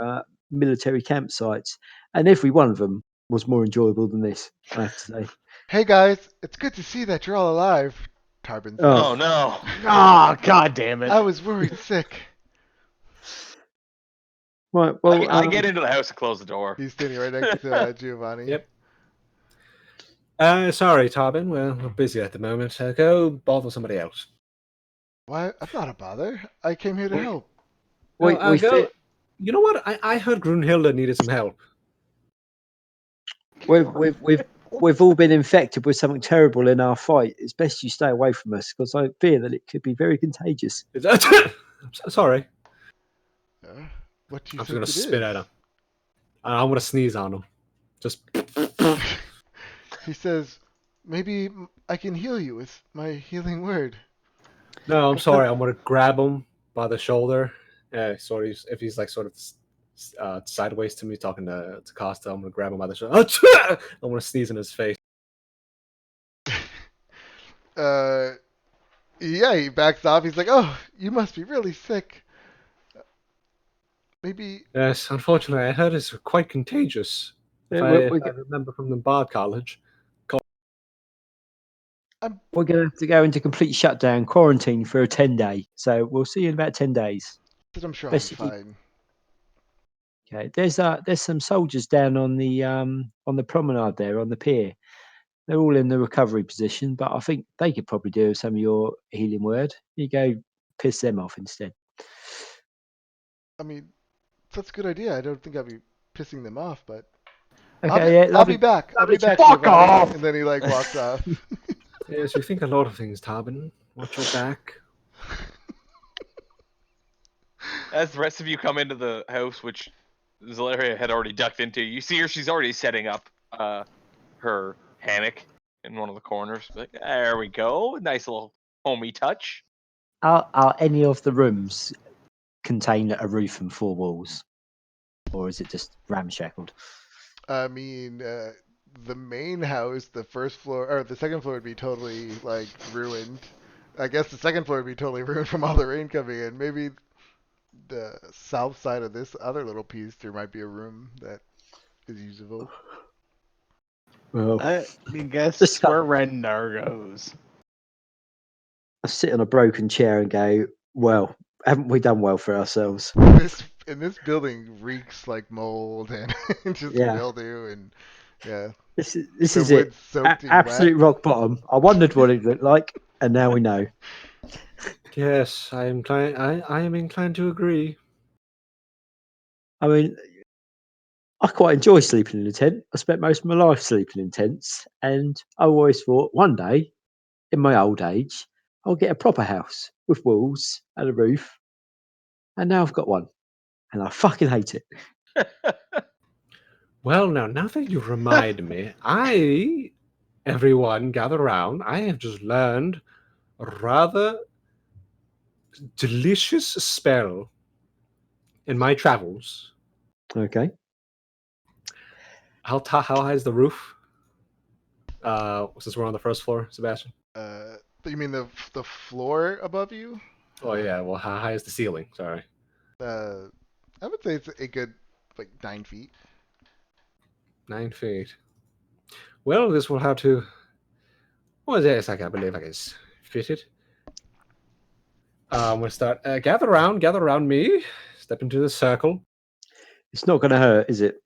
military campsites, and every one of them was more enjoyable than this. I have to say. Hey guys, it's good to see that you're all alive. Tarbin says. Oh. Oh no! Ah, god damn it. I was worried sick. Right. Well, I get into the house and close the door. He's standing right next to Giovanni. Yep. Sorry, Tarbin. We're busy at the moment. Go bother somebody else. Why? I'm not a bother. I came here to help. we Go. fit- You know what? I heard Grunhilda needed some help. we've all been infected with something terrible in our fight. It's best you stay away from us because I fear that it could be very contagious. Sorry. What do you I'm just think gonna it spit is? at him. And I'm gonna sneeze on him. Just. He says, maybe I can heal you with my healing word. No, I'm sorry. I'm gonna grab him by the shoulder. Sorry, if he's like sort of sideways to me talking to Costa, I'm gonna grab him by the shoulder. I'm gonna sneeze in his face. Yeah, he backs off. He's like, oh, you must be really sick. Maybe. Yes, unfortunately, I heard it's quite contagious. If I remember from the Bard College. We're going to have to go into complete shutdown, quarantine for a 10-day. So we'll see you in about 10 days. I'm sure Best I'm if you- fine. Okay. There's some soldiers down on the promenade there on the pier. They're all in the recovery position, but I think they could probably do some of your healing word. You go piss them off instead. I mean, that's a good idea. I don't think I'd be pissing them off, but Okay, yeah, I'll be lovely. back. I'll Lovely be back, chat. Fuck Giovanni. off! And then he like walks off. Yes, you think a lot of things, Tarbin. Watch your back. As the rest of you come into the house, which Zalaria had already ducked into, you see her. She's already setting up her hammock in one of the corners. Like, there we go. Nice little homey touch. Are any of the rooms contain a roof and four walls, or is it just ramshackled? I mean, the main house, the first floor or the second floor would be totally like ruined. I guess the second floor would be totally ruined from all the rain coming in. Maybe the south side of this other little piece, there might be a room that is usable. Well, I guess Just got- where Rendar goes. I sit on a broken chair and go, "Well, haven't we done well for ourselves?" This building reeks like mold and just Yeah. mildew and yeah, This the is it. wood's soaked in Absolute wet. rock bottom. I wondered what it looked like, and now we know. Yes, I am inclined to agree. I mean, I quite enjoy sleeping in a tent. I spent most of my life sleeping in tents, and I always thought one day, in my old age, I'll get a proper house with walls and a roof. And now I've got one, and I fucking hate it. Well, now that you remind me, everyone gather round. I have just learned a rather delicious spell in my travels. Okay. How high is the roof? Since we're on the first floor, Sebastian. You mean the floor above you? Oh yeah. Well, how high is the ceiling? Sorry. Uh, I would say it's a good like 9 feet. 9 feet. Well, this will have to. Well, yes, I believe I can fit it. We'll start. Gather around me. Step into the circle. It's not going to hurt, is it?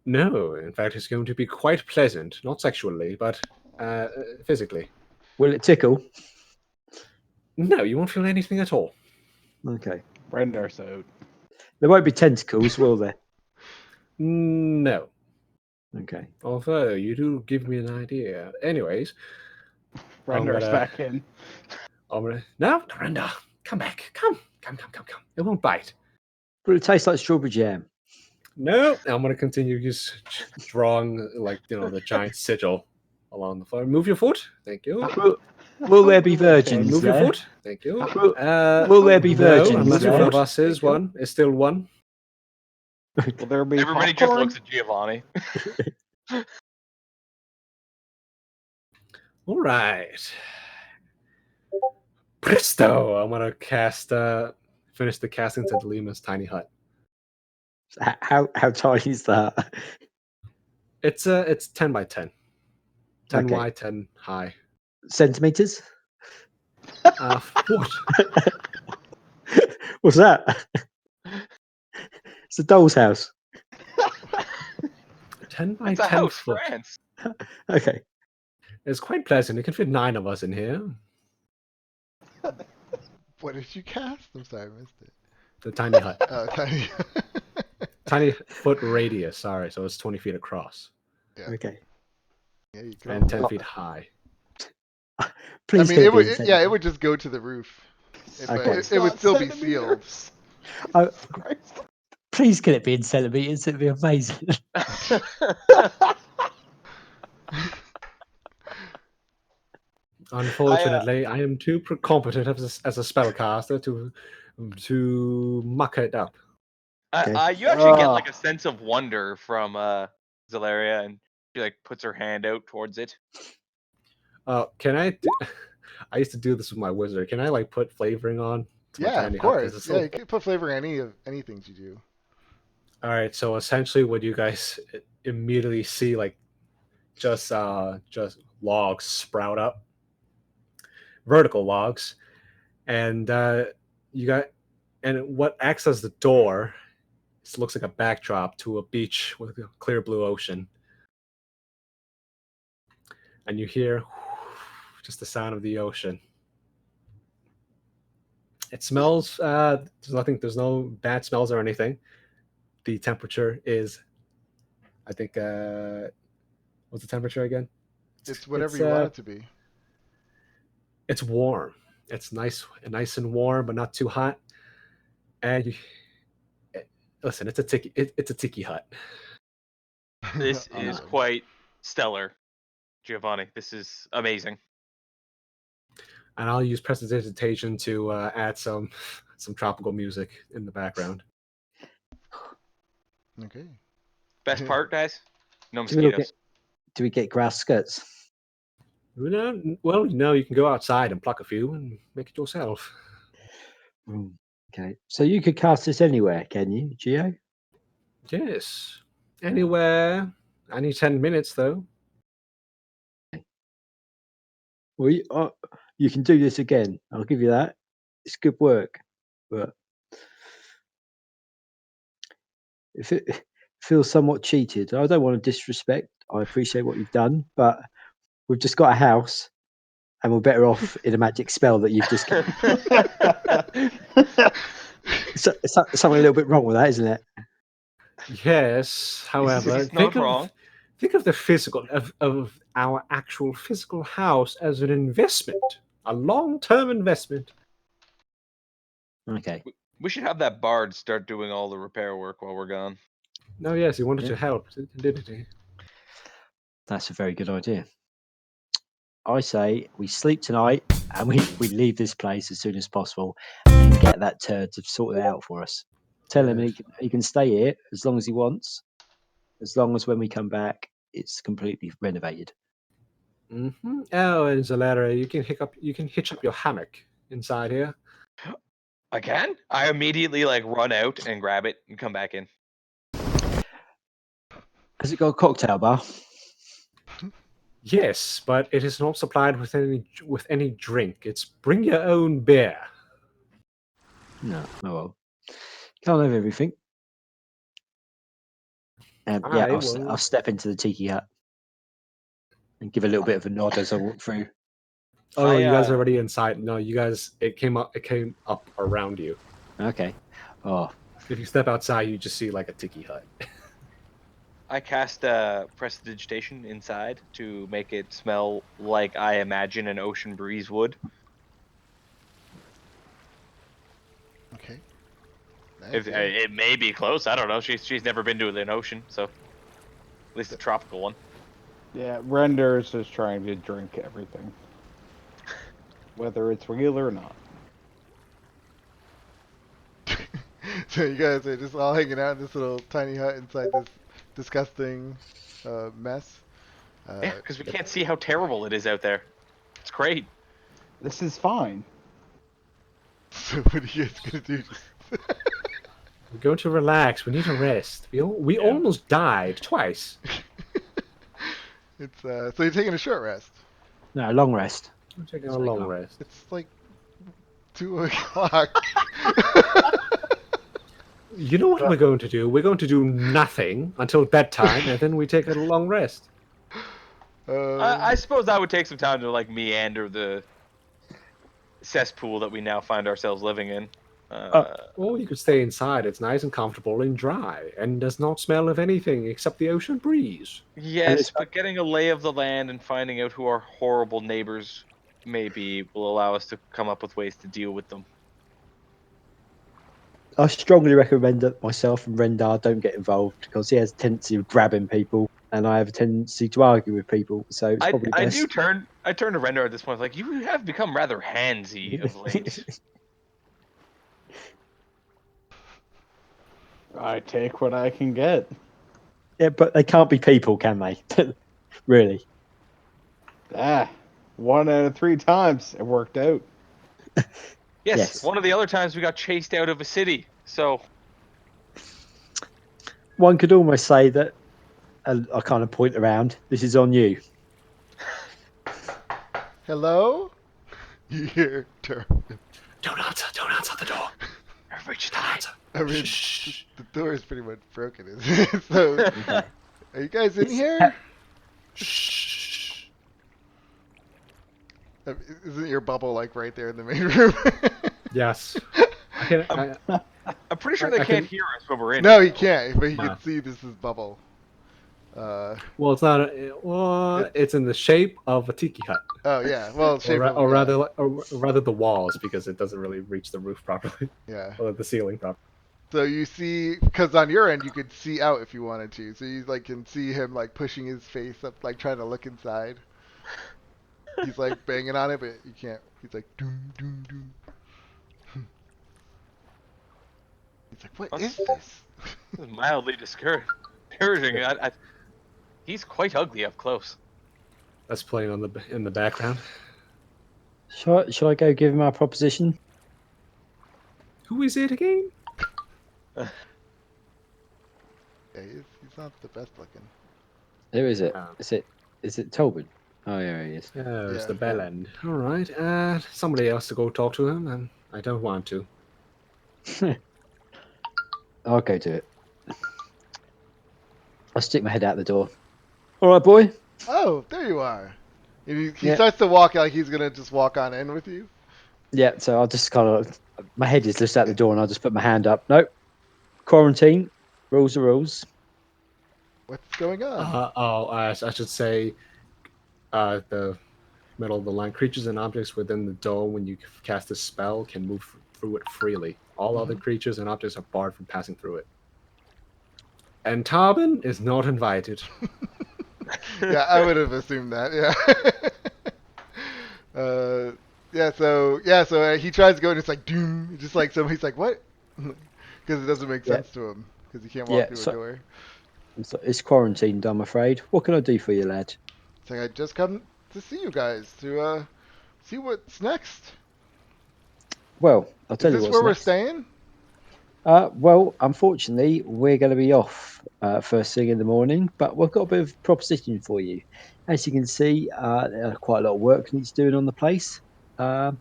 No, in fact, it's going to be quite pleasant. Not sexually, but physically. Will it tickle? No, you won't feel anything at all. Okay. Rendar's out. There won't be tentacles, will there? No. Okay. Although you do give me an idea. Anyways, Rendar's back in. No, Dorinda, come back. Come. It won't bite. But it tastes like strawberry jam. No, I'm gonna continue just drawing the giant sigil along the floor. Move your foot. Thank you. Will there be virgins Move your there? foot. Thank you. Will there be No, virgins unless there? one of us is one. Is still one. Will there be Everybody popcorn? just looks at Giovanni. All right. Presto! I'm gonna finish the casting to Lima's tiny hut. How tiny is that? It's 10 by 10. 10 Okay. wide, 10 high. Centimeters? Foot. What's that? It's a doll's house. 10 by It's a 10 house, foot. France. Okay. It's quite pleasant. It can fit 9 of us in here. What did you cast? I'm sorry, I missed it. The tiny hut. Oh, tiny. Tiny foot radius, sorry, so it's 20 feet across. Yeah. Okay. Yeah, you could And 10 almost- feet high. Please. I mean, can it be would. in Yeah, it would just go to the roof. But Okay. it would still be sealed. Oh, Christ. please, can it be in centimeters? It'd be amazing. Unfortunately, I am too competent as a spellcaster to muck it up. Okay. You actually get like a sense of wonder from Zalaria, and she like puts her hand out towards it. Can I? I used to do this with my wizard. Can I like put flavoring on? To my Yeah, tiny of hut? 'Cause course. it's Yeah, so- you could put flavor in any things you do. All right. So essentially, what you guys immediately see, like, just logs sprout up, vertical logs, and what acts as the door. It looks like a backdrop to a beach with a clear blue ocean, and you hear just the sound of the ocean. It smells. There's no bad smells or anything. The temperature is, I think. What's the temperature again? It's whatever you want it to be. It's warm. It's nice and warm, but not too hot. And listen, it's a tiki. It's a tiki hut. This is Awesome. quite stellar, Giovanni. This is amazing. And I'll use prestidigitation to add some tropical music in the background. Okay. Best part, guys? No Do we all mosquitoes. Do we get grass skirts? Well, you can go outside and pluck a few and make it yourself. Okay. So you could cast this anywhere, can you, Geo? Yes. Anywhere. Any 10 minutes, though. Well, you can do this again. I'll give you that. It's good work, but if it feels somewhat cheated, I don't want to disrespect. I appreciate what you've done, but we've just got a house, and we're better off in a magic spell that you've just. Something a little bit wrong with that, isn't it? Yes. However, He's not wrong. Think of the physical of our actual physical house as an investment, a long-term investment. Okay. We should have that bard start doing all the repair work while we're gone. No, yes, he wanted to help, didn't he? That's a very good idea. I say we sleep tonight and we leave this place as soon as possible and get that turd to sort it out for us. Tell him he can stay here as long as he wants, as long as when we come back it's completely renovated. Mm-hmm. Oh, and Zalera, you can hitch up your hammock inside here. I can? I immediately run out and grab it and come back in. Has it got a cocktail bar? Yes, but it is not supplied with any drink. It's bring your own beer. No, oh well. Can't have everything. I'll step into the tiki hut and give a little bit of a nod as I walk through. Oh no, you guys are already inside. No, you guys, it came up around you. Okay. Oh. If you step outside, you just see a tiki hut. I cast prestidigitation inside to make it smell like I imagine an ocean breeze would. Okay. It may be close. I don't know. She's never been to an ocean, so at least a tropical one. Yeah, Render is just trying to drink everything, whether it's real or not. So you guys are just all hanging out in this little tiny hut inside this disgusting mess. Yeah, because we can't see how terrible it is out there. It's great. This is fine. So what are you guys gonna do? We're going to relax. We need to rest. We almost died twice. It's so you're taking a short rest. No, a long rest. I'm taking a long rest. It's like 2 o'clock. You know what we're going to do? We're going to do nothing until bedtime, and then we take a long rest. I suppose that would take some time to meander the cesspool that we now find ourselves living in. Or you could stay inside. It's nice and comfortable and dry, and does not smell of anything except the ocean breeze. Yes, but getting a lay of the land and finding out who our horrible neighbors may be will allow us to come up with ways to deal with them. I strongly recommend that myself and Rendar don't get involved because he has a tendency of grabbing people, and I have a tendency to argue with people. So it's probably best. I turn to Rendar at this point, you have become rather handsy of late. I take what I can get. Yeah, but they can't be people, can they? Really? 1 out of 3 times it worked out. Yes, one of the other times we got chased out of a city, so... One could almost say that, I kind of point around, this is on you. Hello? You hear Turpin. Don't answer the door. Everybody just don't answer. I mean, the door is pretty much broken, isn't it? So, are you guys in here? Shh. Isn't your bubble right there in the main room? Yes. I can. I'm pretty sure I- they I can't can- hear us when we're in. No, it, he though. can't, but he No. can see this is bubble. Well, it's not. Well, it's in the shape of a tiki hut, Oh yeah, well, shape of or yeah, rather, or rather the walls, because it doesn't really reach the roof properly, yeah. or the ceiling properly. So you see, because on your end you could see out if you wanted to, so you like can see him like pushing his face up, like trying to look inside. He's like banging on it, but you can't. He's like doom doom doom. He's like, what is this? This is mildly discouraging. He's quite ugly up close. That's playing in the background. Shall I go give him our proposition? Who is it again? Yeah, he's not the best looking. Who is it? Oh. Is it Tolbert? Oh yeah, he is. Yeah, it's Yeah. the bell end. All right. Somebody else to go talk to him, and I don't want to. I'll go do it. I'll stick my head out the door. All right, boy. Oh, there you are. And he Yeah. starts to walk like he's gonna just walk on in with you. Yeah, so I'll just kind of, my head is just out the door and I'll just put my hand up. Nope. Quarantine. Rules are rules. What's going on? I should say, the middle of the line creatures and objects within the dome, when you cast a spell, can move through it freely. All other creatures and objects are barred from passing through it. And Tarbin is not invited. Yeah, I would have assumed that. Yeah. So he tries to go and it's like doom, just like somebody's like what? Because it doesn't make Yeah. sense to him because he can't walk through so- a door. It's quarantined, I'm afraid. What can I do for you, lad? It's like I just come to see you guys to see what's next. Well, I'll tell Is you this what's where we're next. staying? Well, unfortunately, we're going to be off first thing in the morning, but we've got a bit of proposition for you. As you can see, quite a lot of work needs doing on the place. How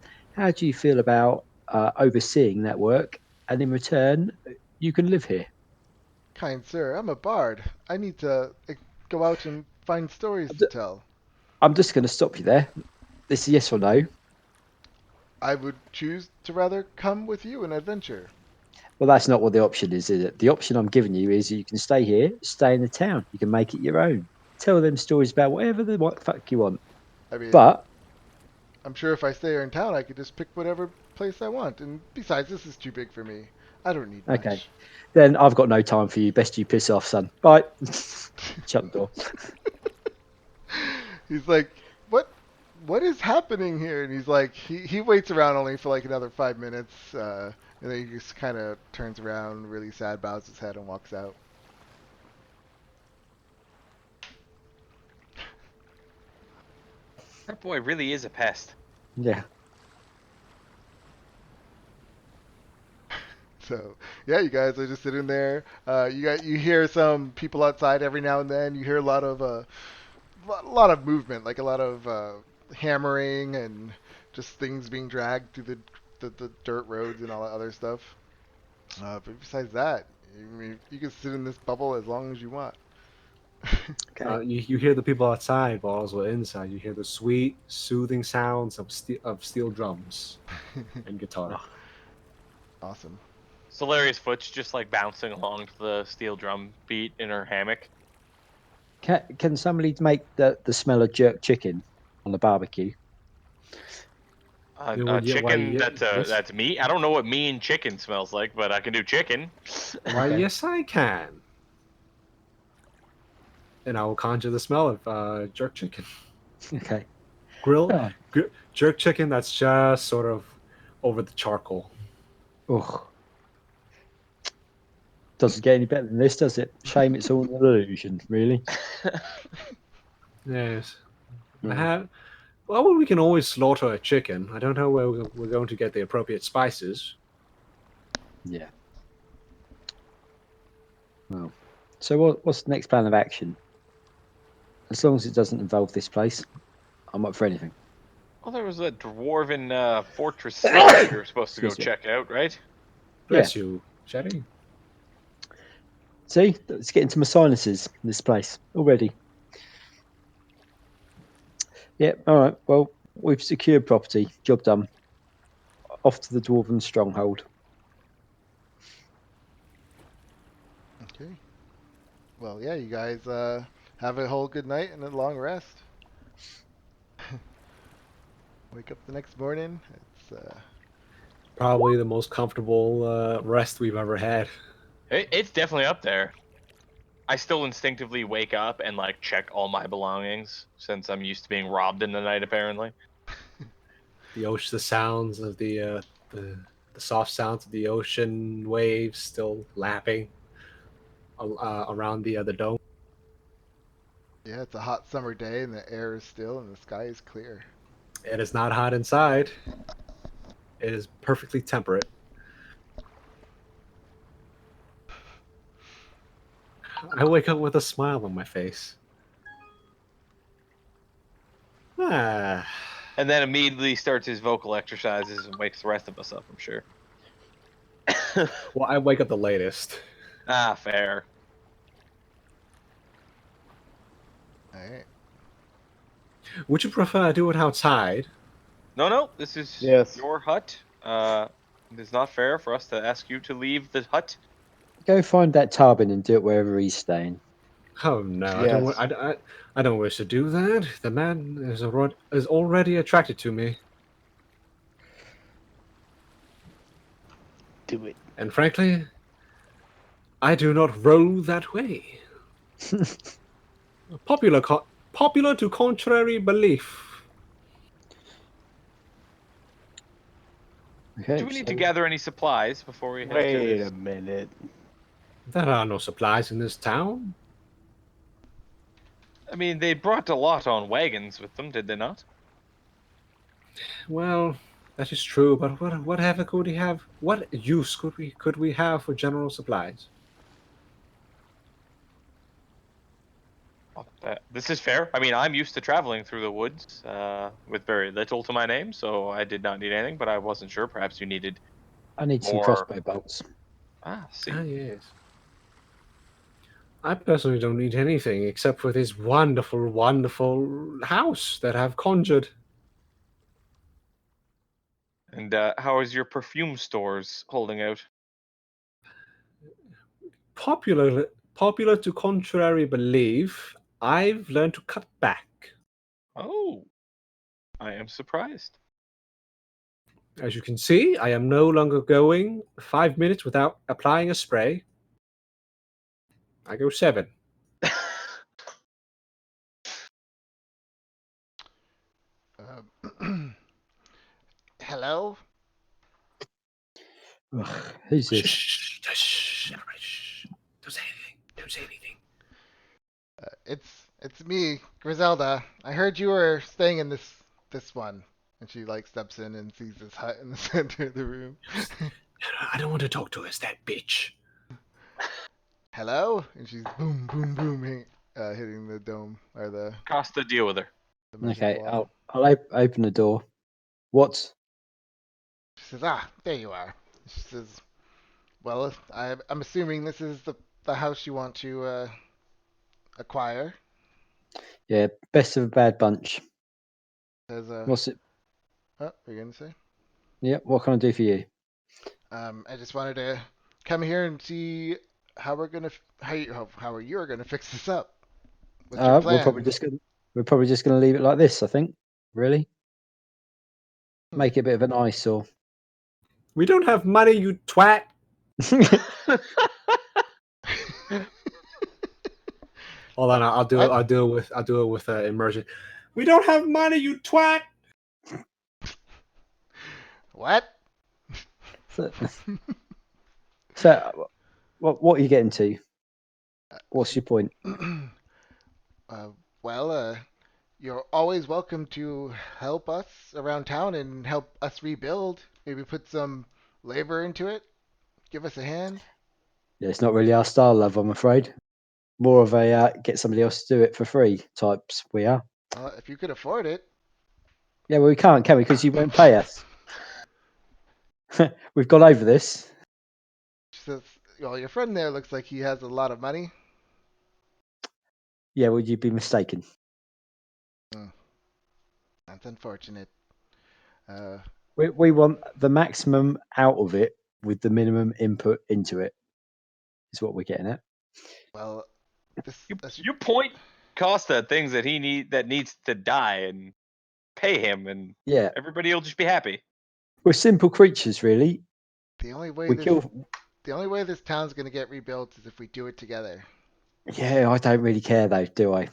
do you feel about overseeing that work, and in return, you can live here? Kind sir, I'm a bard. I need to go out and find stories I'm to ju- tell. I'm just going to stop you there. This is yes or no. I would choose to rather come with you an adventure. Well, that's not what the option is it? The option I'm giving you is you can stay here, stay in the town. You can make it your own. Tell them stories about whatever the fuck you want. I mean, But I'm sure if I stay here in town, I could just pick whatever place I want. And besides, this is too big for me. I don't need okay, much. then I've got no time for you. Best you piss off, son. Bye. Shut the door. He's like, what is happening here? And he's like, he waits around only for like another 5 minutes, and then he just kind of turns around, really sad, bows his head, and walks out. That boy really is a pest. Yeah. So yeah, you guys are just sitting there. You hear some people outside every now and then. You hear a lot of movement, like a lot of hammering and just things being dragged through the dirt roads and all that other stuff. But besides that, you can sit in this bubble as long as you want. Okay. You hear the people outside, but also inside. You hear the sweet, soothing sounds of steel drums and guitar. Awesome. Solaria's foot's just like bouncing along to the steel drum beat in her hammock. Can somebody make the smell of jerk chicken on the barbecue? Chicken, yes. that's meat. I don't know what mean chicken smells like, but I can do chicken. Why, Okay. yes, I can. And I will conjure the smell of jerk chicken. Okay. Grilled Oh. jerk chicken that's just sort of over the charcoal. Ugh. Doesn't get any better than this, does it? Shame it's all an illusion, really. Yes. Mm. Well, we can always slaughter a chicken. I don't know where we're going to get the appropriate spices. Yeah. Well, so what's the next plan of action? As long as it doesn't involve this place, I'm up for anything. Well, there was a dwarven fortress cell we were supposed to go Excuse me. check out, right? Bless you, Sherry. See, it's getting to my sinuses, this place, already. Yeah, all right. Well, we've secured property. Job done. off to the dwarven stronghold. Okay. Well, yeah, you guys have a whole good night and a long rest. Wake up the next morning. It's Probably the most comfortable rest we've ever had. It's definitely up there. I still instinctively wake up and like check all my belongings since I'm used to being robbed in the night. Apparently, The ocean, the sounds of the soft sounds of the ocean waves still lapping around the dome. yeah, it's a hot summer day and the air is still and the sky is clear. It is not hot inside. It is perfectly temperate. I wake up with a smile on my face. Ah. and then immediately starts his vocal exercises and wakes the rest of us up. I'm sure. Well, I wake up the latest. Ah, fair. All right. Would you prefer I do it outside? No. This is Yes. your hut. It is not fair for us to ask you to leave the hut. Go find that Tarbin and do it wherever he's staying. Oh no, Yes. I don't wish to do that. The man is already attracted to me, Do it. and frankly, I do not roll that way. Popular to contrary belief. Okay. Do we need to So gather any supplies before we head to Wait this? a minute. There are no supplies in this town. I mean, they brought a lot on wagons with them, did they not? Well, that is true, but whatever could we have? What use could we have for general supplies? This is fair. I mean, I'm used to traveling through the woods with very little to my name, so I did not need anything. But I wasn't sure. Perhaps you needed I need some more. crossbow bolts. See. Ah, yes. I personally don't need anything except for this wonderful, wonderful house that I've conjured. And how is your perfume stores holding out? Popular to contrary belief, I've learned to cut back. Oh, I am surprised. As you can see, I am no longer going 5 minutes without applying a spray. I go 7. Hello. Ugh, who's Shh, this? shh, everybody, shh. Don't say anything. Don't say anything. It's me, Griselda. I heard you were staying in this one. And she like steps in and sees this hut in the center of the room. I don't want to talk to her. It's that bitch. Hello? And she's boom, boom, boom, hitting the dome or Costa, deal with her. the magic Okay, wall. I'll open the door. What? She says, "Ah, there you are." She says, "Well, I'm assuming this is the house you want to acquire." Yeah, best of a bad bunch. Says, What's it? "Oh, what are you gonna say?" Yeah, what can I do for you? I just wanted to come here and see how we're gonna how you're gonna fix this up. What's your We're probably plans? just gonna leave it like this. I think. Really, Hmm. make it a bit of an eyesore. We don't have money, you twat. Hold on, I'll do What? it. I'll do it with immersion. We don't have money, you twat. What? So, what are you getting to? What's your point? Well, you're always welcome to help us around town and help us rebuild. Maybe put some labor into it. Give us a hand. Yeah, it's not really our style, love. I'm afraid. More of a get somebody else to do it for free types. We are. If you could afford it. Yeah, well, we can't, can we? Because you won't pay us. We've gone over this. She says, "Well, your friend there looks like he has a lot of money." Yeah, would you be mistaken? Hmm, that's unfortunate. Uh, We want the maximum out of it with the minimum input into it. Is what we're getting at. Well, that's You point Costa at things that needs to die and pay him, and Yeah, everybody will just be happy. we're simple creatures, really. the only way We this kill. the only way this town's gonna get rebuilt is if we do it together. Yeah, I don't really care though, do I?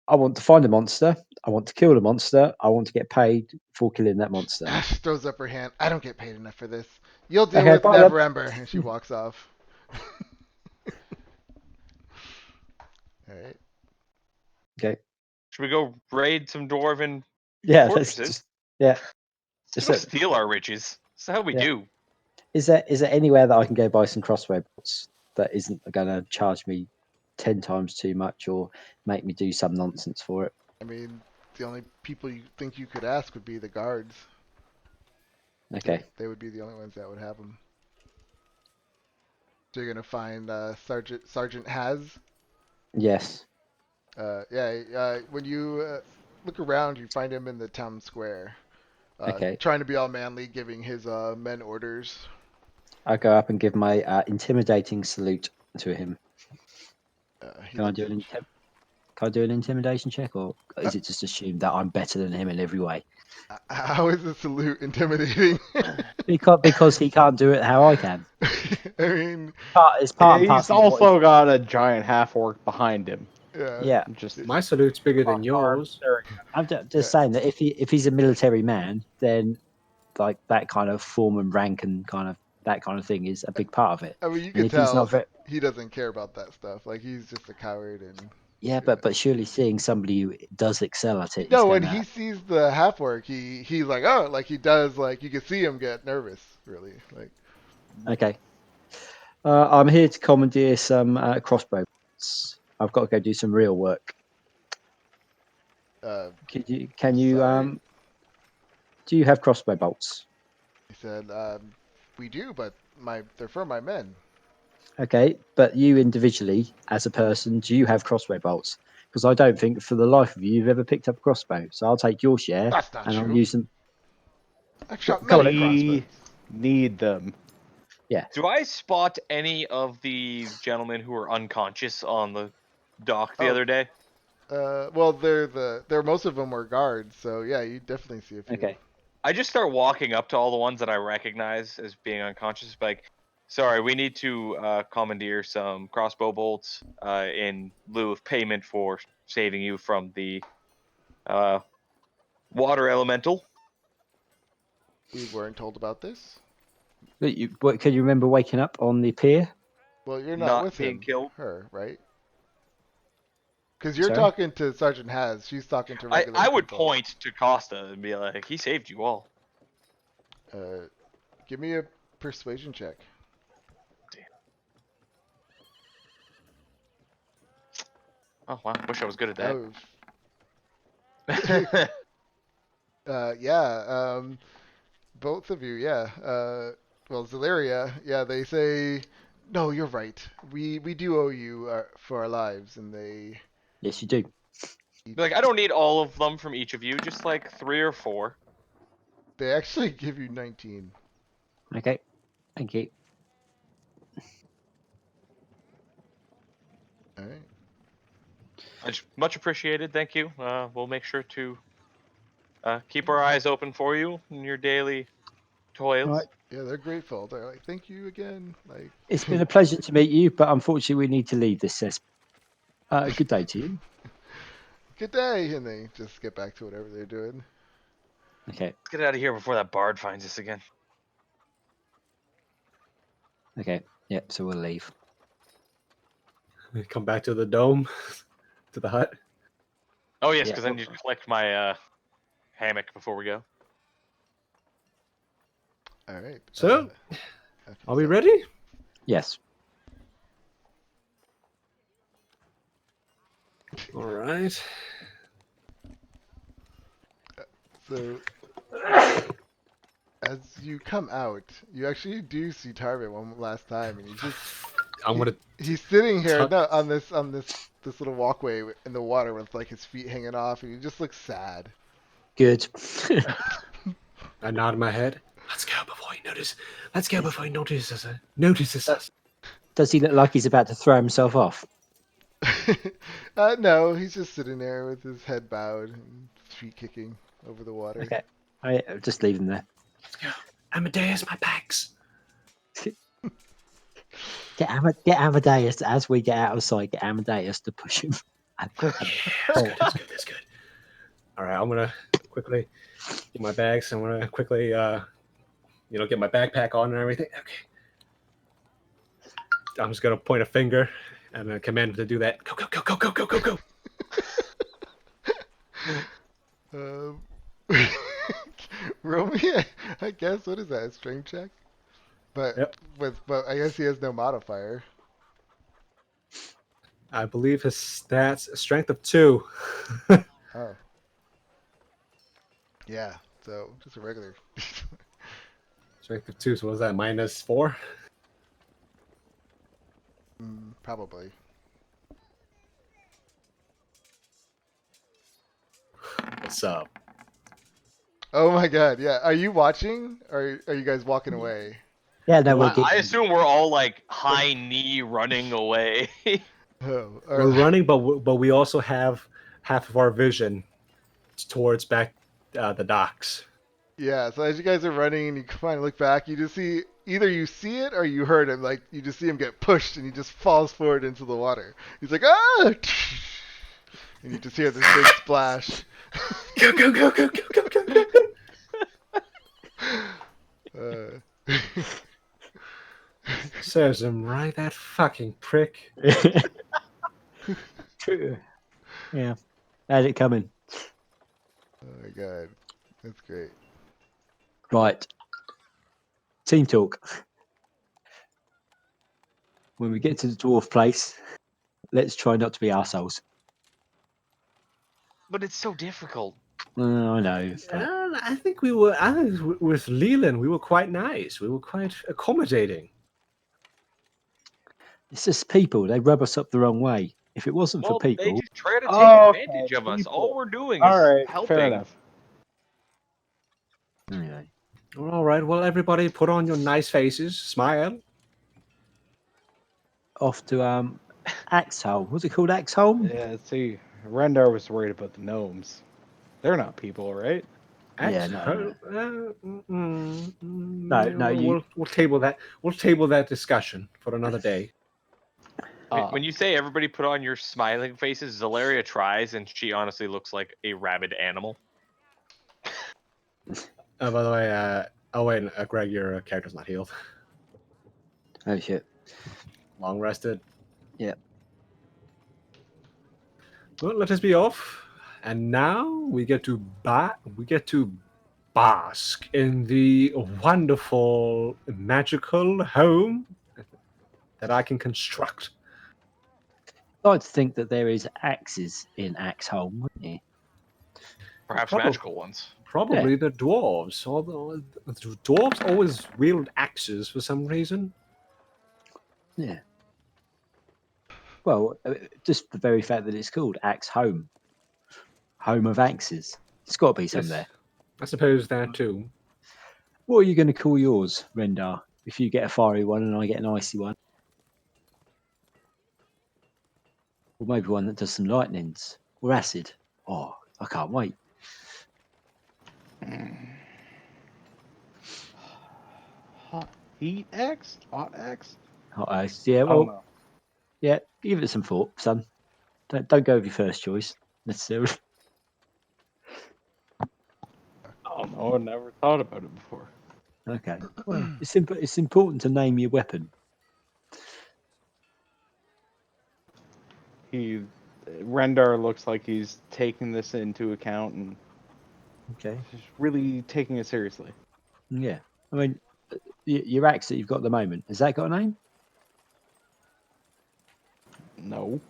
I want to find a monster. I want to kill the monster. I want to get paid for killing that monster. She throws up her hand. I don't get paid enough for this. You'll deal Okay, with bye then. Neverember, and she walks off. All right. Okay. Should we go raid some dwarven Yeah, let's fortresses? just yeah. Let's Just go look. steal our riches. That's how we Yeah. do. Is there anywhere that I can go buy some crossbow bolts that isn't going to charge me 10 times too much or make me do some nonsense for it? I mean, the only people you think you could ask would be the guards. Okay. They would be the only ones that would have them. So you're gonna find Sergeant Has. Yes. When you look around, you find him in the town square, Okay. trying to be all manly, giving his men orders. I go up and give my intimidating salute to him. He Can I looks do at you. can I do an intimidation check, or is it just assumed that I'm better than him in every way? How is the salute intimidating? Because he can't do it how I can. I mean, It's part and He's parcel of what also got a giant half orc behind him. yeah. Just My salute's bigger than yours. I'm just saying that if he's a military man, then like that kind of form and rank and kind of that kind of thing is a big part of it. I mean, you And can if he's not tell he doesn't care about that stuff. Like he's just a coward and. yeah, but surely seeing somebody who does excel at it is No, when gonna. he sees the half orc, he's like, oh, like he does, like you can see him get nervous, really, like. Okay. I'm here to commandeer some crossbow bolts. I've got to go do some real work. Can you Sorry. do you have crossbow bolts? He said, we do, but they're for my men. Okay, but you individually, as a person, do you have crossbow bolts? Because I don't think for the life of you you've ever picked up a crossbow. So I'll take your share That's not and I'll true. use them. I've shot Come on, many crossbows. need them. Yeah. Do I spot any of the gentlemen who were unconscious on the dock the Oh. other day? Well, they're most of them were guards, so yeah, you definitely see a few. Okay. I just start walking up to all the ones that I recognize as being unconscious, like, sorry, we need to commandeer some crossbow bolts in lieu of payment for saving you from the water elemental. We weren't told about this. Can you remember waking up on the pier? Well, you're not with being him, killed. her, right? Because you're Sorry? talking to Sergeant Has. She's talking to regular I would people. point to Costa and be like, he saved you all. Give me a persuasion check. Oh, wow. Wish I was good at that. Yeah. Both of you, yeah. Well, Zelaria, yeah. They say, no, you're right. We do owe you for our lives, and they. Yes, you do. Be like, I don't need all of them from each of you, just like 3 or 4. They actually give you 19. Okay. Thank you. All right. Much appreciated. Thank you. We'll make sure to keep our eyes open for you in your daily toils. All right. Yeah, they're grateful. They're like, thank you again. Like, It's been a pleasure to meet you, but unfortunately we need to leave this session. Good day to you. good day, and they just get back to whatever they're doing. Okay. Let's get out of here before that bard finds us again. Okay. Yep. So we'll leave. Come back to the dome, to the hut. Oh, yes, Yeah. because then you collect my hammock before we go. All right. So, after are we this- ready? Yes. All right. So, as you come out, you actually do see Tarvin one last time, and he's sitting here on this little walkway in the water with like his feet hanging off, and he just looks sad. Good. I nod my head. Let's go before he notices. Let's go before he notices us. Does he look like he's about to throw himself off? No, he's just sitting there with his head bowed and feet kicking over the water. Okay, I'll just leave him there. Let's go. Amadeus, my bags. Get Amadeus as we get out of sight. Get Amadeus to push him. That's good. That's good. All right, I'm gonna quickly get my bags. I'm gonna quickly, get my backpack on and everything. Okay. I'm just gonna point a finger and command him to do that. Go, go, go, go, go, go, go, go. Roll me, I guess. What is that? A strength check? But Yep. but I guess he has no modifier. I believe his stats strength of 2. Oh. Yeah. So just a regular. Strength of 2. So what was that? -4. Probably. What's up? Oh my God! Yeah. Are you watching, or are you guys walking away? Yeah, no, we're I assume we're all like high knee running away. Oh, We're running, but we also have half of our vision towards back the docks. Yeah, so as you guys are running and you finally look back, you just see either you see it or you heard him. Like you just see him get pushed and he just falls forward into the water. He's like, ah! And you just hear this big splash. Go, go, go, go, go, go, go, go. Serves him right, that fucking prick. True. Yeah. How's it coming? Oh my God, that's great. Right. Team talk. When we get to the dwarf place, let's try not to be arseholes. But it's so difficult. I know. But I think we were, with Leland, we were quite nice. We were quite accommodating. it's just people. They rub us up the wrong way. If it wasn't for They people, just try to take Okay, advantage of us. people. All we're doing All is right, helping. fair enough. anyway, All right, well, everybody put on your nice faces, smile. off to Axholm. What's it called, Axholm? Yeah, see, Rendar was worried about the gnomes. They're not people, right? Yeah, no. We'll table that. We'll table that discussion for another day. When you say everybody put on your smiling faces, Zalaria tries, and she honestly looks like a rabid animal. By the way, Greg, your character's not healed. Oh shit. Long rested. Yeah. Well, let us be off, and now we get to bask in the wonderful, magical home that I can construct. I'd like to think that there is axes in Axholm, wouldn't you? Perhaps magical ones. Probably the dwarves. Although the dwarves always wield axes for some reason. Yeah. Well, just the very fact that it's called Axholm, home of axes. It's got to be some there. I suppose that too. What are you going to call yours, Rendar? If you get a fiery one and I get an icy one, or maybe one that does some lightnings or acid. Oh, I can't wait. Hot heat X? Hot X? Hot ice. Yeah. Well, yeah. Give it some thought, son. Don't go with your first choice necessarily. Oh no, I never thought about it before. Okay. Well, it's important to name your weapon. Rendar looks like he's taking this into account and Okay. just really taking it seriously. Yeah. I mean, your axe that you've got at the moment, has that got a name? No.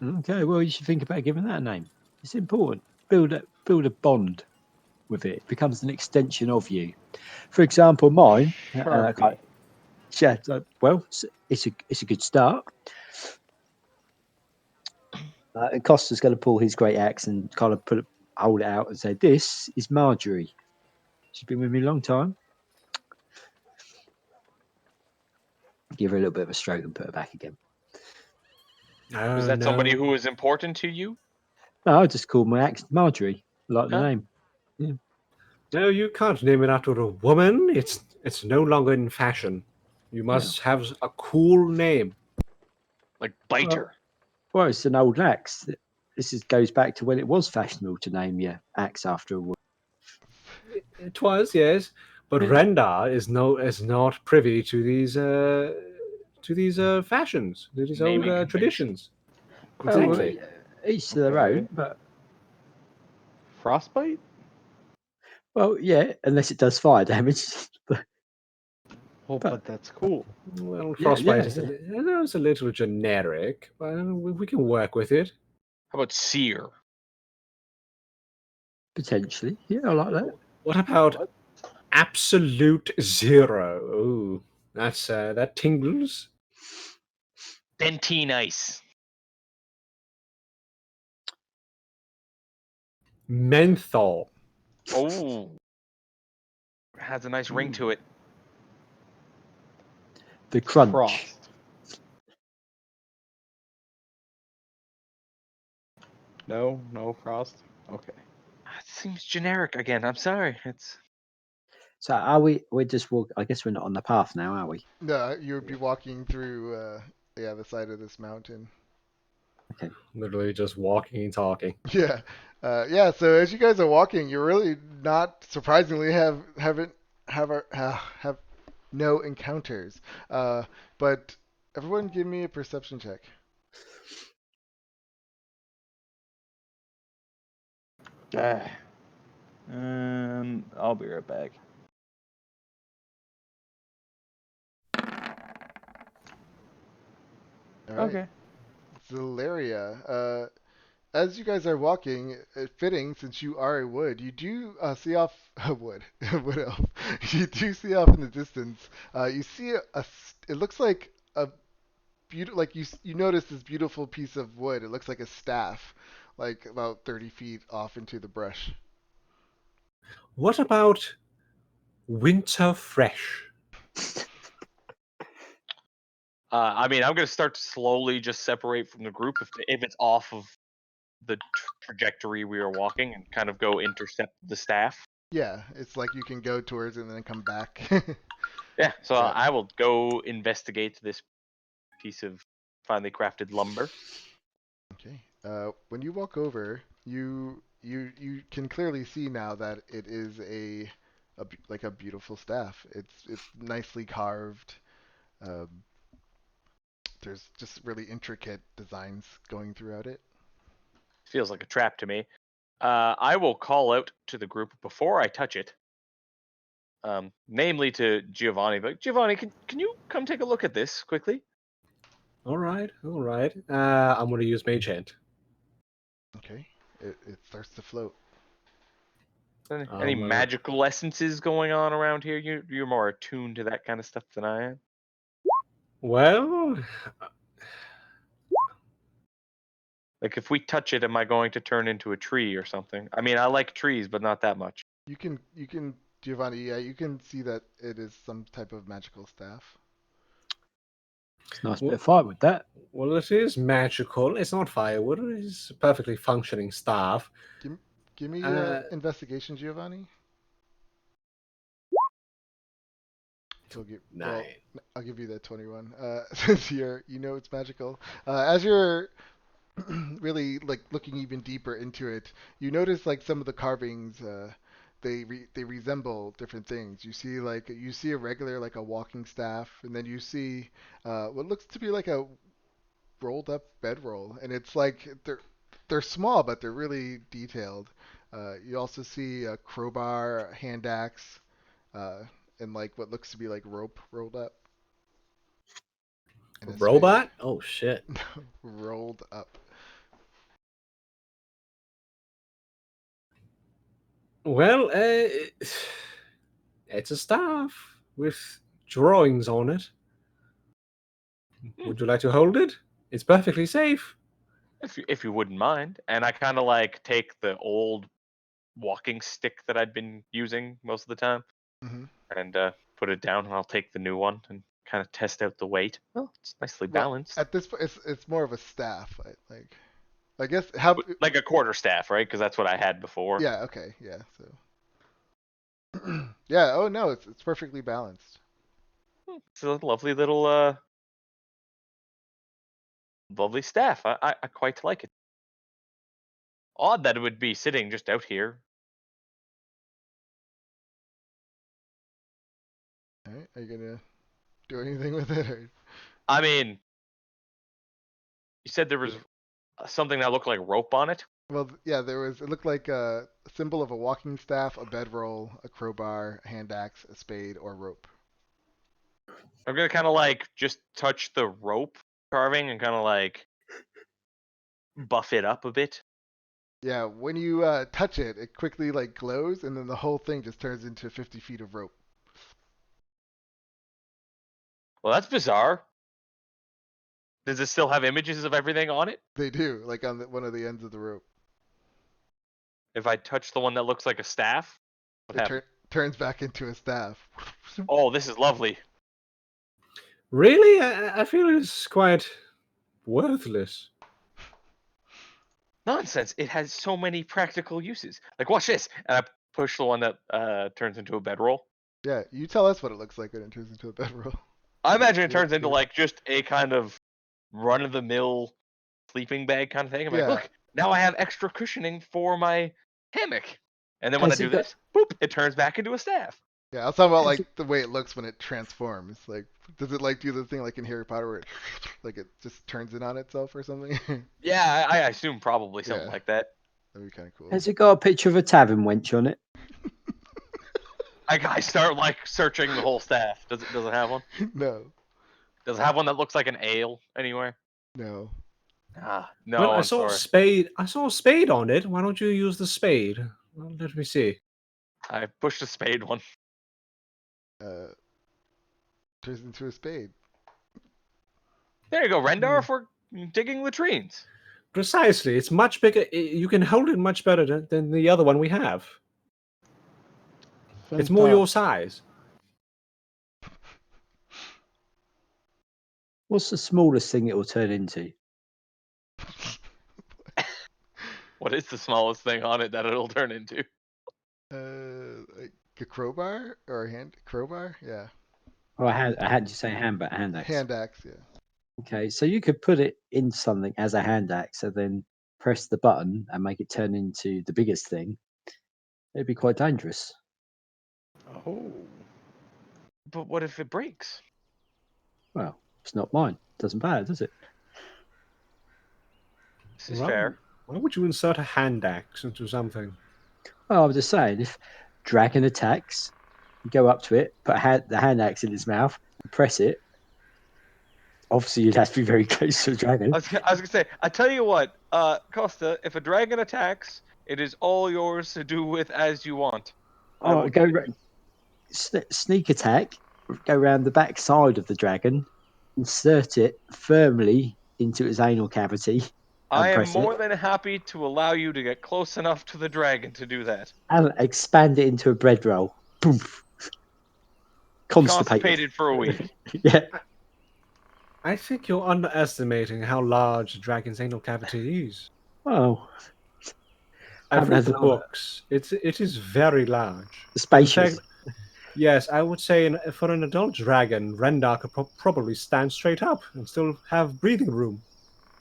Okay. Well, you should think about giving that a name. It's important. Build a bond with it. It becomes an extension of you. For example, mine. Sharpie. Well, it's a good start. Costa's going to pull his great axe and kind of hold it out and say, "This is Marjorie." She's been with me a long time. Give her a little bit of a stroke and put her back again. Was that somebody who was important to you? No, I just called my ex Marjorie. I like the Huh? name. No, you can't name it after a woman. It's no longer in fashion. You must have a cool name. Like Biter. Well, it's an old axe. Goes back to when it was fashionable to name your axe after a woman. It was, yes, but Yeah. Rendar is not privy to these fashions, to these Naming old conventions. traditions. Well, Exactly. each to their Okay. own, but Frostbite? well, yeah, unless it does fire damage. Well, But- but that's cool. Well, Yeah, frostbite yeah, is a little generic, but we can work with it. How about Seer? potentially, yeah, I like that. What about absolute zero? Ooh, that tingles. Dentine Ice. Menthol. Oh. Has a nice ring to it. The crunch. Frost. No frost. Okay. It seems generic again. I'm sorry. It's So are we? We're just walk. I guess we're not on the path now, are we? No, you would be walking through, the side of this mountain. Literally just walking and talking. Yeah, yeah. So as you guys are walking, you're really not surprisingly have no encounters. But everyone, give me a perception check. And I'll be right back. All right. Okay. Zalaria, as you guys are walking, fitting since you are a wood, you do see off a wood, wood elf. You do see off in the distance. You see it looks like a beautiful, like you notice this beautiful piece of wood. It looks like a staff, like about 30 feet off into the brush. What about winter fresh? I mean, I'm gonna start to slowly just separate from the group if it's off of the trajectory we are walking and kind of go intercept the staff. Yeah, it's like you can go towards it and then come back. Yeah, so Yeah. I will go investigate this piece of finely crafted lumber. Okay. When you walk over, you can clearly see now that it is like a beautiful staff. It's nicely carved. Um, there's just really intricate designs going throughout it. Feels like a trap to me. I will call out to the group before I touch it. Namely to Giovanni. But Giovanni, can you come take a look at this quickly? All right. I'm gonna use Mage Hand. Okay. It starts to float. Any magical essences going on around here? You're more attuned to that kind of stuff than I am. Well, Like if we touch it, am I going to turn into a tree or something? I mean, I like trees, but not that much. You can Giovanni, yeah, you can see that it is some type of magical staff. It's a nice bit of fight with that. well, it is magical. It's not firewood. It's a perfectly functioning staff. Give me investigation, Giovanni. Nine. I'll give you that 21. Since you know it's magical. As you're really like looking even deeper into it, you notice like some of the carvings. They resemble different things. You see a regular like a walking staff, and then you see what looks to be like a rolled up bedroll, and it's like they're small, but they're really detailed. You also see a crowbar, a hand axe, uh, and like what looks to be like rope rolled up. A robot? Oh shit! Rolled up. Well, it's a staff with drawings on it. Would you like to hold it? It's perfectly safe. If you wouldn't mind. And I kind of like take the old walking stick that I'd been using most of the time, Hmm. and put it down, and I'll take the new one and kind of test out the weight. Oh, it's nicely Well, balanced. at this point, it's more of a staff. Like, I guess how. Like a quarter staff, right? Because that's what I had before. Yeah. Okay. Yeah. So. Yeah. Oh no, it's perfectly balanced. It's a lovely little, lovely staff. I quite like it. Odd that it would be sitting just out here. All right. Are you gonna do anything with it? Or... I mean, you said there was something that looked like rope on it. Well, yeah. There was. It looked like a symbol of a walking staff, a bedroll, a crowbar, a hand axe, a spade, or rope. I'm gonna kind of like just touch the rope carving and kind of like buff it up a bit. Yeah. When you touch it, it quickly like glows, and then the whole thing just turns into 50 feet of rope. Well, that's bizarre. Does it still have images of everything on it? They do, like on one of the ends of the rope. If I touch the one that looks like a staff, what It happens? turns back into a staff. Oh, this is lovely. Really? I feel it's quite worthless. Nonsense. It has so many practical uses. Like, watch this. And I push the one that turns into a bedroll. Yeah, you tell us what it looks like when it turns into a bedroll. I imagine it turns into like just a kind of run of the mill sleeping bag kind of thing. I'm like, Yeah. look, now I have extra cushioning for my hammock. And then when I Has do it got- this, boop, it turns back into a staff. Yeah, I was talking about Has like the way it looks when it transforms. Like, does it like do the thing like in Harry Potter where it, like it just turns in on itself or something? Yeah, I assume probably something Yeah. like that. That'd be kind of cool. Has it got a picture of a tavern wench on it? I start like searching the whole staff. Does it have one? No, Does it have one that looks like an ale anywhere? no. No, Well, I I'm saw a sorry. spade. I saw a spade on it. Why don't you use the spade? Well, let me see. I pushed a spade one. Turns into a spade. There you go, Rendar, for digging latrines. Precisely. It's much bigger. You can hold it much better than the other one we have. It's more your size. What's the smallest thing it will turn into? What is the smallest thing on it that it'll turn into? Like a crowbar or a hand crowbar? Yeah. Oh, I had you say hand axe. Hand axe. Yeah. Okay, so you could put it in something as a hand axe, and then press the button and make it turn into the biggest thing. It'd be quite dangerous. Oh. But what if it breaks? Well, it's not mine. Doesn't matter, does it? This is Well, fair. Why would you insert a hand axe into something? Well, I'm just saying, if dragon attacks, you go up to it, put the hand axe in its mouth, and press it. Obviously, you'd have to be very close to the dragon. I was gonna say, I tell you what, Costa, if a dragon attacks, it is all yours to do with as you want. Oh, sneak attack, go around the back side of the dragon, insert it firmly into its anal cavity. I am press more it, than happy to allow you to get close enough to the dragon to do that. and expand it into a bread roll. Boom. Constipated for a week. Yeah. I think you're underestimating how large a dragon's anal cavity is. Oh, I've haven't read had the long- books. It is very large. spacious. In fact, yes, I would say for an adult dragon, Rendar could probably stand straight up and still have breathing room.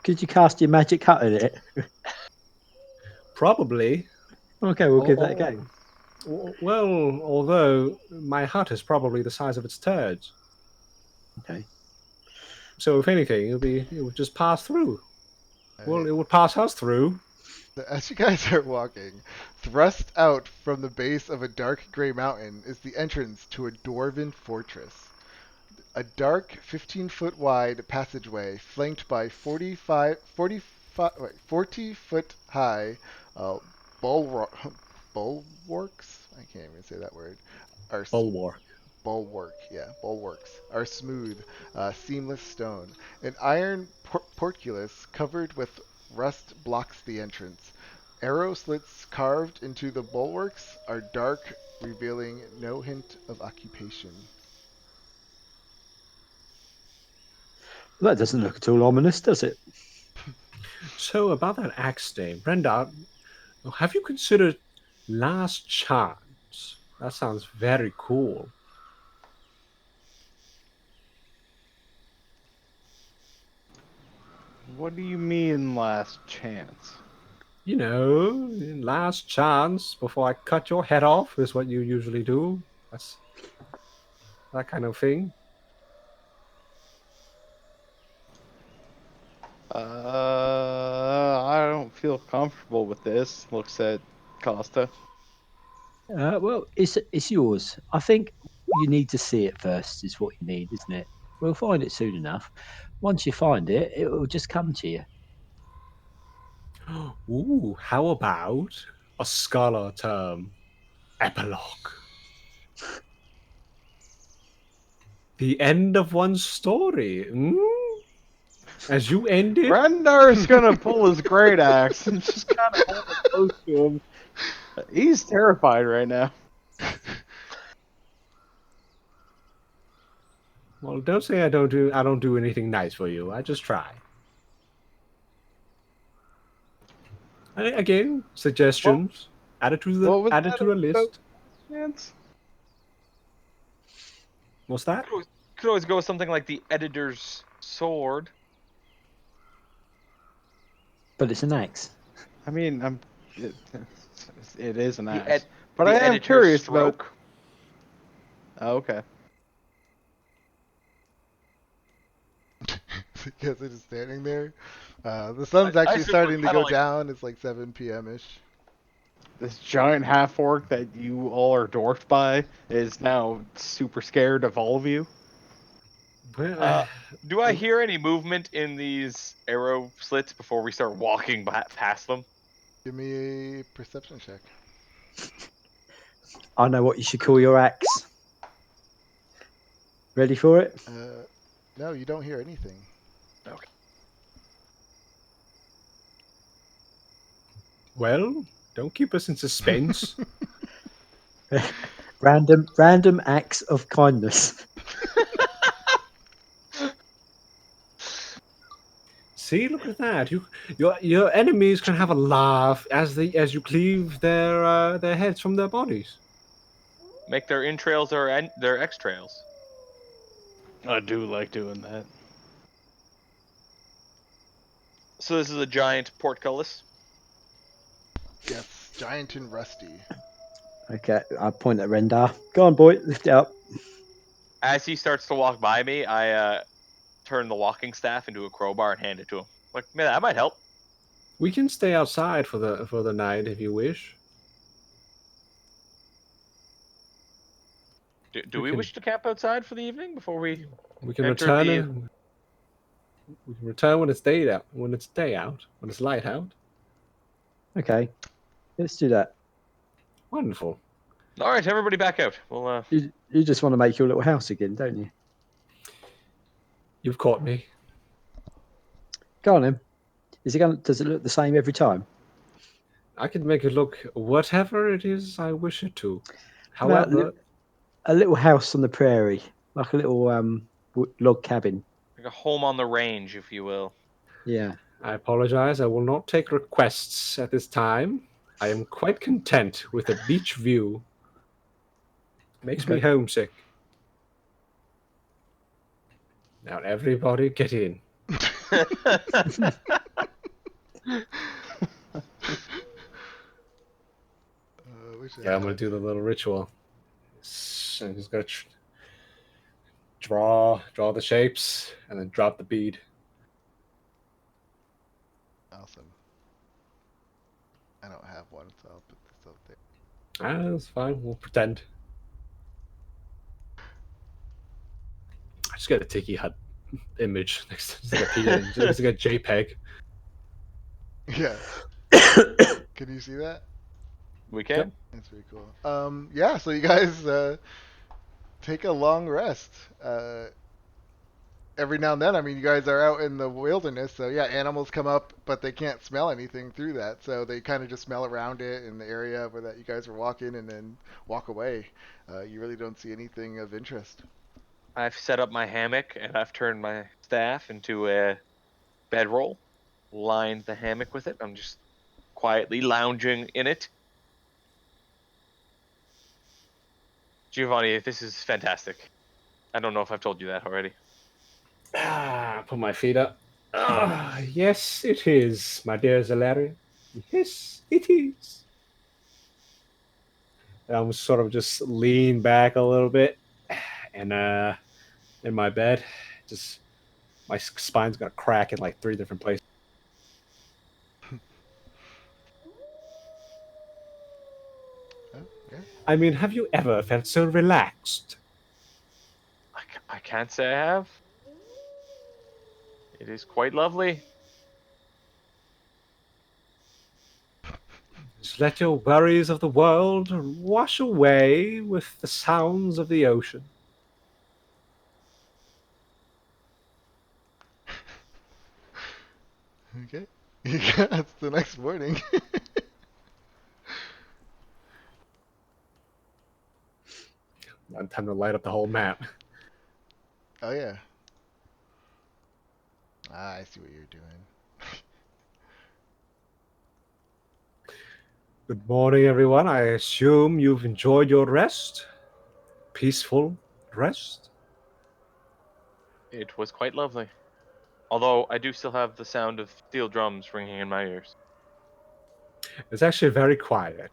Could you cast your magic cut in it? Probably. Okay, we'll give that a go. Well, although my hut is probably the size of its turds. Okay. So if anything, it would just pass through. Well, Alright. it would pass us through. So as you guys are walking, thrust out from the base of a dark gray mountain is the entrance to a dwarven fortress. A dark 15-foot wide passageway flanked by 40 foot high bulwarks. I can't even say that word. Are bulwarks are smooth, seamless stone. An iron portcullis covered with rust blocks the entrance. Arrow slits carved into the bulwarks are dark, revealing no hint of occupation. That doesn't look at all ominous, does it? So about that axe name, Brenda, have you considered Last Chance? That sounds very cool. What do you mean, last chance? You know, last chance before I cut your head off is what you usually do. That's that kind of thing. I don't feel comfortable with this. Looks at Costa. Well, it's yours. I think you need to see it first. Is what you need, isn't it? We'll find it soon enough. Once you find it, it will just come to you. Ooh, how about a scholar term? Epilogue. The end of one's story. As you ended. Rendar's gonna pull his great axe and just kind of hold it close to him. He's terrified right now. Well, don't say I don't do anything nice for you. I just try. Again, suggestions. Add it to the What was add it that to the about list. chance? What's that? Could always go with something like the editor's sword. But it's an axe. I mean, it is an The axe. But the I am editor's curious stroke. about. Oh, okay. You guys are just standing there. The sun's I actually assume starting we're to kinda go like- down. It's like 7 p.m.-ish. This giant half orc that you all are dwarfed by is now super scared of all of you. Well, Do I hear any movement in these arrow slits before we start walking past them? Give me a perception check. I know what you should call your axe. Ready for it? No, you don't hear anything. Okay. well, don't keep us in suspense. Random acts of kindness. See, look at that. Your enemies can have a laugh as you cleave their heads from their bodies. Make their entrails their extrails. I do like doing that. So this is a giant portcullis. Yes, giant and rusty. Okay, I point at Rendar. Go on, boy, lift it up. As he starts to walk by me, I turn the walking staff into a crowbar and hand it to him. Like, man, that might help. We can stay outside for the night if you wish. Do we wish to camp outside for the evening before we? We can Enter return. the- We can return when it's day out. When it's day out. When it's light out. Okay, let's do that. Wonderful. All right, everybody, back out. We'll. You just want to make your little house again, don't you? You've caught me. Go on, then. Does it look the same every time? I can make it look whatever it is I wish it to. How about However, a little house on the prairie, like a little log cabin. Like a home on the range, if you will. Yeah. I apologize. I will not take requests at this time. I am quite content with a beach view. Makes me Okay. homesick. Now everybody get in. Yeah, I'm gonna do the little ritual. I'm just gonna draw the shapes and then drop the bead. Awesome. I don't have one, so I'll put this up there. That's fine. We'll pretend. I just got a Tiki Hut image next to the PNG. Just like a JPEG. Yeah. Can you see that? We can. Yep. That's pretty cool. Yeah, so you guys take a long rest. every now and then, I mean, you guys are out in the wilderness, so yeah, animals come up, but they can't smell anything through that, so they kind of just smell around it in the area where that you guys were walking, and then walk away. You really don't see anything of interest. I've set up my hammock and I've turned my staff into a bedroll, lined the hammock with it. I'm just quietly lounging in it. Giovanni, this is fantastic. I don't know if I've told you that already. Put my feet up. Yes, it is, my dear Zalaria. Yes, it is. I'm sort of just lean back a little bit, and in my bed, just my spine's gonna crack in like 3 different places. Oh, yeah. I mean, have you ever felt so relaxed? I can't say I have. It is quite lovely. Just let your worries of the world wash away with the sounds of the ocean. Okay. That's the next morning. Time to light up the whole map. Oh yeah. I see what you're doing. Good morning, everyone. I assume you've enjoyed your rest. Peaceful rest. It was quite lovely. Although I do still have the sound of steel drums ringing in my ears. It's actually very quiet.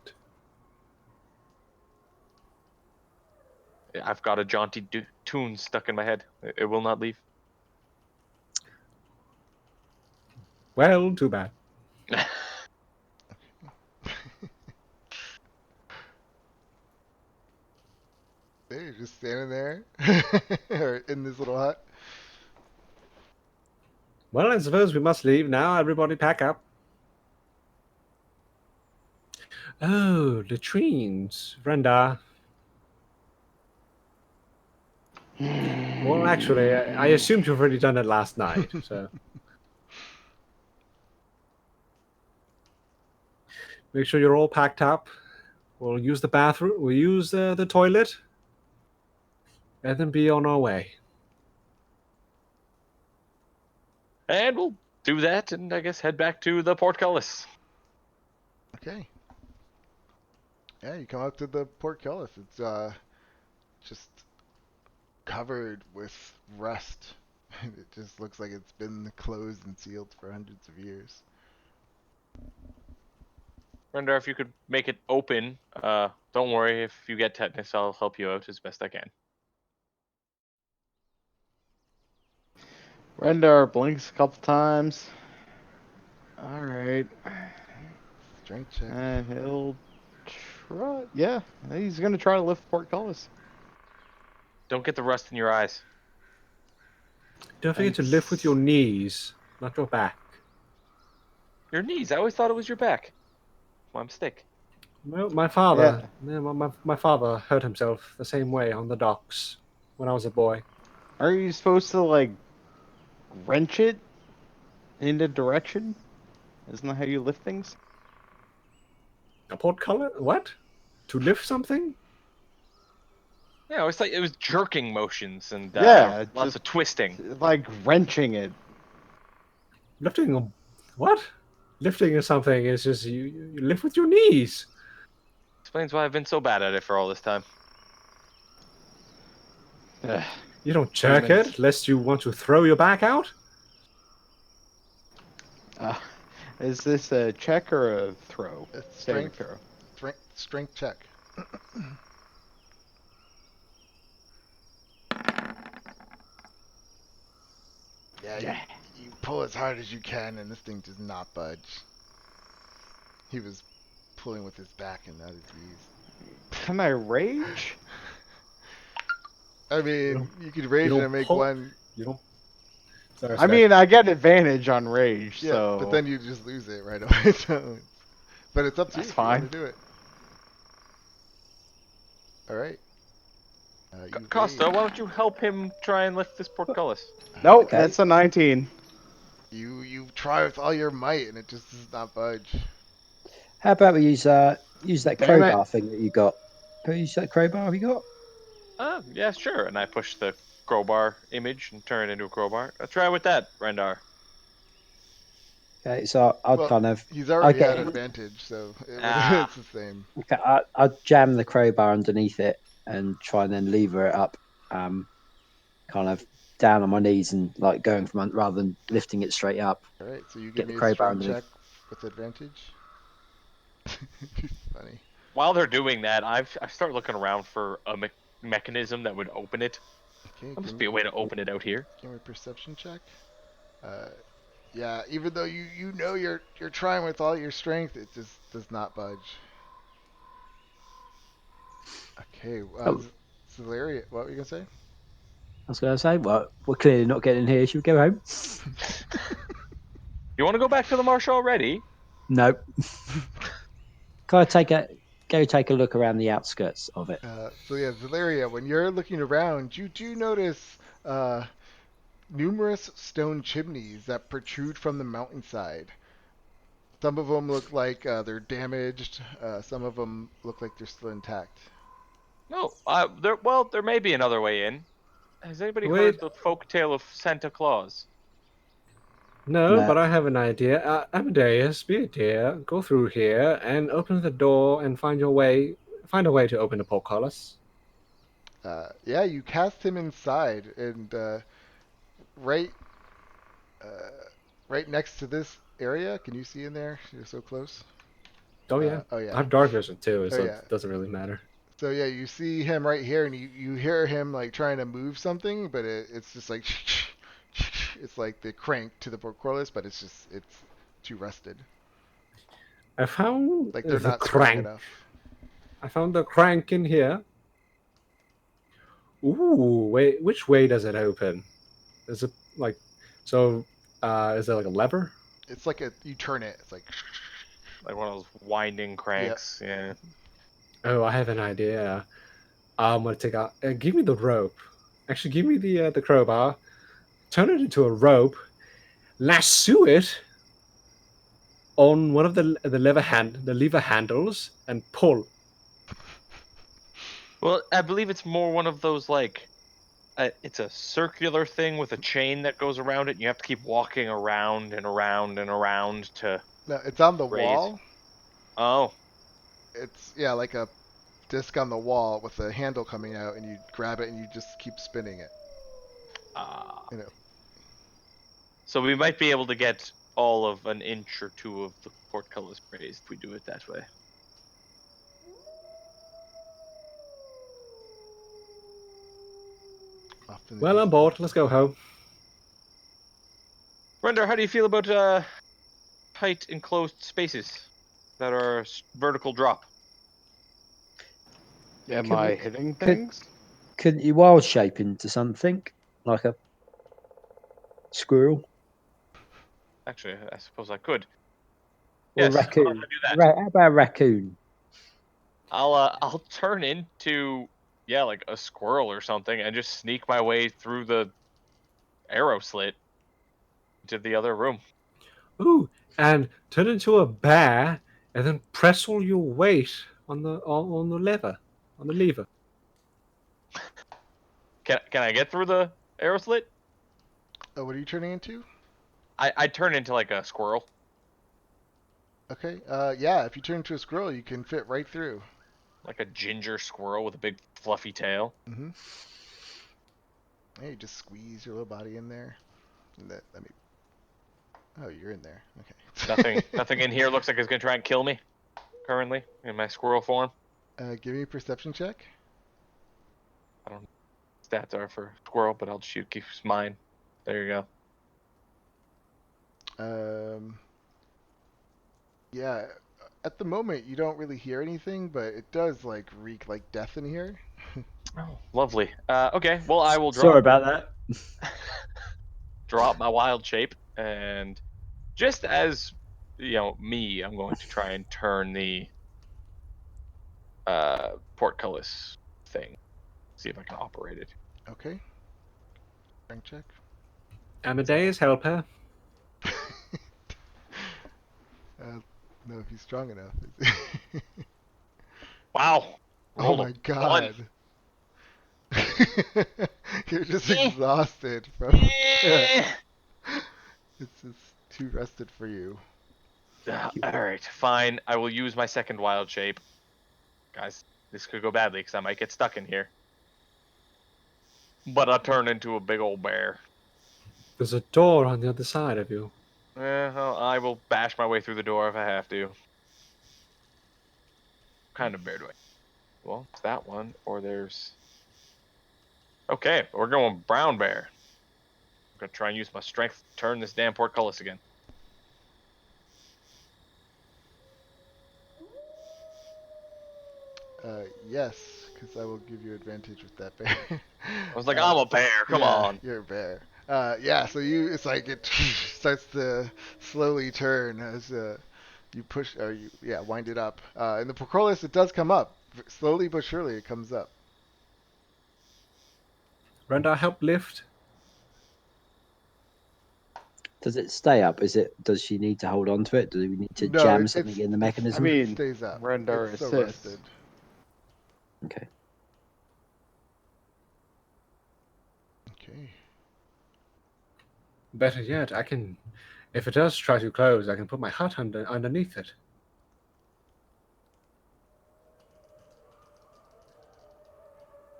I've got a jaunty tune stuck in my head. It will not leave. Well, too bad. You're just standing there, or in this little hut. Well, I suppose we must leave now. Everybody pack up. Oh, latrines. Brenda. Well, actually, I assumed you've already done it last night, so. Make sure you're all packed up. We'll use the bathroom. We'll use the toilet. And then be on our way. And we'll do that and I guess head back to the portcullis. Okay. Yeah, you come up to the portcullis. It's just covered with rust. It just looks like it's been closed and sealed for hundreds of years. Rendar, if you could make it open, don't worry, if you get tetanus, I'll help you out as best I can. Rendar blinks a couple times. All right. Strength check. And he'll try. Yeah, he's gonna try to lift the portcullis. Don't get the rust in your eyes. Don't forget to lift with your knees, not your back. Your knees. I always thought it was your back. My mistake. Well, my father, my father hurt himself the same way on the docks when I was a boy. Are you supposed to like wrench it in the direction? Isn't that how you lift things? A portcullis? What? To lift something? Yeah, it's like it was jerking motions and Yeah, lots just- of twisting. Like wrenching it. Lifting a what? Lifting something is just you lift with your knees. Explains why I've been so bad at it for all this time. You don't jerk it lest you want to throw your back out. Is this a check or a throw? It's Saving strength. throw. Strength check. Yeah, you pull as hard as you can, and this thing does not budge. He was pulling with his back and not his knees. Can I rage? I mean, you could rage and make one. You don't. I mean, I get advantage on rage, Yeah, so. but then you just lose it right away. So, but it's up to you That's if you want fine. to do it. All right. You Costa, evade. why don't you help him try and lift this portcullis? Nope, Okay. that's a 19. You try with all your might, and it just does not budge. How about we use that Damn it. crowbar thing that you got? Can we use that crowbar have you got? Yeah, sure. And I push the crowbar image and turn it into a crowbar. Try with that, Rendar. Okay, so I'd Well, kind of he's I already at get advantage, so Ah, it's the same. okay, I'd jam the crowbar underneath it and try and then lever it up, kind of down on my knees and like going from rather than lifting it straight up. All right, so you give Get the me a crowbar strength underneath. check with advantage. Funny. while they're doing that, I start looking around for a mechanism that would open it. Okay, There must be a way to open it out here. give me a perception check. Uh, yeah, even though you know you're trying with all your strength, it just does not budge. Okay, Oh, Zalaria, what were you gonna say? I was going to say, well, we're clearly not getting in here. Should we go home? You want to go back to the marsh already? No. Can I go take a look around the outskirts of it? So yeah, Zalaria, when you're looking around, you do notice numerous stone chimneys that protrude from the mountainside. Some of them look like they're damaged. Some of them look like they're still intact. No. There may be another way in. Has anybody Wait, heard the folk tale of Santa Claus? no, No. but I have an idea. Amadeus, be a dear, go through here and open the door and find a way to open the portcullis. Yeah, you cast him inside, and right, uh, right next to this area. Can you see in there? You're so close. Oh yeah, Oh I yeah. have dark vision too, Oh so yeah. it doesn't really matter. So yeah, you see him right here, and you hear him like trying to move something, but it's just like it's like the crank to the portcullis, but it's too rusted. I found Like they're the not strong crank. enough. I found the crank in here. Ooh, wait, which way does it open? Is it like so? Is there like a lever? It's like you turn it. It's like Like one of those winding yep. cranks. Yeah. Oh, I have an idea. I'm gonna take out. Give me the rope. Actually, give me the crowbar. Turn it into a rope. Lasso it on one of the lever handles and pull. Well, I believe it's more one of those like it's a circular thing with a chain that goes around it. And you have to keep walking around and around and around to No, it's on the raise. wall. Oh, It's yeah, like a disc on the wall with a handle coming out, and you grab it and you just keep spinning it. ah. You know. So we might be able to get all of an inch or two of the portcullis raised if we do it that way. Off in the Well, I'm distance. bored. Let's go home. Render, how do you feel about tight enclosed spaces that are vertical drop? Am Could I we- hitting could- things? Couldn't you wild shape into something like a squirrel Actually, I suppose I could. or Yes, a I'll raccoon? do that. How about a raccoon? I'll turn into like a squirrel or something and just sneak my way through the arrow slit to the other room. Ooh, and turn into a bear, and then press all your weight on the lever. Can I get through the arrow slit? Oh, what are you turning into? I turn into like a squirrel. Okay. Yeah, if you turn into a squirrel, you can fit right through. Like a ginger squirrel with a big fluffy tail. Mm-hmm. Hey, you just squeeze your little body in there. And let me. Oh, you're in there. Okay. Nothing in here looks like it's gonna try and kill me currently in my squirrel form. Give me a perception check. I don't know what stats are for squirrel, but I'll shoot keep mine. There you go. Yeah. At the moment, you don't really hear anything, but it does like reek like death in here. Oh, lovely. Okay, well I will Sorry drop about that. drop my wild shape, and just as I'm going to try and turn the portcullis thing. see if I can operate it. Okay. Strength check. Amadeus, help her. No, if he's strong enough. Wow. Oh Rolled my a one. god. You're just exhausted from. Eh. It's just too rested for you. Alright, fine. I will use my second wild shape. Guys, this could go badly because I might get stuck in here. But I'll turn into a big old bear. There's a door on the other side of you. Well, I will bash my way through the door if I have to. What kind of bear do I? Well, it's that one, or there's. Okay, we're going brown bear. I'm gonna try and use my strength to turn this damn portcullis again. Yes, because I will give you advantage with that bear. I was like, I'm a bear. Come yeah, on. you're a bear. Yeah, so it's like it starts to slowly turn as you push, or wind it up. In the portcullis, it does come up. Slowly but surely, it comes up. Renda, help lift. Does it stay up? Does she need to hold on to it? Do we need to No, jam something in the I mechanism? It mean, stays up. Rendar It's so assists. rested. Okay. Okay. Better yet, I can. If it does try to close, I can put my hut underneath it.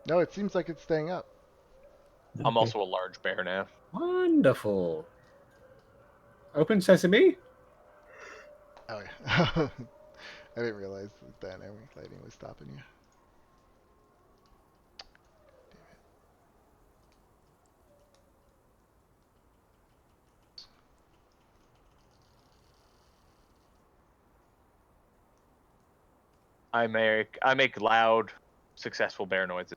No, it seems like it's staying up. I'm Okay. also a large bear now. Wonderful. Open sesame. Oh yeah. I didn't realize that lighting was stopping you. I make loud, successful bear noises.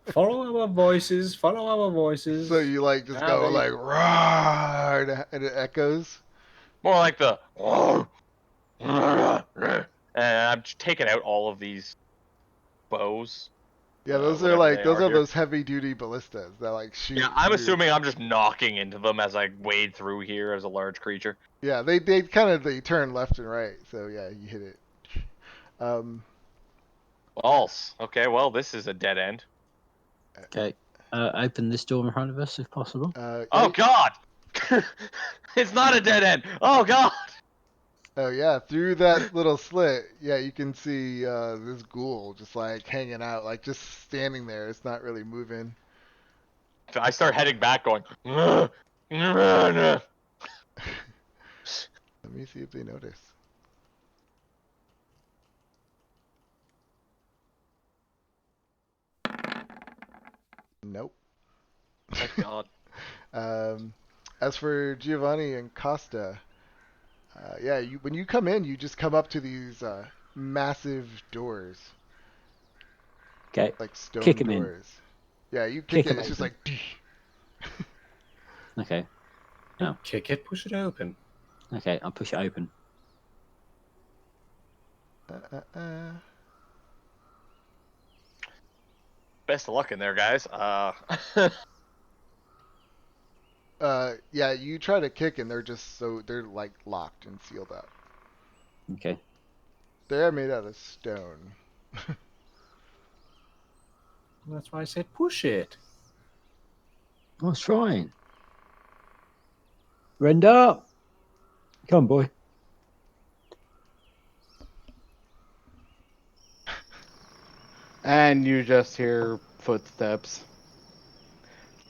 Follow our voices. Follow our voices. So you like just Ah, go there you- like roar and it echoes. More like the. And I'm just taking out all of these bows. Yeah, those are whatever they those are here. those heavy duty ballistas that like shoot. Yeah, I'm through- assuming I'm just knocking into them as I wade through here as a large creature. Yeah, they they turn left and right. So yeah, you hit it. False. Okay, well, this is a dead end. Okay. Open this door in front of us if possible. Oh, God! It's not a dead end! Oh, God! Oh yeah, through that little slit, yeah, you can see this ghoul just like hanging out, like just standing there. It's not really moving. I start heading back, going. Let me see if they notice. Nope. Thank God. As for Giovanni and Costa, yeah, when you come in, you just come up to these massive doors, Okay. like stone Kick 'em in. doors. Yeah, you Kick kick it. 'em It's just open. like. Okay. Don't kick it. Push it open. Okay. I'll push it open. Best of luck in there, guys. Yeah, you try to kick and they're like locked and sealed up. Okay. They're made out of stone. That's why I said push it. I was trying. Render. Come on, boy. And you just hear footsteps.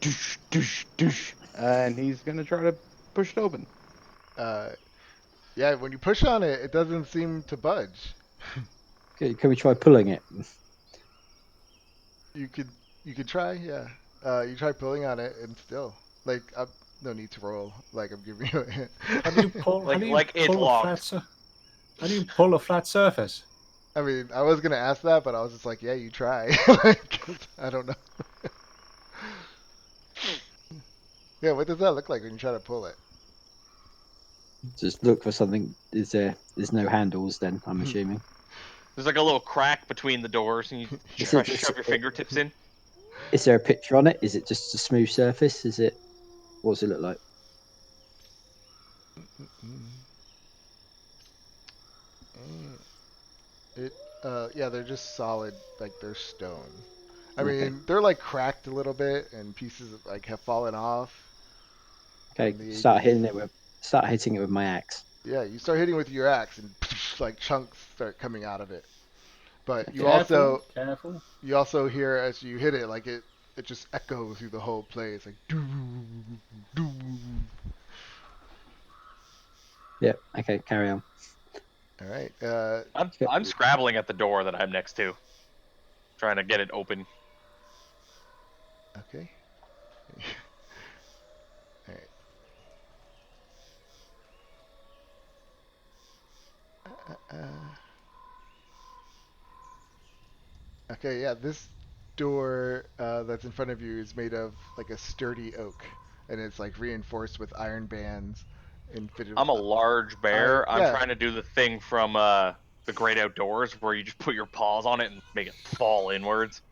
Doosh, doosh, doosh. And he's gonna try to push it open. Yeah, when you push on it, it doesn't seem to budge. Okay, can we try pulling it? You could try, yeah. You try pulling on it and still like no need to roll. Like I'm giving you a hint. How do you pull? Like- how do you like it's pull a locked. how do you pull a flat surface? I mean, I was gonna ask that, but I was just like, yeah, you try. Like, I don't know. Yeah, what does that look like when you try to pull it? Just look for something. There's no handles then, I'm assuming. There's like a little crack between the doors, and you try to shove your fingertips in. Is there a picture on it? Is it just a smooth surface? What does it look like? It, yeah, they're just solid, like they're stone. I Okay. mean, they're like cracked a little bit, and pieces like have fallen off. Okay, From the start ages. hitting it with my axe. Yeah, you start hitting with your axe, and like chunks start coming out of it. But you Okay. also Careful. you also hear as you hit it, like it just echoes through the whole place, like doo doo. Yeah. Okay, carry on. All right. I'm scrabbling at the door that I'm next to, trying to get it open. Okay. All right. Okay, yeah, this door that's in front of you is made of like a sturdy oak, and it's like reinforced with iron bands and fitted with I'm a large bear. I'm yeah. trying to do the thing from the Great Outdoors where you just put your paws on it and make it fall inwards.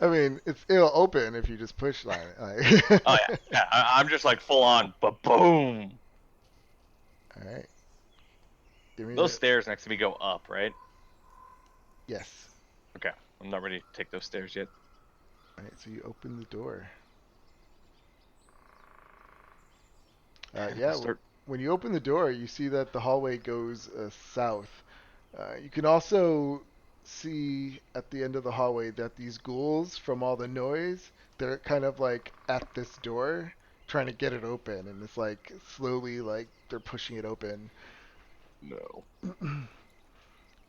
I mean, it'll open if you just push on it. Oh yeah. I'm just like full on, but boom. All right. Give me Those a stairs next to me go up, right? yes. Okay, I'm not ready to take those stairs yet. All right, so you open the door. Yeah, Start. when you open the door, you see that the hallway goes south. You can also see at the end of the hallway that these ghouls, from all the noise, they're kind of like at this door trying to get it open, and it's like slowly like they're pushing it open. No.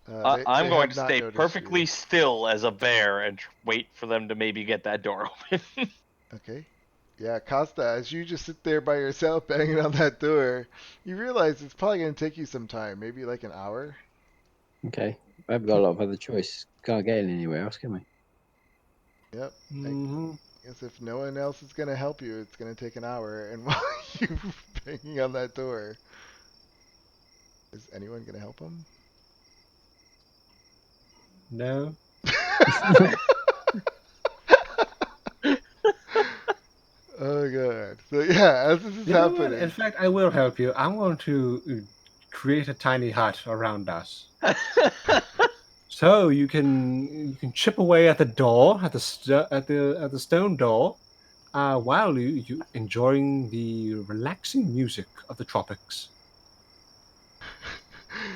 They I'm going have to not stay noticed you. perfectly still as a bear and wait for them to maybe get that door open. Okay. Yeah, Costa, as you just sit there by yourself banging on that door, you realize it's probably going to take you some time, maybe like an hour. Okay. I haven't got a lot of other choice. Can't get in anywhere else, can we? Yep. I Mm-hmm. guess if no one else is going to help you, it's going to take an hour. And while you're banging on that door, is anyone going to help him? No. Oh, God. So, yeah, as this is You know what? In happening, fact, I will help you. I'm going to create a tiny hut around us, so you can chip away at the door, at the stone door, while you enjoying the relaxing music of the tropics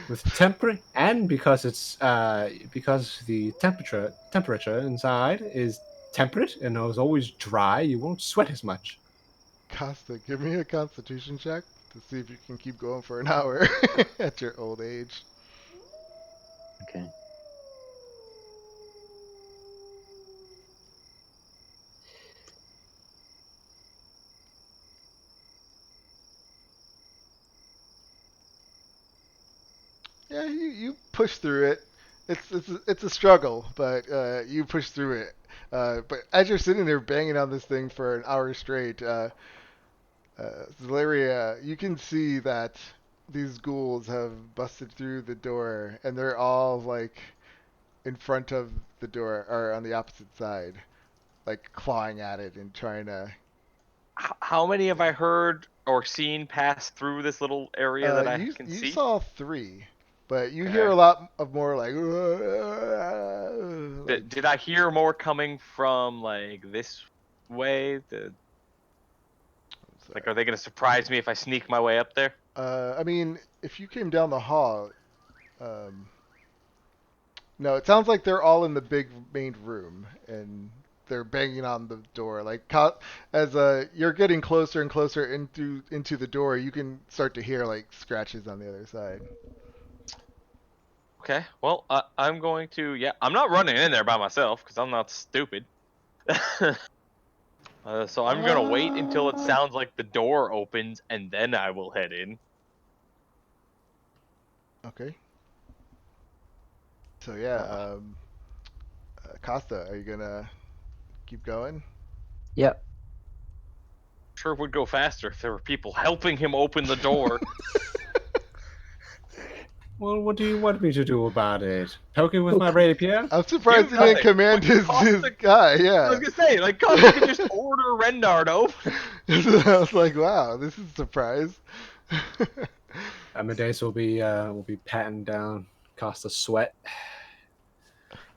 with temper, and because the temperature inside is temperate and is always dry, you won't sweat as much. Costa, give me a constitution check to see if you can keep going for an hour at your old age. Okay. Yeah, you push through it. It's a struggle, but you push through it. But as you're sitting there banging on this thing for an hour straight, Zalaria, you can see that these ghouls have busted through the door, and they're all like in front of the door or on the opposite side, like clawing at it and trying to. How many have I heard or seen pass through this little area that I can You see? saw three, but you hear Okay. a lot of more like. Like Did I hear more coming from like this way? Like, are they gonna surprise me if I sneak my way up there? I mean, if you came down the hall, um, no, it sounds like they're all in the big main room and they're banging on the door. Like as you're getting closer and closer into the door, you can start to hear like scratches on the other side. Okay. Well, I'm going to. Yeah, I'm not running in there by myself because I'm not stupid. So I'm gonna wait until it sounds like the door opens and then I will head in. Okay. So yeah, Uh, Costa, are you gonna keep going? Yep. sure would go faster if there were people helping him open the door. Well, what do you want me to do about it? Poke him with my rapier? I'm surprised he Do didn't nothing. command But his Costa- guy. I Yeah. was gonna say, like, Costa could just order Rendar to open. I was like, wow, this is a surprise. Amadeus will be patting down Costa's sweat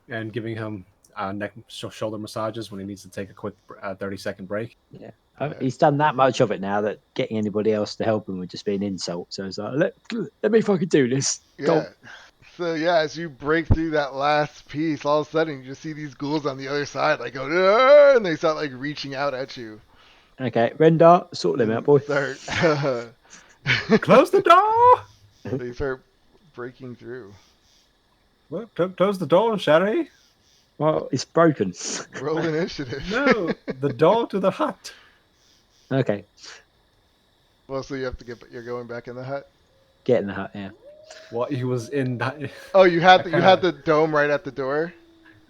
and giving him neck shoulder massages when he needs to take a quick 30-second break. Yeah. He's done that much of it now that getting anybody else to help him would just be an insult. So it's like, let me fucking do this. Go. Yeah. So yeah, as you break through that last piece, all of a sudden you just see these ghouls on the other side, like go, "Arr!" and they start like reaching out at you. Okay, Rendar, sort them out, boy. Start. Close the door. They start breaking through. Well, close the door, Sherry. Well, it's broken. Roll initiative. No, the door to the hut. Okay, Well, so you have to you're going back in the hut. get in the hut. Yeah. What he was in that. Oh, you had I kinda- the dome right at the door.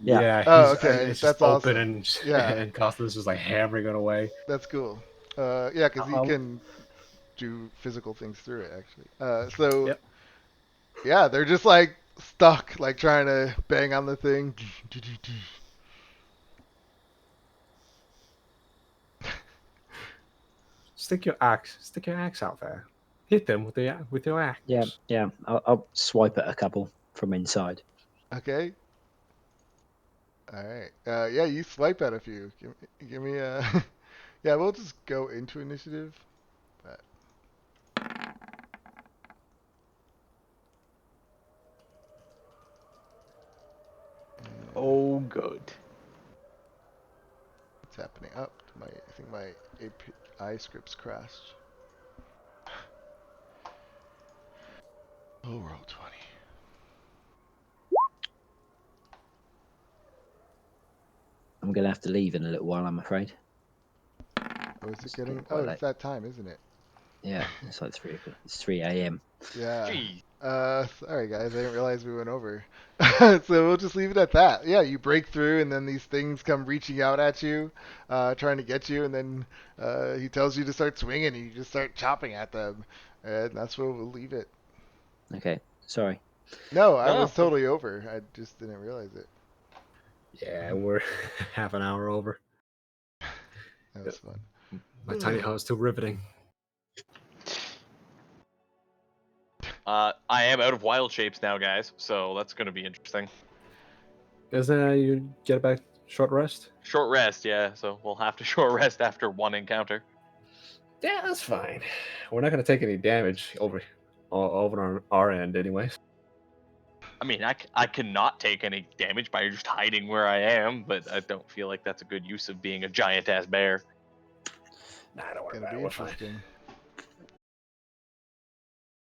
Yeah. Yeah. Oh, he's, okay, it's that's just open awesome. and Yeah. and Costa's just like hammering it away. That's cool. Yeah, because he Uh-oh. can do physical things through it actually. So Yep. yeah, they're just like stuck, like trying to bang on the thing. Stick your axe out there. Hit them with your axe. Yeah. Yeah. I'll swipe at a couple from inside. Okay. All right. Yeah, you swipe at a few. Give me a. Yeah, we'll just go into initiative. But... Oh, good. What's happening? Up. I think my API scripts crashed. Oh, roll 20. I'm gonna have to leave in a little while, I'm afraid. Oh, is it It's getting? getting quite Oh, late. it's that time, isn't it? Yeah, it's like 3 o'clock. It's 3 a.m. Yeah. Jeez. Sorry guys, I didn't realize we went over. So we'll just leave it at that. Yeah, you break through, and then these things come reaching out at you, trying to get you, and then he tells you to start swinging, and you just start chopping at them, and that's where we'll leave it. Okay, sorry. No, I No. was totally over. I just didn't realize it. Yeah, we're half an hour over. That was fun. My tiny hut is too riveting. I am out of wild shapes now, guys, so that's gonna be interesting. Isn't that you get back short rest? Short rest, yeah. So we'll have to short rest after one encounter. Yeah, that's fine. We're not gonna take any damage over on our end, anyways. I mean, I cannot take any damage by just hiding where I am, but I don't feel like that's a good use of being a giant ass bear. Nah, don't worry Gonna about it. be We're fine. interesting.